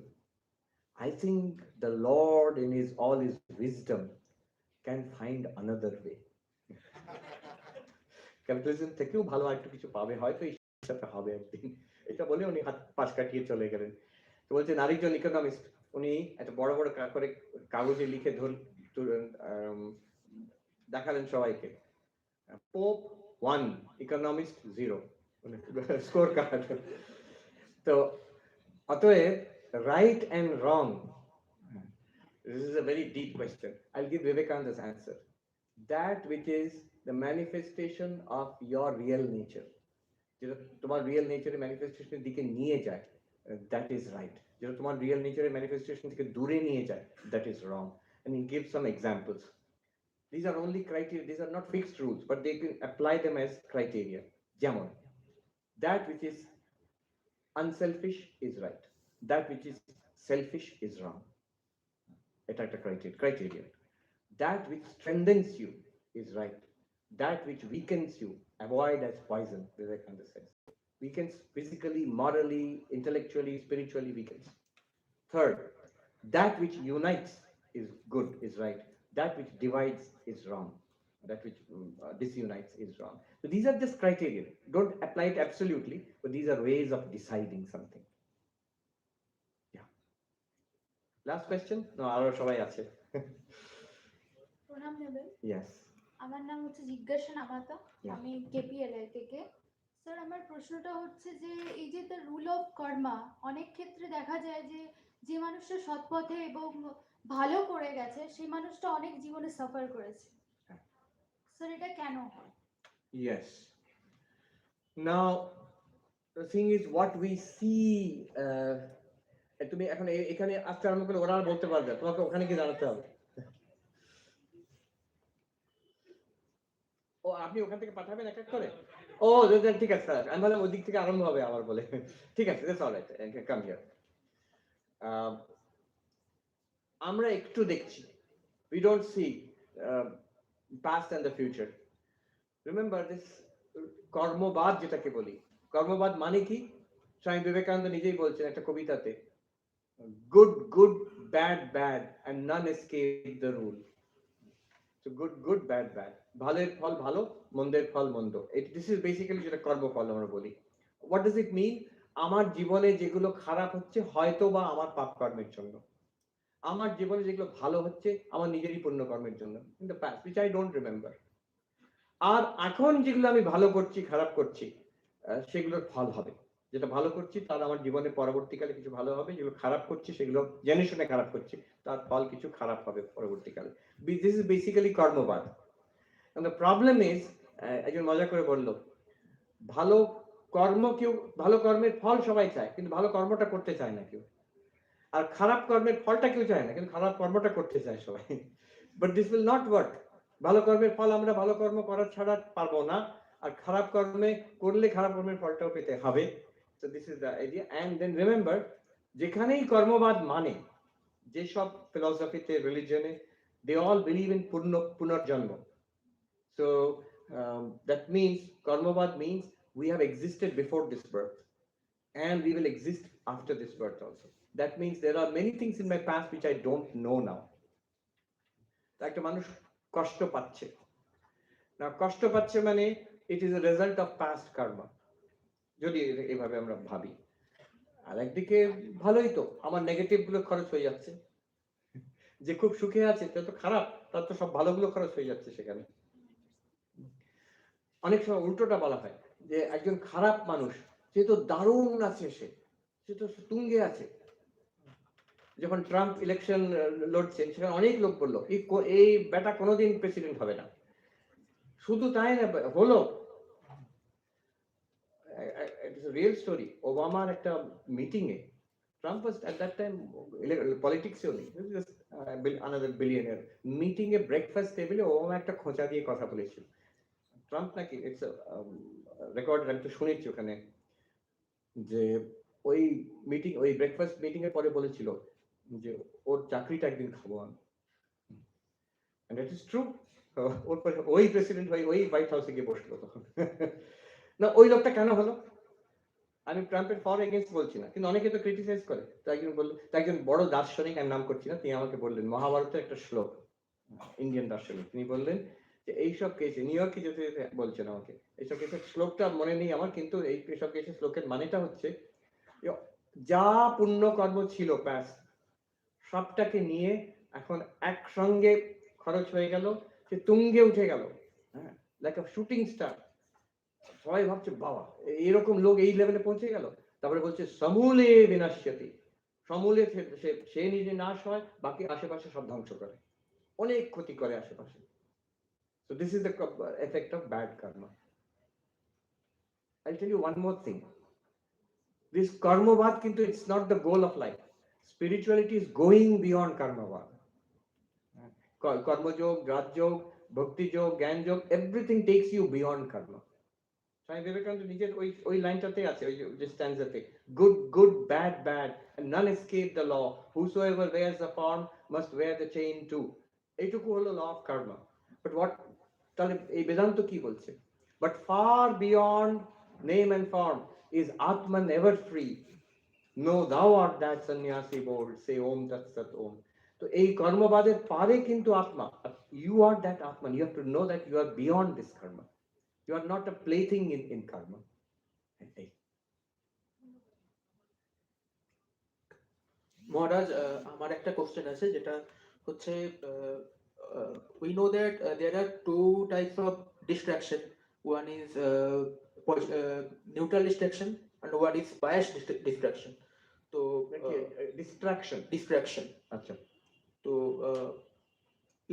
I think the Lord in all his wisdom can find another way. Capitalism থেকেও ভালো একটু কিছু পাবে, হয়তো এই সাথে হবে একদিন, এটা বলে উনি হাত পাশ কাটিয়ে চলে গেলেন। তো বলছেন আরেকজন ইকোনমিস্ট, উনি একটা বড় বড় করে কাগজে লিখে দেখালেন সবাইকে, Pope 1, economist 0, স্কোর কার্ড। তো অতএব right and wrong, this is a very deep question. I'll give Vivekananda's answer. That which is the manifestation of your real nature, যেটা তোমার রিয়েল নেচারের ম্যানিফেস্টেশনের দিকে নিয়ে যায়, that is right. যেটা তোমার রিয়েল নেচারের ম্যানিফেস্টেশন থেকে দূরে নিয়ে যায়, that is wrong. And he gives some examples. These are only criteria, these are not fixed rules, but they can apply them as criteria. যেমন that which is unselfish is right, that which is selfish is wrong. এটা একটা criteria. That which strengthens you is right, that which weakens you avoid as poison, Vivekananda says. Weakens physically, morally, intellectually, spiritually, weakens. Third, that which unites is good, is right. That which divides is wrong. That which disunites is wrong. So these are just criteria. Don't apply it absolutely, but these are ways of deciding something. Yeah. Last question? No, আরো সবাই আছে. প্রণাম নেবেন। Yes. আমার নাম হচ্ছে জিজ্ঞাসা নামাতা, Yeah. আমি কেপিএলআই থেকে। স্যার আমার প্রশ্নটা হচ্ছে যে এই যে দ্য রুল অফ কর্মা, অনেক ক্ষেত্রে দেখা যায় যে যে মানুষটা সৎ পথে এবং ভালো করে গেছে সেই মানুষটা অনেক জীবনে সাফার করেছে। স্যার এটা কেন হয়? Yes. Now, the thing is what we see, তুমি এখন এখানে আসতে আরম্ভ করে ওরা বলতে পারবে, তোমাকে ওখানে কি জানাতে হবে? ও আপনি ওখান থেকে পাঠাবেন এক এক করে? ও ঠিক আছে স্যার, আমি ভাবলাম ওই দিক থেকে আরম্ভ হবে আবার বলে। ঠিক আছে, দ্যাটস অলরাইট, কাম হিয়ার। আমরা একটু দেখছি, we don't see past and the future. Remember this কর্মবাদ যেটাকে বলি, কর্মবাদ মানে কি? স্বামী বিবেকানন্দ নিজেই বলছেন একটা কবিতাতে, good good bad bad and none escape the rule. So good good bad bad, ভালোর ফল ভালো, মন্দের ফল মন্দ। This is basically যেটা কর্মফল আমরা বলি। What does it mean? আমার জীবনে যেগুলো খারাপ হচ্ছে হয়তো বা আমার পাপ কর্মের জন্য, আমার জীবনে যেগুলো ভালো হচ্ছে আমার নিজেরই পুণ্য কর্মের জন্য, in the past which I don't remember. আর এখন যেগুলো আমি ভালো করছি খারাপ করছি সেগুলোর ফল হবে। যেটা ভালো করছি তার আমার জীবনে পরবর্তীকালে কিছু ভালো হবে, যেগুলো খারাপ করছি সেগুলো জেনে শুনে খারাপ করছি তার ফল কিছু খারাপ হবে পরবর্তীকালে। This is basically কর্মবাদ. And the problem is, একজন মজা করে বলল, ভালো কর্ম কেউ, ভালো কর্মের ফল সবাই চায় কিন্তু ভালো কর্মটা করতে চায় না কেউ, আর খারাপ কর্মের ফলটা কেউ চায় না কিন্তু খারাপ কর্মটা করতে চায় সবাই। But this will not work. ভালো কর্মের ফল আমরা ভালো কর্ম করার ছাড়া পারবো না, আর খারাপ কর্মে করলে খারাপ কর্মের ফলটাও পেতে হবে। So this is the idea. And then remember, যেখানেই কর্মবাদ মানে, যেসব ফিলসফিতে, রিলিজনে, they all believe in পুনর্জন্ম. So that means কর্মবাদ means we have existed before this birth and we will exist after this birth also. That means there are many things in my past which I don't know now. একটা মানুষ কষ্ট পাচ্ছে না, কষ্ট পাচ্ছে মানে it is a result of past karma, যদি এইভাবে আমরা ভাবি। আর একদিকে ভালোই তো, আমার নেগেটিভ গুলো খরচ হয়ে যাচ্ছে, যে খুব সুখে আছে সে তো খারাপ, তার তো সব ভালোগুলো খরচ হয়ে যাচ্ছে সেখানে। অনেক সময় উল্টোটা বলা হয় যে একজন খারাপ মানুষ সে তো দারুণ আছে, সে তো তুঙ্গে আছে। যখন ট্রাম্প ইলেকশন লড়ছেন সেখানে অনেক লোক বললো এই বেটা কোনোদিন প্রেসিডেন্ট হবে না। শুধু তাই না, হলো। রিয়েল স্টোরি, ওবামার একটা meeting A, Trump was at that time politics only, another billionaire, meeting A breakfast টেবিলে ওবামা একটা খোঁচা দিয়ে কথা বলেছিল। ট্রাম্প নাকি, ইটস রেকর্ড, আমি তো শুনেছি ওখানে, যে ওই মিটিং, ওই ব্রেকফাস্ট মিটিং এর পরে বলেছিল যে ওর চাকরিটা একদিন খাবো আমি। And that is true. ওর পরে ওই প্রেসিডেন্ট হয়ে ওই হোয়াইট হাউসে গিয়ে বসলো তখন। না ওই লোকটা কেন হলো? আমি ট্রাম্পের ফর এগেইনস্ট বলছি না, কিন্তু অনেকে তো ক্রিটিসাইজ করে। তো একজন বললো, একজন বড় দার্শনিক, আমি নাম করছি না, তিনি আমাকে বললেন মহাভারতের একটা শ্লোক, ইন্ডিয়ান দার্শনিক, তিনি বললেন যে এইসব কেসে, নিউ ইয়র্কে যেতে যেতে বলছেন আমাকে, এইসব কেসে শ্লোকটা মনে নেই আমার, কিন্তু এইসব কেসে শ্লোকের মানেটা হচ্ছে যা পুণ্য কর্ম ছিল প্যাস্ট সবটাকে নিয়ে এখন একসঙ্গে খরচ হয়ে গেল, সে তুঙ্গে উঠে গেল, হ্যাঁ, লাইক আ শুটিং স্টার। সবাই ভাবছে বাবা এরকম লোক এই লেভেলে পৌঁছে গেল। তারপরে বলছে সমূলে বিনাশ্যতি, সমূলে সে নিজে নাশ হয়, বাকি আশেপাশে সব ধ্বংস করে, অনেক ক্ষতি করে আশেপাশে। So this is the effect of bad karma. I'll tell you one more thing. This karmavad kintu it's not the goal of life. Spirituality is going beyond karmavad. Karma yoga, raj yoga, bhakti yoga, gyan yoga, everything takes you beyond karma. Swami Vivekananda নিজের ওই লাইনটাতে আছে, ওই যে স্ট্যান্জাতে, good good bad bad and none escape the law, whosoever wears the form must wear the chain too. এইটুকু হলো law of karma. But what, তাহলে এই বেদান্ত কি বলছে? But far beyond name and form is Atman ever free. Know thou art that sannyasi bold, say om tat sat om. তো এই কর্মবাদের পারে কিন্তু আত্মা, you are that atman, you have to know that you are beyond this karma, you are not a plaything in karma. মহারাজ আমার একটা question আছে যেটা হচ্ছে we know that there are two types of distraction. One is neutral distraction and one is biased distraction. So distraction আচ্ছা, so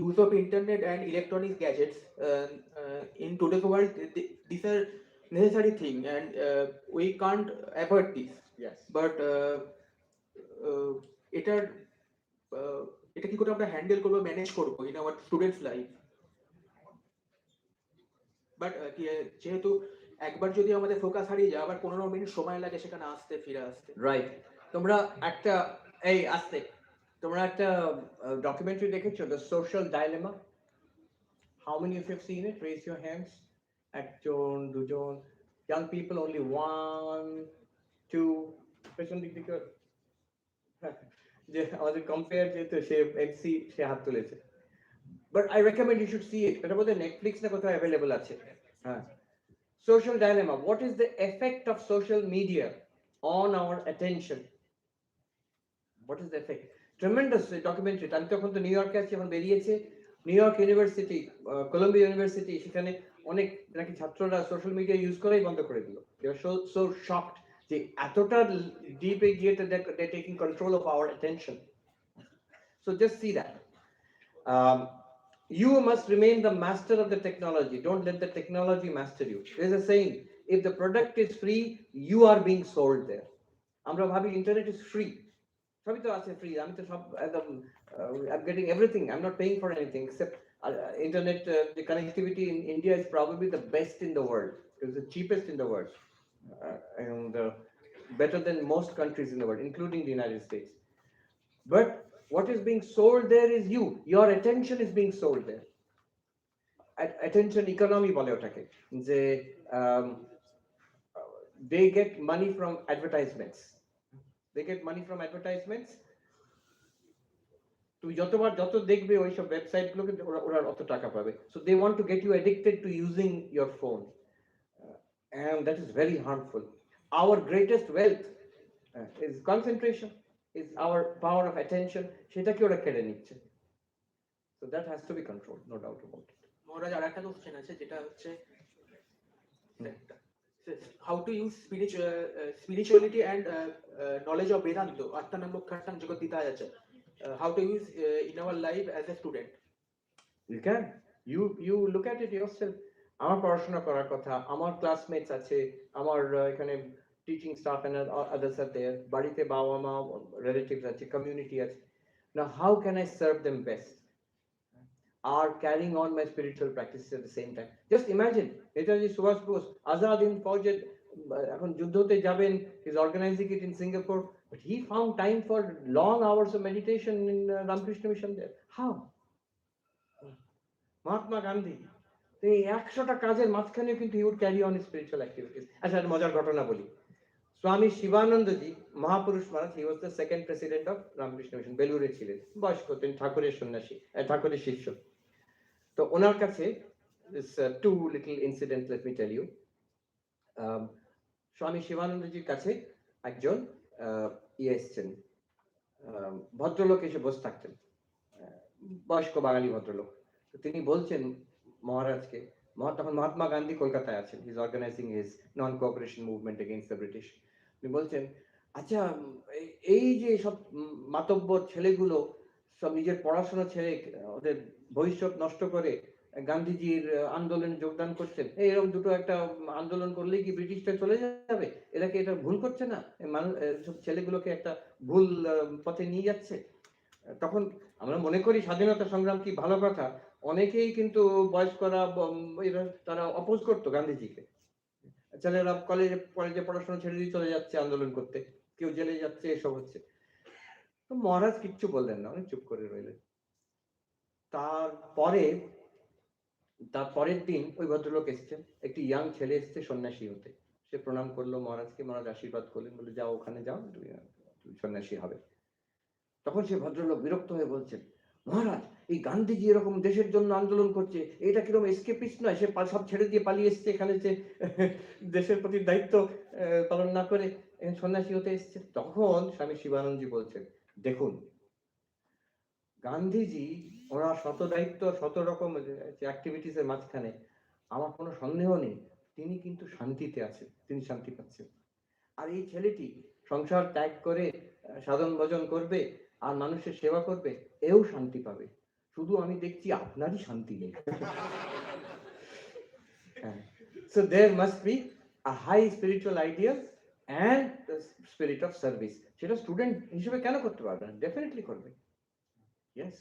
use of internet and electronic gadgets in today's world, these are necessary thing and we can't avoid this. Yes. But এটার এটা কি করে আমরা handle করবো, manage করবো in our students life? But যেহেতু একবার যদি আমাদের ফোকাস হারিয়ে যায়, আবার 15 মিনিট সময় লাগে সেখানে আসতে ফিরে আসতে। রাইট। তোমরা একটা তোমরা একটা ডকুমেন্টারি দেখেছো, the social dilemma? How many of you have seen it? Raise your hands. একজন, দুজন, ইয়াং পিপল, only 1 2 পেছন দিক থেকে যে আমাদের কম্পেয়ার যেহেতু সে এমসি, সে হাত তুলেছে। But I recommend you should see it. এটা বোধহয় নেটফ্লিক্স না কোথাও অ্যাভেলেবল আছে। হ্যাঁ, social dilemma. What is the effect of social media on our attention? What is the effect? Tremendous documentary. আমি তখন তো নিউ ইয়র্কে আছি, এখন বেরিয়েছে। New York university, Columbia university, সেখানে অনেক নাকি ছাত্ররা সোশ্যাল মিডিয়া ইউজ করাই বন্ধ করে দিল। They were so shocked যে এতটা ডিপে গিয়ে they're taking control of our attention. So just see that. You must remain the master of the technology. Don't let the technology master you. There's a saying, if the product is free, you are being sold there. আমরা ভাবি internet is free. সবই তো আছে free. আমি তো সব একদম I'm getting everything. I'm not paying for anything except internet. The connectivity in India is probably the best in the world. It's the cheapest in the world, and better than most countries in the world, including the United States. But what is being sold there is you. Your attention is being sold there. Attention economy বলে ওটাকে, যে they get money from advertisements. They get money from advertisements. তুমি যত দেখবে ওই সব website গুলোকে, ওরা অত টাকা পাবে। So they want to get you addicted to using your phone, and that is very harmful. Our greatest wealth is concentration, is our power of attention. সেটাকে ওরা কেড়ে নিচ্ছে। So that has to be controlled, no doubt about it. মহারাজ আর একটা question আছে যেটা হচ্ছে how to use spirituality and knowledge of Vedanta, Attanam Lokkartam Jagatitaya, how to use in our life as a student? You can. You look at it yourself. আমার পড়াশোনা করার কথা, আমার classmates আছে, আমার এখানে teaching staff and others are there, বাড়িতে বাবা মা, রিলেটিভস আছে, কমিউনিটি আছে। Now how can I serve them best? Are carrying on my spiritual practices at the same time. Just imagine, Netaji Subhash Bose, Azad in Fauj, এখন যুদ্ধতে যাবেন, is organizing it in Singapore, but he found time for long hours of meditation in Ramakrishna Mission there. How? Mahatma Gandhi, এই 100টা কাজের মাঝখানেও কিন্তু he would carry on his spiritual activities. আচ্ছা, একটা মজার ঘটনা বলি। স্বামী শিবানন্দজি, মহাপুরুষ মহারাজ, he was the second president of Ramakrishna Mission, বেলুরে ছিলেন, বয়স্ক, তিনি ঠাকুরের সন্ন্যাসী, ঠাকুরের শিষ্য। তো ওনার কাছে this two little incidents, let me tell you. স্বামী শিবানন্দজির কাছে একজন এসেছেন, ভদ্রলোক এসে বসে থাকতেন, বয়স্ক বাঙালি ভদ্রলোক। তো তিনি বলছেন মহারাজকে, তখন মহাত্মা গান্ধী কলকাতায় আছেন, he is organising his non cooperation movement against the British. তিনি বলছেন, আচ্ছা এই যে সব মাতব্বর ছেলেগুলো সব নিজের পড়াশোনা ছেড়ে ওদের ভবিষ্যৎ নষ্ট করে গান্ধীজির আন্দোলনে যোগদান করছেন, এরকম দুটো একটা আন্দোলন করলেই কি ব্রিটিশটা চলে যাবে? এরা কি এটা ভুল করছে না? সব ছেলেগুলোকে একটা ভুল পথে নিয়ে যাচ্ছে। তখন আমরা মনে করি স্বাধীনতা সংগ্রাম কি ভালো কথা, অনেকেই কিন্তু বয়স্করা তারা অপোজ করতো গান্ধীজিকে। ছেলেরা কলেজে পড়াশোনা ছেড়ে দিয়ে চলে যাচ্ছে আন্দোলন করতে, কেউ জেলে যাচ্ছে, এসব হচ্ছে। তো মহারাজ কিচ্ছু বললেন না, অনেক চুপ করে রইলেন। তারপরের দিন ওই ভদ্রলোক এসছেন, একটি ইয়াং ছেলে এসছে সন্ন্যাসী হতে। সে প্রণাম করলো মহারাজকে, মহারাজ আশীর্বাদ করলেন, বলে যাও ওখানে যাও, সন্ন্যাসী হবে। তখন সে ভদ্রলোক বিরক্ত হয়ে বলছেন, মহারাজ এই গান্ধীজি এরকম দেশের জন্য আন্দোলন করছে, এটা কিরকম এসকেপিস্ট নয়, সে সব ছেড়ে দিয়ে পালিয়ে এসছে এখানে, যে দেশের প্রতি দায়িত্ব পালন না করে সন্ন্যাসী হতে এসছে। তখন স্বামী শিবানন্দজি বলছেন, দেখুন গান্ধীজি ওনার শত দায়িত্ব শত রকম অ্যাক্টিভিটিস এর মাঝখানে আমার কোনো সন্দেহ নেই তিনি কিন্তু শান্তিতে আছেন, তিনি শান্তি পাচ্ছেন। আর এই ছেলেটি সংসার ত্যাগ করে সাধন ভজন করবে আর মানুষের সেবা করবে, এও শান্তি পাবে। শুধু আমি দেখছি আপনারই শান্তি নেই। So there must be a high spiritual ideal and the spirit of service. সেটা স্টুডেন্ট হিসেবে কেন করতে পারবে না? ডেফিনেটলি করবে। Yes.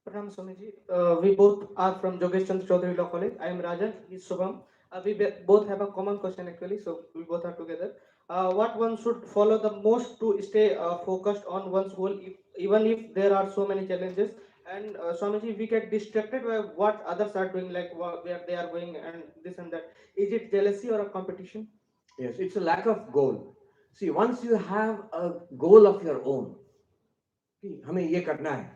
Pranam Swamiji, we both are from Jogesh Chandra Chaudhary Law College. I am Raja, he is Shubham. Both have a common question actually, so we both are together. What one should follow the most to stay focused on one's goal, even if there are so many challenges? And Swamiji, we get distracted by what others are doing, like where they are going and this and that. Is it jealousy or a competition? Yes, it's a lack of goal. See, once you have a goal of your own, हमें ये करना है,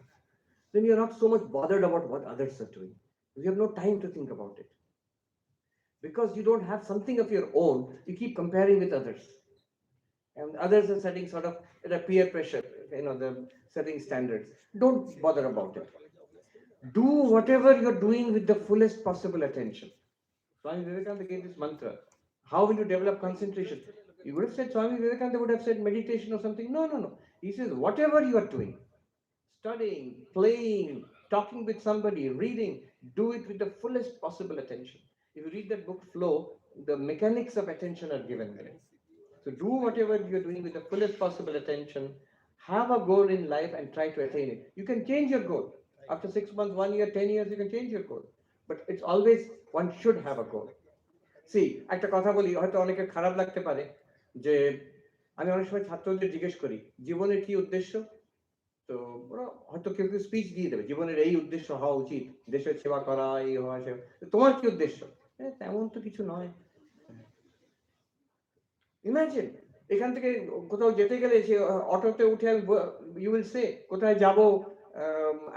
then you're not so much bothered about what others are doing. You have no time to think about it. Because you don't have something of your own, you keep comparing with others. And others are setting sort of peer pressure, they're setting standards. Don't bother about it. Do whatever you're doing with the fullest possible attention. Swami Vivekananda gave this mantra. How will you develop concentration? You would have said, Swami Vivekananda would have said meditation or something. No. He says, whatever you are doing, studying, playing, talking with somebody, reading, do it with the fullest possible attention. If you read that book, Flow, the mechanics of attention are given there. So do whatever you're doing with the fullest possible attention, have a goal in life and try to attain it. You can change your goal. After 6 months, 1 year, 10 years, you can change your goal. But it's always, one should have a goal. See, একটা কথা বলি, হয়তো অনেকের খারাপ লাগতে পারে যে আমি অনেক সময় ছাত্রদের জিজ্ঞেস করি জীবনের কি উদ্দেশ্য, তো ওরা হয়তো কেউ কেউ স্পিচ দিয়ে দেবে জীবনের এই উদ্দেশ্য হওয়া উচিত, দেশের সেবা করা, এই হওয়া, তোমার কি উদ্দেশ্য? তেমন তো কিছু নয়। ইমাজিন এখান থেকে কোথাও যেতে গেলে সে অটোতে উঠে ইউ উইল সে কোথায় যাব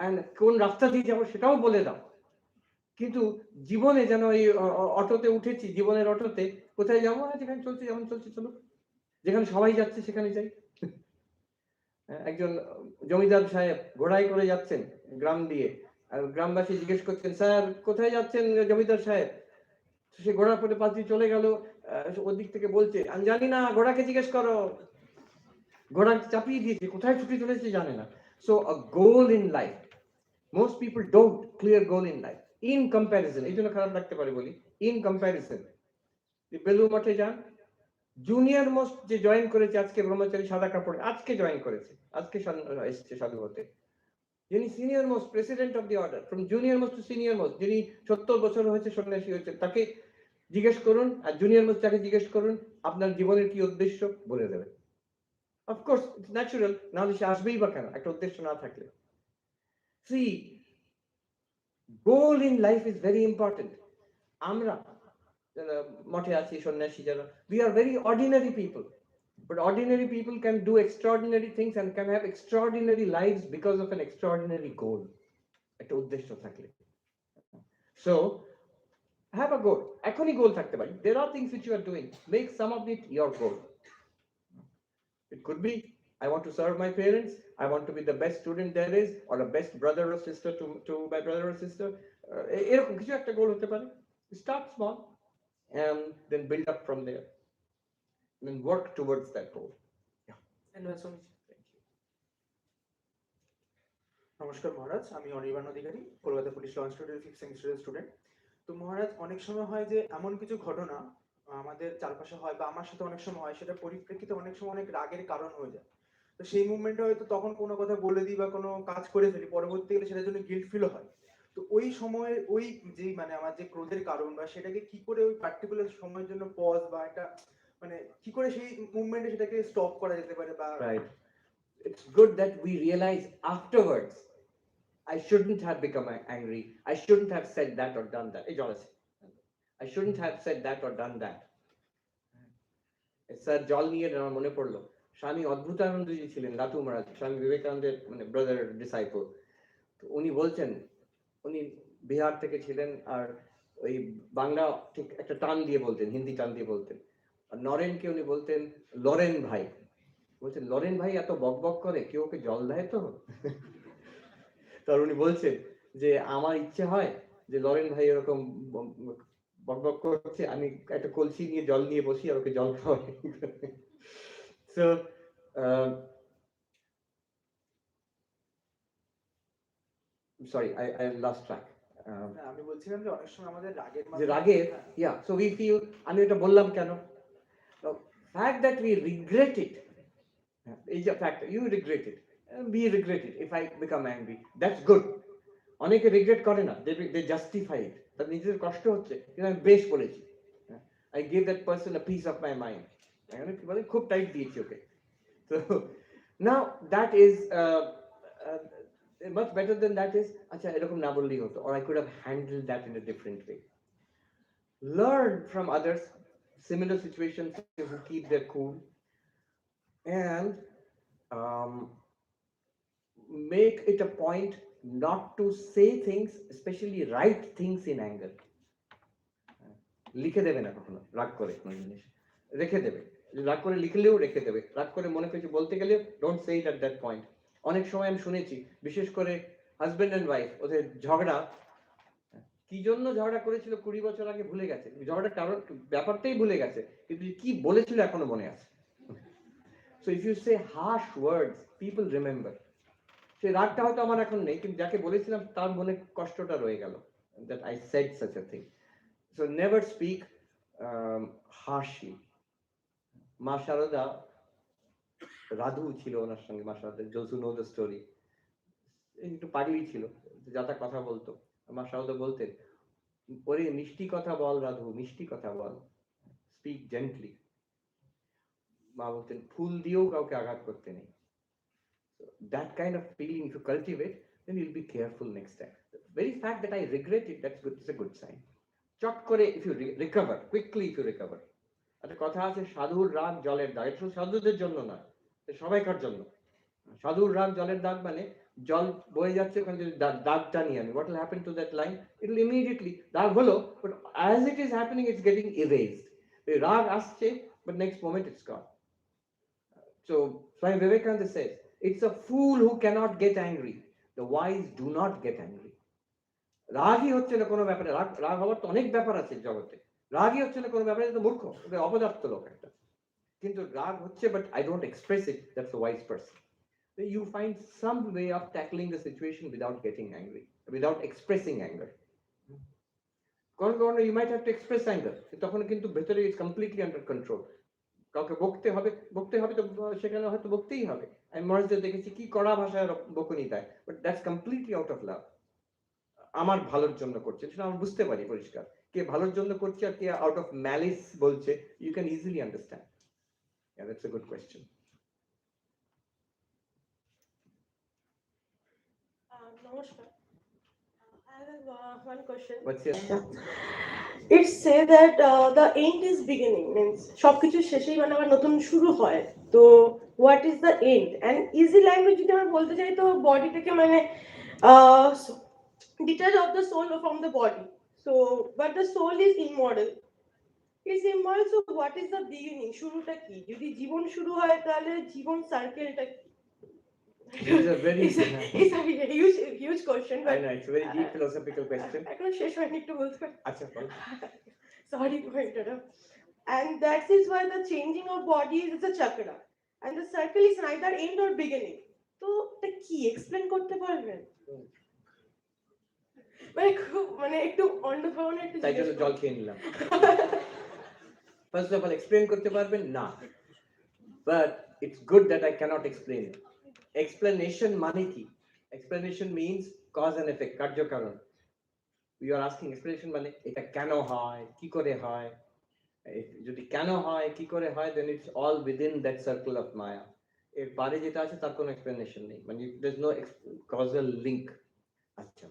এন্ড কোন রাস্তা দিয়ে যাব সেটাও বলে দাও, কিন্তু জীবনে যেন এই অটোতে উঠেছি, জীবনের অটোতে কোথায় যাবো, যেখানে চলছে যেমন চলছে চলো, যেখানে সবাই যাচ্ছে সেখানে যাই। একজন জমিদার সাহেব ঘোড়ায় করে যাচ্ছেন গ্রাম দিয়ে, আর গ্রামবাসী জিজ্ঞেস করছেন, স্যার কোথায় যাচ্ছেন জমিদার সাহেব? সে ঘোড়ার পরে পাশ দিয়ে চলে গেল, ওদিক থেকে বলছে আমি জানি না, ঘোড়াকে জিজ্ঞেস করো। ঘোড়া চাপিয়ে দিয়েছে, কোথায় ছুটে চলেছে জানে না। So a goal in life, most people don't clear goal in life in comparison. এই জন্য খারাপ লাগতে পারে বলি, ইন কম্প্যারিজন। বেলুর মঠে যান, জুনিয়র মোস্ট যে জয়েন করেছে আজকে ব্রহ্মচারী সাদা কাপড়ে, আজকে জয়েন করেছে, আজকে এসছে সাধু হতে। যিনি senior most president of the order, from junior most to senior most, যিনি 70 বছর হয়েছে সন্ন্যাসী হয়েছে, তাকে জিজ্ঞেস করুন, আর জুনিয়র মোস্ট তাকে জিজ্ঞেস করুন আপনার জীবনের কি উদ্দেশ্য, বলে দেবে। অফকোর্স ইটস ন্যাচুরাল, নাহলে সে আসবেই বা কেন একটা উদ্দেশ্য না থাকলে। See, goal in life is very important. আমরা মঠে আছি সন্ন্যাসী যারা, we are very ordinary people, but ordinary people can do extraordinary things and can have extraordinary lives because of an extraordinary goal, একটা উদ্দেশ্য থাকলে। So have a goal, এখনই গোল থাকতে পারে। There are things which you are doing, make some of it your goal. It could be I want to serve my parents, I want to be the best student there is, or the best brother or sister to my brother or sister, এরকম কিছু একটা গোল হতে পারে। Start small and then build up from there, and then work towards that goal. And নমস্কার মহারাজ, আমি অনির্বাণ অধিকারী, Kolkata police ল ইনস্টিটিউটের 5th সেমিস্টারের student. তো মহারাজ, অনেক সময় হয় যে এমন কিছু ঘটনা আমাদের চারপাশে হয় বা আমার সাথে অনেক সময় হয়, সেটা পরিপ্রেক্ষিতে অনেক সময় অনেক রাগের কারণ হয়ে যায়। তো সেই মুভমেন্টে হয়তো তখন কোনো কথা বলে দিই বা কোনো কাজ করে ফেলি, পরবর্তীকালে সেটার জন্য গিল্ট ফিল হয়। তো ওই সময়ে ওই যে মানে আমার যে ক্রোধের কারণ বা সেটাকে কি করে ওই পার্টিকুলার সময়ের জন্য পজ বা একটা মানে কি করে সেই মুভমেন্টে সেটাকে স্টপ করা যেতে পারে বা Right. It's good that we realize afterwards I shouldn't have become angry, I shouldn't have said that or done that. I shouldn't have said that or done that. Sir জল নিয়ে আমার মনে পড়লো স্বামী অদ্ভুতানন্দজি ছিলেন, লাটু মহারাজ, স্বামী বিবেকানন্দের মানে ব্রাদার ডিসাইপল। তো উনি বলছেন, উনি বিহার থেকে ছিলেন, আর ওই বাংলা ঠিক একটা টান দিয়ে বলতেন, হিন্দি টান দিয়ে বলতেন। আর নরেনকে উনি বলতেন লরেন ভাই। বলছেন লরেন ভাই এত বক বক করে, কেউ ওকে জল দেয় তো? তার উনি বলছেন যে আমার ইচ্ছে হয় যে লরেন ভাই এরকম বক বক করছে, আমি একটা কলসি নিয়ে জল নিয়ে বসি আর ওকে জল খাওয়াই। So sorry, I lost track. আমি বলছিলাম যে অনেক সময় আমাদের রাগের যে রাগের, yeah, so we feel, আমি এটা বললাম কেন, the fact that we regret it is a fact. You regret it, we regret it. If I become angry, that's good. অনেকে রিগ্রেট করে না, they justify it. তার নিজের কষ্ট হচ্ছে কিন্তু আমি বেশ বলেছি, I gave that person a piece of my mind. আমি কি বলে খুব টাইট দিয়েছি ওকে। So now that is much better than that is acha erokom na bolli hoto, or I could have handled that in a different way. Learn from others, similar situations, who keep their cool, and make it a point not to say things, especially write things in anger. লিখে দেবে না কখনো রাগ করে কোনো জিনিস, রেখে দেবে। রাগ করে লিখলেও রেখে দেবে, রাগ করে মনে কিছু বলতে গেলে don't say it at that point. অনেক সময় আমি শুনেছি, বিশেষ করে হাজব্যান্ড অ্যান্ড ওয়াইফ, ওদের ঝগড়া কি জন্য ঝগড়া করেছিল 20 বছর আগে ভুলে গেছে, ঝগড়ার কারণ ব্যাপারটাই ভুলে গেছে, কিন্তু কি বলেছিল এখনো মনে আছে। So if you say harsh words, people remember. সেই রাগটা হয়তো আমার এখন নেই, কিন্তু যাকে বলেছিলাম তার মনে কষ্টটা রয়ে গেল, that I said such a thing. So never speak harshly. মা শারদা, রাধু ছিল ওনার সঙ্গে, মা Sharada, those who know the story, একটু পাগলি ছিল, যা তা কথা বলতো। মা শারদা বলতেন, ওরে মিষ্টি কথা বল রাধু, মিষ্টি কথা বল, স্পিক জেন্টলি। মা বলতেন ফুল দিয়েও কাউকে আঘাত করতে নেই। That kind of feeling if you cultivate, then you'll be careful next time. The very fact that I regret it, that's good, it's a good sign. চট করে if you recover quickly, if you recover. একটা কথা আছে, সাধুর রাগ জলের দাগ। এটা শুধু সাধুদের জন্য না, সবাইকার জন্য। সাধুর রাগ জলের দাগ মানে জল বয়ে যাচ্ছে, ওখানে যদি দাগটা নিয়ে আনি, what will happen to that line? It will immediately, দাগ হলো, but as it is happening, it's getting erased. এই রাগ আসছে, but next moment it's gone. So Swami Vivekananda says, it's a fool who cannot get angry. The wise do not get angry. রাগই হচ্ছে না কোনো ব্যাপারে, রাগ হওয়ার তো অনেক ব্যাপার আছে জগতে, রাগই হচ্ছে না কোনো ব্যাপারে, তো মূর্খ, অপদার্থ লোক একটা। কিন্তু রাগ হচ্ছে, but I don't express it, that's a wise person. So you find some way of tackling the situation without getting angry, without expressing anger. কারণ you might have to express anger, তখন কিন্তু ভেতরে is completely under control. কাউকে বকতে হবে তো সেখানে হয়তো বকতেই হবে। আমি মহারাজদের দেখেছি কি কড়া ভাষায় বকুনি দেয়, but that's completely out of love. আমার ভালোর জন্য করছে, সেটা আমরা বুঝতে পারি পরিষ্কার, কে ভালোর জন্য করছে আর কে আউট অফ ম্যালিস বলছে, you can easily understand. Yeah, that's a good question. Namaskar. I have one question. What's your It say that the end is beginning, means সবকিছু শেষেই মানে আবার নতুন শুরু হয়। তো what is the end? And easy language যদি আমরা বলতে চাই তো বডিটাকে মানে detach of the soul from the body. So but the soul is immortal. It's immortal, so what is the beginning? শুরুটা কি? যদি জীবন শুরু হয় তাহলে জীবন সার্কেলটা কি? This is a very it's a huge question, but I know it's a very deep philosophical question. এখনো শেষ হয়নি, একটু বলতে পারি? আচ্ছা বল। Sorry to interrupt. And that is why the changing of bodies is a chakra, and the circle is neither end or beginning. তো এটা কি এক্সপ্লেন করতে পারবেন? মানে একটু অন্য ধরনের একটু তাই জন্য জল খেয়ে নিলাম। First of all, explain করতে পারবেন না, but it's good that I cannot explain it. Explanation মানে কি? Explanation means cause and effect, কার্য কারণ। You are asking explanation মানে এটা কেন হয়, কি করে হয়। যদি কেন হয়, কি করে হয়, then it's all within that circle of Maya. এর বাইরে যেটা আছে তার কোনো explanation নেই, মানে there's no causal link. আচ্ছা,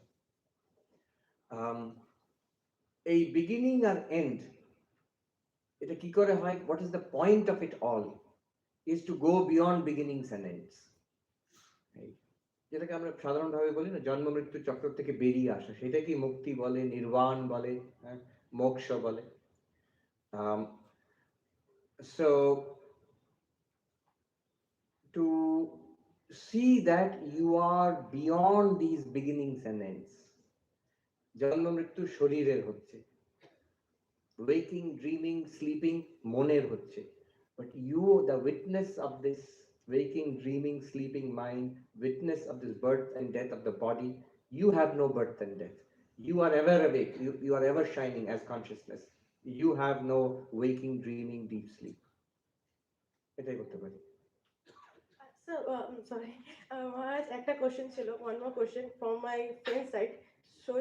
এই beginning আর end, এটা কি করে হয়, what is the point of it all is to go beyond beginnings and ends, যেটাকে আমরা সাধারণভাবে বলি না জন্ম মৃত্যু চক্র থেকে বেরিয়ে আসা, সেটা কি মুক্তি বলে, নির্বাণ বলে, মোক্ষ বলে। So to see that you are beyond these beginnings and ends, জন্ম মৃত্যু শরীরের হচ্ছে, waking, dreaming, sleeping মনের হচ্ছে, but you, the witness of this waking, dreaming, sleeping mind, witness of this birth and death of the body, you have no birth and death. You are ever awake, you are ever shining as consciousness. You have no waking, dreaming, deep sleep. এটাই করতে পারি। So, sorry, Maharaj, একটা question ছিল, one more question from my friend's side. So,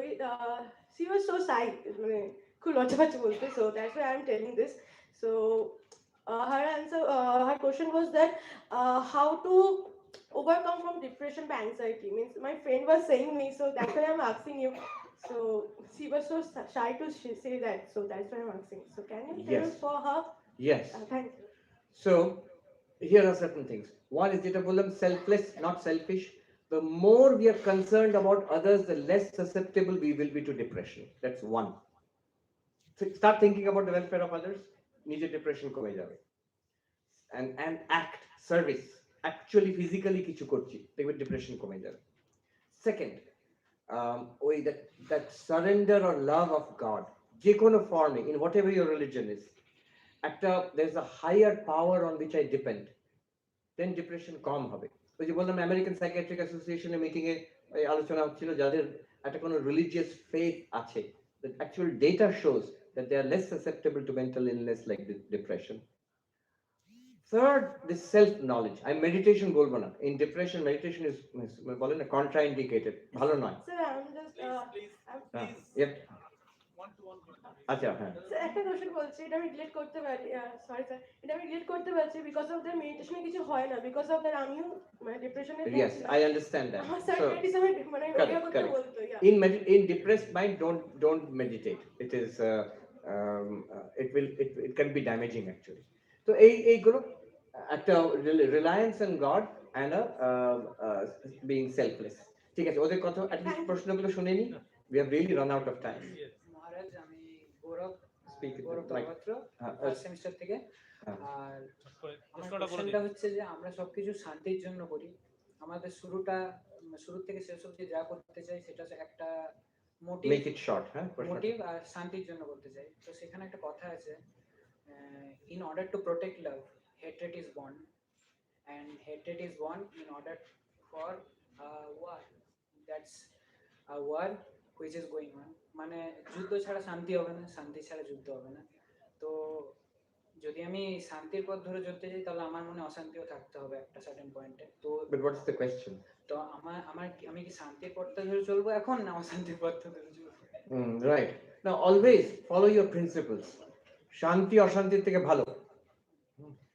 she was so shy, মানে খুব লজ্জা পাচ্ছে বলতে, so that's why I'm telling this. So, her answer, her question was that how to overcome from depression by anxiety. Means my friend was saying me, so that's why I'm asking you. So she was so shy to say that, so that's why I'm asking. So can you tell Yes. for her? Yes. Thank you. So here are certain things. One is যেটা বললাম selfless, not selfish. The more we are concerned about others, the less susceptible we will be to depression. That's one. So start thinking about the welfare of others, নিজের depression কমে যাবে। And act, service, actually physically কিছু করছি, দেখবে depression কমে যাবে। Second, ওই that surrender or love of God, যে কোনো form, in whatever your religion is, there's a higher power on which I depend, then depression কম হবে। ওই যে বললাম আমেরিকান সাইকিয়াট্রিক অ্যাসোসিয়েশনের মিটিং এ আলোচনা হচ্ছিল, যাদের একটা কোনো রিলিজিয়াস ফেথ আছে, the actual data shows that they are less susceptible to mental illness like depression. Third, this self knowledge. I meditation bolbo na, in depression meditation is বলে না contraindicated, ভালো নয়। Sir, I'm just Yep. আচ্ছা, হ্যাঁ একটা question বলছি, এটা আমি রিলেট করতে পারি, সরি স্যার, এটা আমি রিলেট করতে পারছি, বিকজ অফ দ্যাট মেডিটেশনে কিছু হয় না, বিকজ অফ দ্যাট আমিও মানে ডিপ্রেশনে Yes, I understand that. আমার স্যার So, মেডিটেশনে মানে ওইটা correct, করতে correct. বলতো, In depressed mind, don't meditate. It is it can be damaging actually. So এইগুলো একটা reliance on God and being selfless. ঠিক আছে, ওদের কথা at least প্রশ্নগুলো শুনে নি, we have really run out of time. মহারাজ, আমি Gourab Speak it, Gourab like- Dolpatra, first semester থেকে। আর আমার কোশ্চেনটা হচ্ছে যে আমরা সবকিছু শান্তির জন্য করি, আমাদের শুরু থেকে শেষ অবধি যা করতে চাই সেটা হচ্ছে একটা মোটিভ, Make it short, হ্যাঁ মোটিভ আর শান্তির জন্য করতে চাই। তো সেখানে একটা কথা আছে, in order to protect love hatred is born, and hatred is born in order for war, that's a war which is going on. মানে যুদ্ধ ছাড়া শান্তি হবে না, শান্তি ছাড়া যুদ্ধ হবে না। তো যদি আমি শান্তির পথ ধরে চলতে যাই, তাহলে আমার মনে অশান্তিও থাকতে হবে একটা সার্টেন পয়েন্টে। তো But what is the question? তো আমি কি শান্তির পথটা ধরে চলবো এখন, না অশান্তির পথটা ধরে চলবো? Right. Now always follow your principles. শান্তি অশান্তির থেকে ভালো।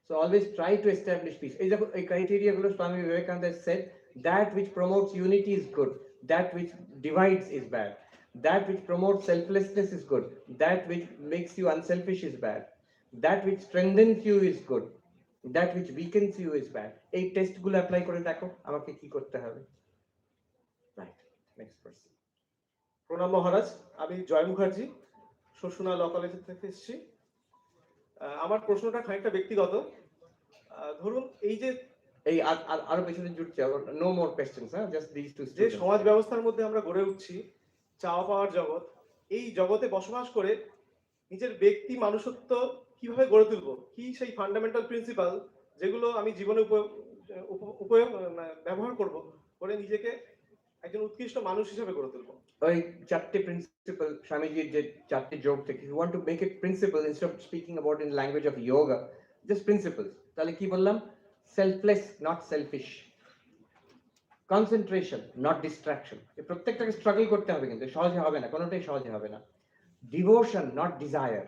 So always try to establish peace. এই criteria গুলো Swami Vivekananda said, that which promotes unity is good, that which divides is bad, that which promotes selflessness is good, that which makes you unselfish is bad, that which strengthens you is good, that which weakens you is bad. এই test গুলো apply করে দেখো আমাকে কি করতে হবে। Right. Next person. প্রণাম মহারাজ, আমি জয় মুখার্জি, শোষণা ল কলেজ থেকে এসেছি। আমার প্রশ্নটা খানিকটা ব্যক্তিগত। ধরুন এই যে আরো পেছনে জুড়ছে, no more questions, just this to যে সমাজ ব্যবস্থার মধ্যে আমরা গড়ে উঠছি, চাওয়া পাওয়ার জগৎ, এই জগতে বসবাস করে নিজের ব্যক্তি মানুষত্ব কিভাবে গড়ে তুলবো, কি সেই ফান্ডামেন্টাল প্রিন্সিপাল যেগুলো আমি জীবনে ব্যবহার করব করে নিজেকে একজন উৎকৃষ্ট মানুষ হিসেবে গড়ে তুলবো। ওই চারটে প্রিন্সিপাল স্বামীজির যে চারটে যোগ থেকে, you want to make it principle instead of speaking about in language of yoga, just principles. তাহলে কি বললাম? Selfless not selfish, concentration not distraction. এই প্রত্যেকটাকে স্ট্রাগল করতে হবে, কিন্তু সহজে হবে না, কোনোটাই সহজে হবে না। Devotion not desire,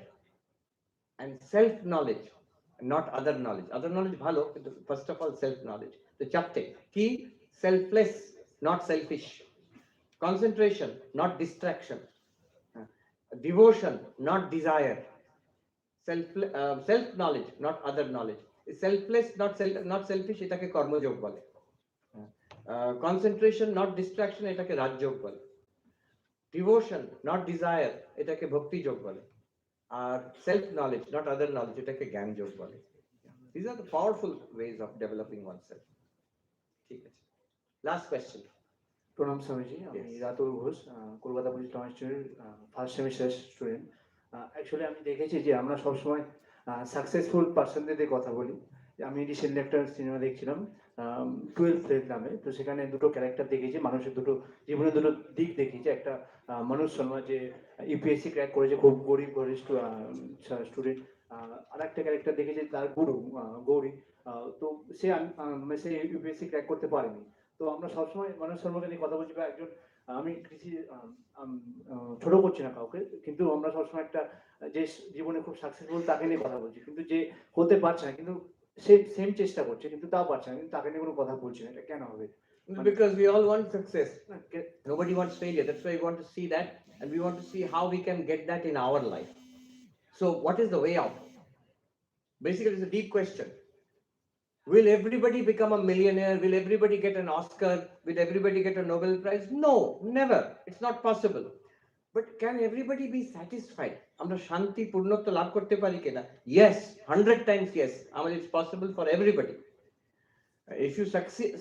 and self knowledge not other knowledge. Other knowledge ভালো, কিন্তু first of all self knowledge. তো চারটে কি? selfless not selfish, concentration not distraction, devotion not desire, self knowledge, not other knowledge. Selfless, not selfish, এটাকে কর্মযোগ বলে। Concentration, not distraction, এটাকে রাজযোগ বলে। Devotion, not desire, এটাকে ভক্তি যোগ বলে। আর self knowledge, not other knowledge, এটাকে জ্ঞান যোগ বলে। These are the powerful ways of developing oneself. ঠিক আছে। Last question. প্রণাম স্বামীজি, আমি রাতুল ঘোষ, কলকাতা পুলিশ ল ইনস্টিটিউটের ফার্স্ট সেমিস্টার স্টুডেন্ট। অ্যাকচুয়ালি আমি দেখেছি যে আমরা সবসময় সাকসেসফুল পার্সনদের কথা বলি। আমি রিসেন্টলি একটা সিনেমা দেখছিলাম 12th ফেল নামে, তো সেখানে দুটো ক্যারেক্টার দেখেছি, মানুষের দুটো জীবনের দুটো দিক দেখিয়েছে। একটা মানুষ শর্মা যে ইউপিএসসি ক্র্যাক করেছে, খুব গরিব ঘরের স্টুডেন্ট। আর একটা ক্যারেক্টার দেখেছি তার গুরু গৌরী, তো সে ইউপিএসসি ক্র্যাক করতে পারেনি। তো আমরা সবসময় মানুষ শর্মাকে নিয়ে কথা বলছি, বা একজন, আমি কৃষি ছোট করছি না কাউকে, কিন্তু আমরা সবসময় একটা যে জীবনে খুব সাকসেসফুল তাকে নিয়ে কথা বলছি, কিন্তু যে হতে পারছে না, কিন্তু সে সেম চেষ্টা করছে কিন্তু তাও পারছে না, কিন্তু তাকে নিয়ে কোনো কথা বলছি না, এটা কেন হবে? Because we all want success. Nobody wants failure. That's why we want to see that, and we want to see how we can get that in our life. So, what is the way out? Basically, it's a deep question. Will everybody become a millionaire? Will everybody get an Oscar? Will everybody get a Nobel Prize? No, never. It's not possible. But can everybody be satisfied? আমরা শান্তি পূর্ণত্ব লাভ করতে পারি কিনা? Yes, 100 times yes. It's possible for everybody. If you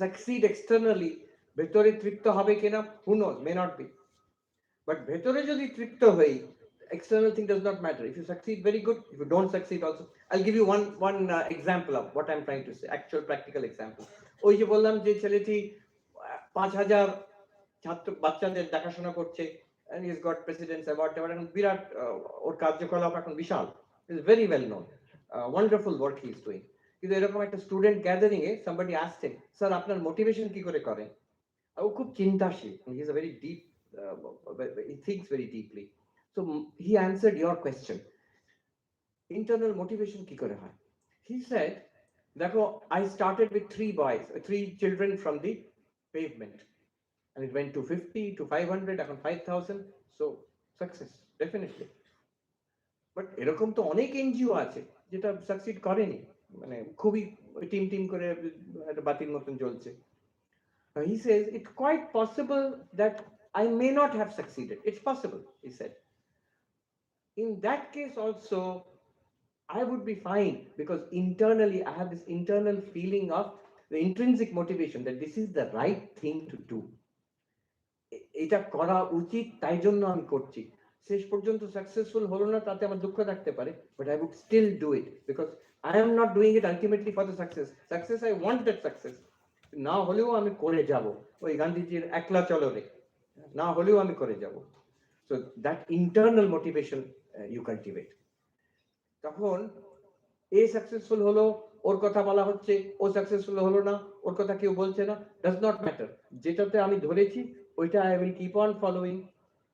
succeed externally, ভেতরে তৃপ্ত হবে কিনা? Who knows? May not be. But ভেতরে যদি তৃপ্ত হই, external thing does not matter. If you succeed, very good. If you don't succeed, also. I'll give you one example of what I'm trying to say. Actual practical example. ওই যে বললাম যে ছেলেটি 5,000 ছাত্র বাচ্চাদের দেখাশোনা করছে, and he's got president's award, and বিরাট ওর কার্যকলাপ এখন বিশাল. It's very well known. Wonderful work he is doing. কিন্তু এরকম একটা স্টুডেন্ট গ্যাদারিং এ somebody asked him, স্যার আপনার মোটিভেশন কি করে করেন? ও খুব চিন্তাশীল, he is a very deep, he thinks very deeply. So he answered your question. Internal motivation কি করে হয়? He said, দেখো, I started with 3 children from the pavement, and it went to 50 to 500, এখন 5,000. So success, definitely. But এরকম তো অনেক NGO আছে যেটা সাকসিড করেনি, মানে খুবই টিম করে একটা বাতির মতন চলছে। He says it's quite possible that I may not have succeeded. It's possible, he said. In that case also, I would be fine, because internally I have this internal feeling of the intrinsic motivation that this is the right thing to do. এটা করা উচিত, তাই জন্য আমি করছি। শেষ পর্যন্ত successful হলো না, তাতে আমার দুঃখ থাকতে পারে, but I would still do it because I am not doing it ultimately for the success. I want that success. না হলেও আমি করে যাব, ওই গান্ধীজির একলা চলো রে, না হলেও আমি করে যাব। So that internal motivation you cultivate. তখন এ সাকসেসফুল হলো, ওর কথা বলা হচ্ছে, ও সাকসেসফুল হলো না, ওর কথা কেউ বলছে না, ডাজ নট ম্যাটার। যেটাতে আমি ধরেছি ওইটা I will keep on following.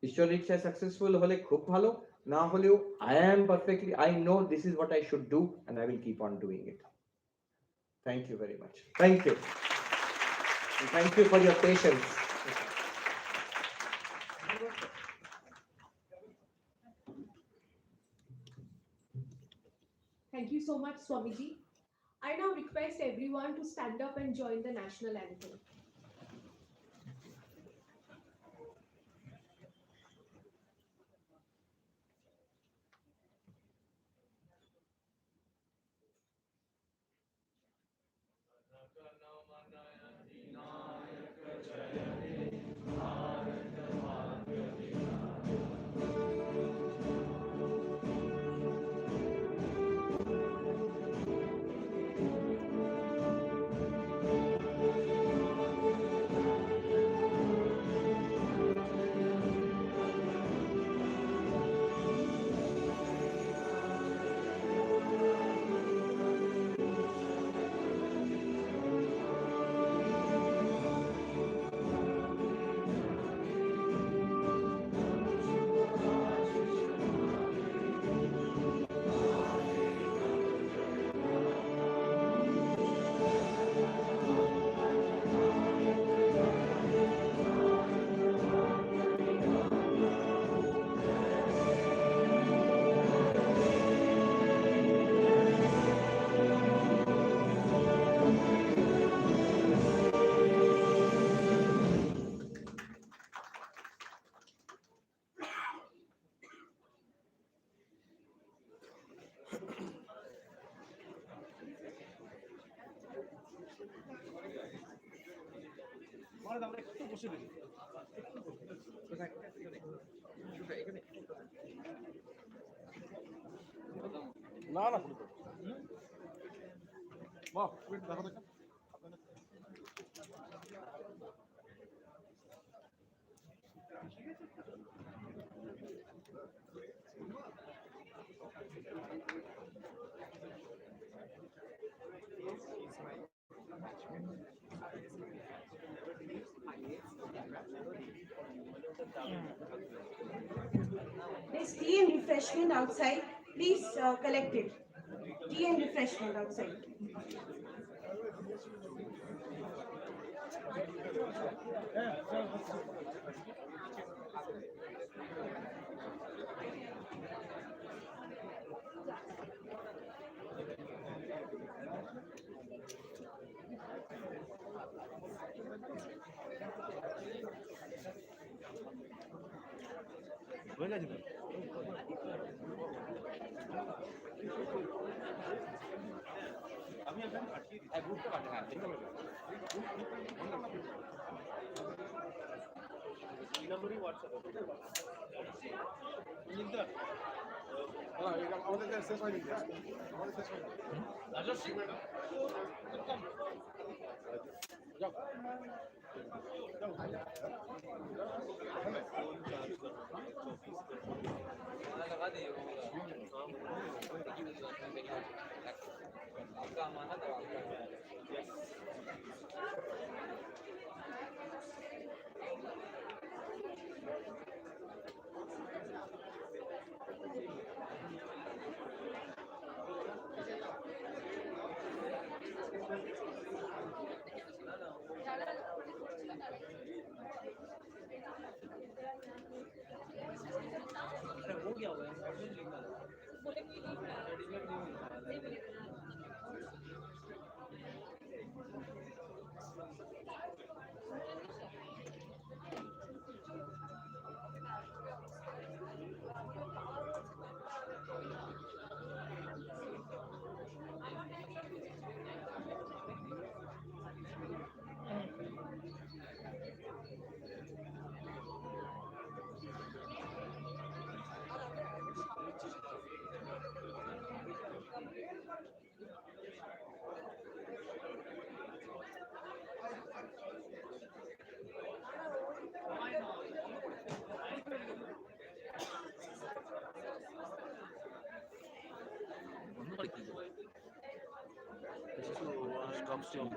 ঈশ্বরের ইচ্ছায় সাকসেসফুল হলে খুব ভালো, না হলেও I am perfectly, I know this is what I should do, and I will keep on doing it. Thank you very much. Thank you. Thank you for your patience. Thank you so much, Swamiji. I now request everyone to stand up and join the national anthem. না না বাহ দেখো দেখো There's tea and refreshment outside. Please collect it. Tea and refreshment outside. হয়ে গেছে আমি আপনাকে পাঠিয়ে দিই গ্রুপটা পাঠাই হ্যাঁ ঠিক আছে এই নম্বরই হোয়াটসঅ্যাপে লিখতে না এটা আমাদের কাছে শেষ হয়নি আমাদের শেষ হয়নি রাজস্বী যাও लगा दिए वो आपका अमानत है आपका हो गया होगा बोले कोई नहीं रेडीमेड नहीं मिलता Stops